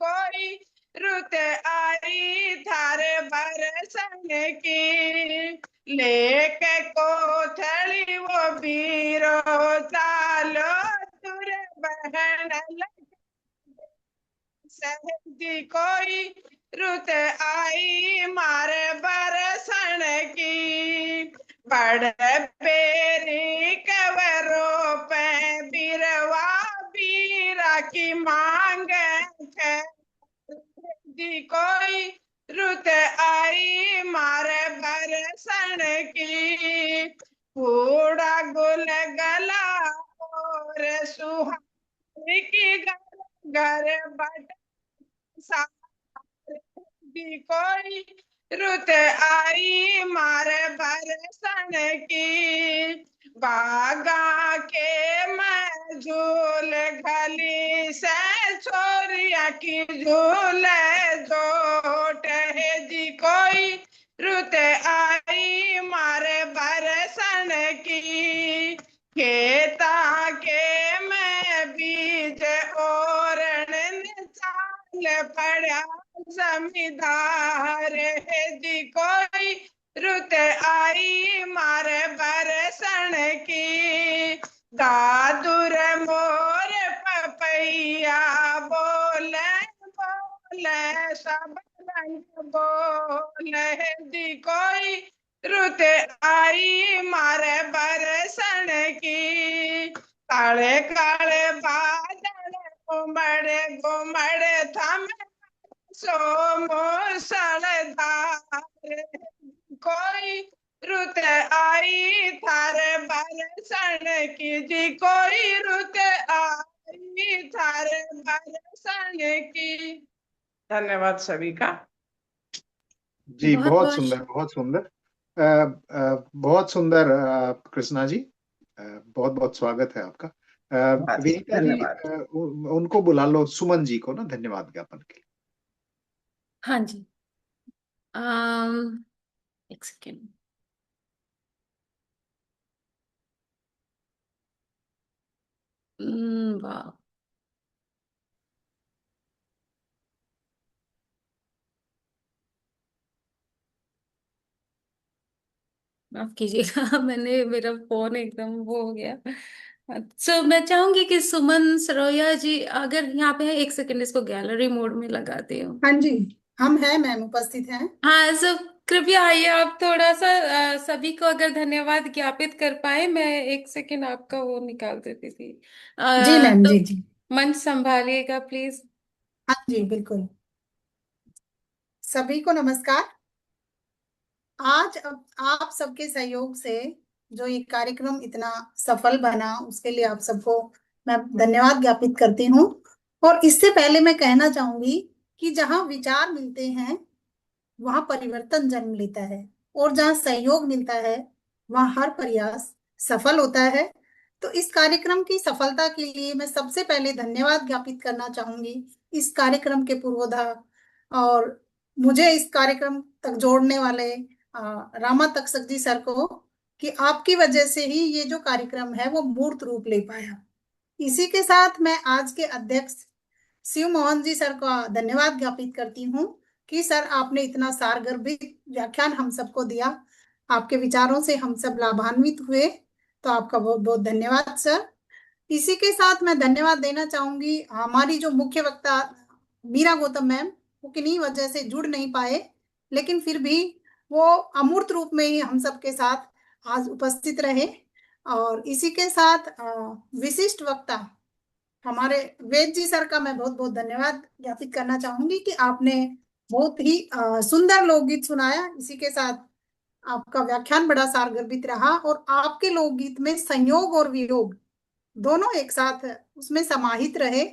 कोई रुत आई थारे बरसन की। लेके कोठली वो बीरो चालो तुर बहन सहजी, कोई रुत आई मारे बरसन की। बड़ पेरी कवरों पे बिरवा की मांगे थे जी कोई रुत आई मारे बरसन की कूड़ा गुल गला और सुहारी की घर बट जी कोई रुत आई मारे बरसन की बागा के मैं झूल गली से छोरिया की झूले जोट है जी कोई रुत आई मारे बरसन की खेता के मैं बीज और चाल पड़ा जमींदार है जी कोई रुत आई मारे बरसन की दादुर मोर पपैया बोले बोले सब रंग बोले जी कोई रुत आई मारे बरसन की काले काले बादल घुमड़े घुमड़े थम सो मूसलधार कोई रुत आई थारे बरसन की जी कोई रुत आई थारे बरसन की। धन्यवाद सभी का। जी बहुत बहुत बहुत सुंदर, बहुत सुंदर, बहुत सुंदर कृष्णा जी, बहुत बहुत स्वागत है आपका। विनीता जी, धन्यवाद। उनको बुला लो, सुमन जी को ना, धन्यवाद ज्ञापन के लिए। हाँ जी। एक सेकेंड। वाह, माफ कीजिएगा मैंने मेरा फोन एकदम वो हो गया। मैं चाहूंगी कि सुमन सरोया जी अगर यहाँ पे है, एक सेकंड इसको गैलरी मोड में लगाती हूँ। हाँ जी, हम हैं मैम, उपस्थित हैं। हाँ, कृपया आइए आप थोड़ा सा सभी को अगर धन्यवाद ज्ञापित कर पाए, मैं एक सेकंड आपका वो निकाल देती थी। जी मैम, तो जी जी। मंच संभालिएगा प्लीज। हाँ जी, बिल्कुल। सभी को नमस्कार। आज अब आप सबके सहयोग से जो ये कार्यक्रम इतना सफल बना, उसके लिए आप सबको मैं धन्यवाद ज्ञापित करती हूँ। और इससे पहले मैं कहना चाहूंगी कि जहाँ विचार मिलते हैं वहां परिवर्तन जन्म लेता है, और जहाँ सहयोग मिलता है वहां हर प्रयास सफल होता है। तो इस कार्यक्रम की सफलता के लिए मैं सबसे पहले धन्यवाद ज्ञापित करना चाहूंगी इस कार्यक्रम के पूर्वोधा और मुझे इस कार्यक्रम तक जोड़ने वाले रामा तक्षक जी सर को, कि आपकी वजह से ही ये जो कार्यक्रम है वो मूर्त रूप ले पाया। इसी के साथ मैं आज के अध्यक्ष शिव मोहन जी सर का धन्यवाद ज्ञापित करती हूँ कि सर आपने इतना सारगर्भित व्याख्यान हम सबको दिया, आपके विचारों से हम सब लाभान्वित हुए, तो आपका बहुत बहुत धन्यवाद सर। इसी के साथ मैं धन्यवाद देना चाहूंगी हमारी जो मुख्य वक्ता मीरा गौतम मैम, वो किन्हीं वजह से जुड़ नहीं पाए, लेकिन फिर भी वो अमूर्त रूप में ही हम सबके साथ आज उपस्थित रहे। और इसी के साथ विशिष्ट वक्ता हमारे वेद जी सर का मैं बहुत बहुत धन्यवाद ज्ञापित करना चाहूंगी कि आपने बहुत ही सुंदर लोकगीत सुनाया। इसी के साथ आपका व्याख्यान बड़ा सारगर्भित रहा, और आपके लोकगीत में संयोग और वियोग दोनों एक साथ उसमें समाहित रहे।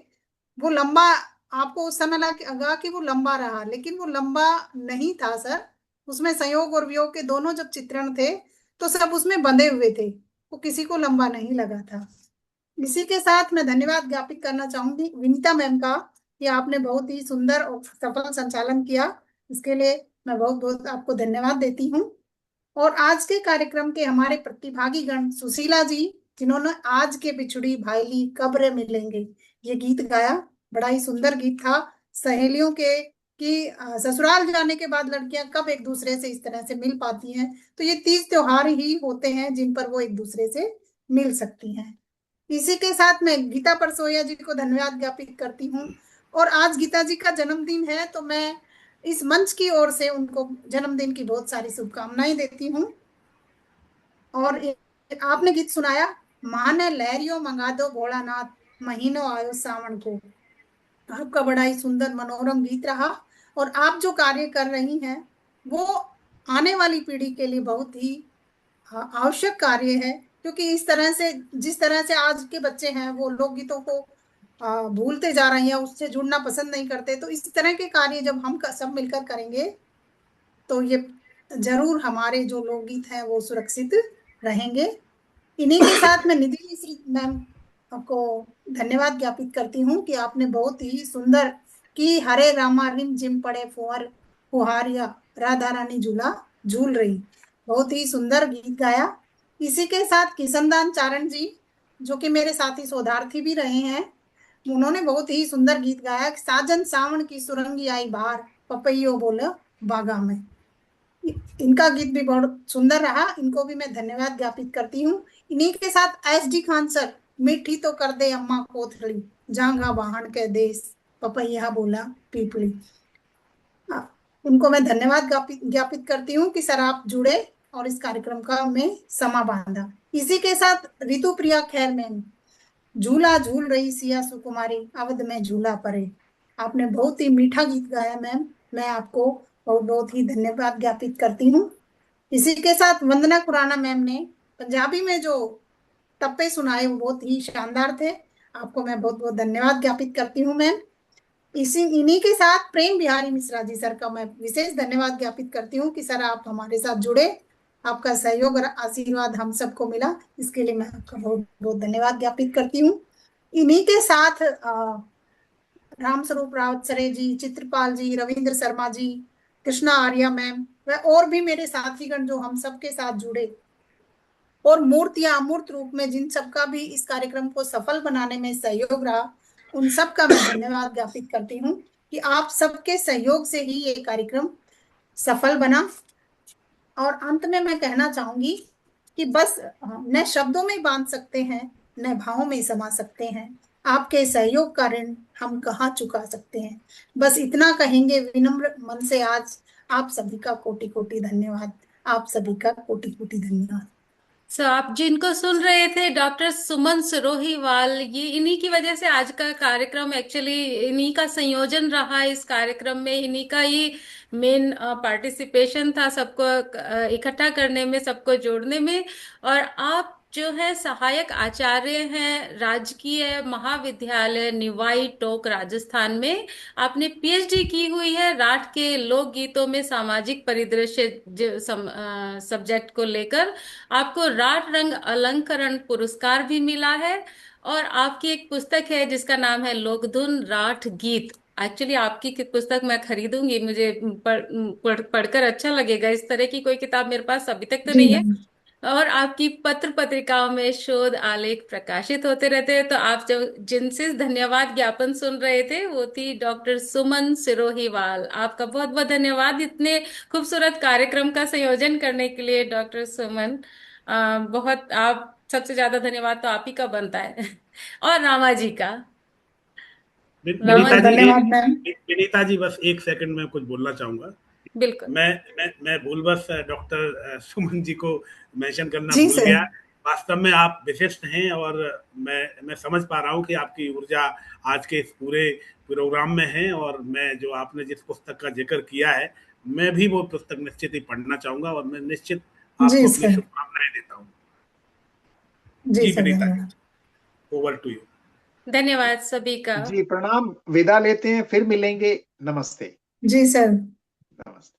वो लंबा, आपको उस समय लगा कि वो लंबा रहा, लेकिन वो लंबा नहीं था सर। उसमें संयोग और वियोग के दोनों जब चित्रण थे तो सब उसमें बंधे हुए थे, वो किसी को लंबा नहीं लगा था। इसी के साथ मैं धन्यवाद ज्ञापित करना चाहूंगी विनीता मैम का, कि आपने बहुत ही सुंदर और सफल संचालन किया। इसके लिए मैं बहुत बहुत आपको धन्यवाद देती हूँ। और आज के कार्यक्रम के हमारे प्रतिभागी गण सुशीला जी, जिन्होंने आज के बिछुड़ी भाईली कब्र मिलेंगे ये गीत गाया, बड़ा ही सुंदर गीत था। सहेलियों के कि ससुराल जाने के बाद लड़कियां कब एक दूसरे से इस तरह से मिल पाती हैं, तो ये 30 त्योहार ही होते हैं जिन पर वो एक दूसरे से मिल सकती हैं। इसी के साथ मैं गीता परसोया जी को धन्यवाद ज्ञापित करती हूँ। और आज गीता जी का जन्मदिन है, तो मैं इस मंच की ओर से उनको जन्मदिन की बहुत सारी शुभकामनाएं देती हूँ। और आपने गीत सुनाया, मान लहरियों मंगा दो भोलानाथ, महीनों आयो सावन को। आपका बड़ा ही सुंदर मनोरम गीत रहा, और आप जो कार्य कर रही हैं वो आने वाली पीढ़ी के लिए बहुत ही आवश्यक कार्य है, क्योंकि इस तरह से, जिस तरह से आज के बच्चे हैं वो लोकगीतों को भूलते जा रहे हैं, उससे जुड़ना पसंद नहीं करते। तो इस तरह के कार्य जब हम सब मिलकर करेंगे तो ये जरूर हमारे जो लोकगीत हैं वो सुरक्षित रहेंगे। इन्हीं के साथ मैं निधि मिश्र मैम आपको धन्यवाद ज्ञापित करती हूँ कि आपने बहुत ही सुंदर कि हरे रामा रिम जिम पड़े फुहर फुहारिया राधा रानी झूला झूल रही, बहुत ही सुंदर गीत गाया। इसी के साथ किशनदान चारण जी, जो कि मेरे साथी शोधार्थी भी रहे हैं, उन्होंने बहुत ही सुंदर गीत गाया। साजन सावन की सुरंगी आई बाहर पपैयो बोले बागा में। इनका गीत भी बहुत सुंदर रहा, इनको भी मैं धन्यवाद ज्ञापित करती हूँ। इन्हीं के साथ SD खान सर, मीठी तो कर दे अम्मा कोथली जांगा वाहन के देश पपैया बोला पीपली, उनको मैं धन्यवाद ज्ञापित करती हूँ कि सर आप जुड़े और इस कार्यक्रम का में समा बांधा। इसी के साथ ऋतु प्रिया खैर मैम, झूला झूल रही सिया सुकुमारी अवध में झूला परे, आपने बहुत ही मीठा गीत गाया मैम, मैं आपको बहुत बहुत ही धन्यवाद ज्ञापित करती हूँ। इसी के साथ वंदना खुराना मैम ने पंजाबी में जो टप्पे सुनाए वो बहुत ही शानदार थे, आपको मैं बहुत बहुत धन्यवाद ज्ञापित करती हूँ मैम। इन्हीं के साथ प्रेम बिहारी मिश्रा जी सर का मैं विशेष धन्यवाद ज्ञापित करती हूँ कि सर आप हमारे साथ जुड़े, आपका सहयोग और आशीर्वाद हम सबको मिला, इसके लिए मैं आपका बहुत बहुत धन्यवाद ज्ञापित करती हूँ। इन्हीं के साथ रामस्वरूप रावत सरे जी, चित्रपाल जी, रविंद्र शर्मा जी, कृष्णा आर्या मैम व और भी मेरे साथीगण जो हम सबके साथ जुड़े और मूर्तियां अमूर्त रूप में जिन सबका भी इस कार्यक्रम को सफल बनाने में सहयोग रहा, उन सब का मैं धन्यवाद ज्ञापित करती हूँ कि आप सबके सहयोग से ही ये कार्यक्रम सफल बना। और अंत में मैं कहना चाहूंगी कि बस न शब्दों में बांध सकते हैं न भावों में समा सकते हैं, आपके सहयोग का ऋण हम कहाँ चुका सकते हैं। बस इतना कहेंगे विनम्र मन से आज आप सभी का कोटि कोटि धन्यवाद, आप सभी का कोटि कोटि धन्यवाद। आप जिनको सुन रहे थे डॉक्टर सुमन सिरोहीवाल, ये इन्हीं की वजह से आज का कार्यक्रम एक्चुअली इन्हीं का संयोजन रहा इस कार्यक्रम में, इन्हीं का ही मेन पार्टिसिपेशन था सबको इकट्ठा करने में, सबको जोड़ने में। और आप जो है सहायक आचार्य हैं राजकीय महाविद्यालय निवाई टोक राजस्थान में, आपने PhD की हुई है राठ के लोकगीतों में सामाजिक परिदृश्य सब्जेक्ट को लेकर। आपको राठ रंग अलंकरण पुरस्कार भी मिला है, और आपकी एक पुस्तक है जिसका नाम है लोकधुन राठ गीत। एक्चुअली आपकी पुस्तक मैं खरीदूंगी, मुझे पढ़कर अच्छा लगेगा। इस तरह की कोई किताब मेरे पास अभी तक तो नहीं है। और आपकी पत्र पत्रिकाओं में शोध आलेख प्रकाशित होते रहते हैं। तो आप जब जिनसे धन्यवाद ज्ञापन सुन रहे थे वो थी डॉक्टर सुमन सिरोहीवाल। आपका बहुत बहुत धन्यवाद इतने खूबसूरत कार्यक्रम का संयोजन करने के लिए डॉक्टर सुमन। बहुत, आप सबसे ज्यादा धन्यवाद तो आप ही का बनता है और रामा जी का। विनीता जी बस एक सेकंड में कुछ बोलना चाहूंगा। बिल्कुल। मैं भूलवश डॉक्टर सुमन जी को मेंशन करना भूल गया। वास्तव में आप विशिष्ट हैं और मैं समझ पा रहा हूं कि आपकी ऊर्जा आज के इस पूरे प्रोग्राम में है। और मैं जो आपने जिस पुस्तक का जिक्र किया है, मैं भी वो पुस्तक निश्चित ही पढ़ना चाहूंगा और मैं निश्चित आपको अपनी शुभकामनाएं देता हूँ। जी Vinita ji, over to you. धन्यवाद सभी का। जी प्रणाम, विदा लेते हैं, फिर मिलेंगे। नमस्ते। जी सर, नमस्ते।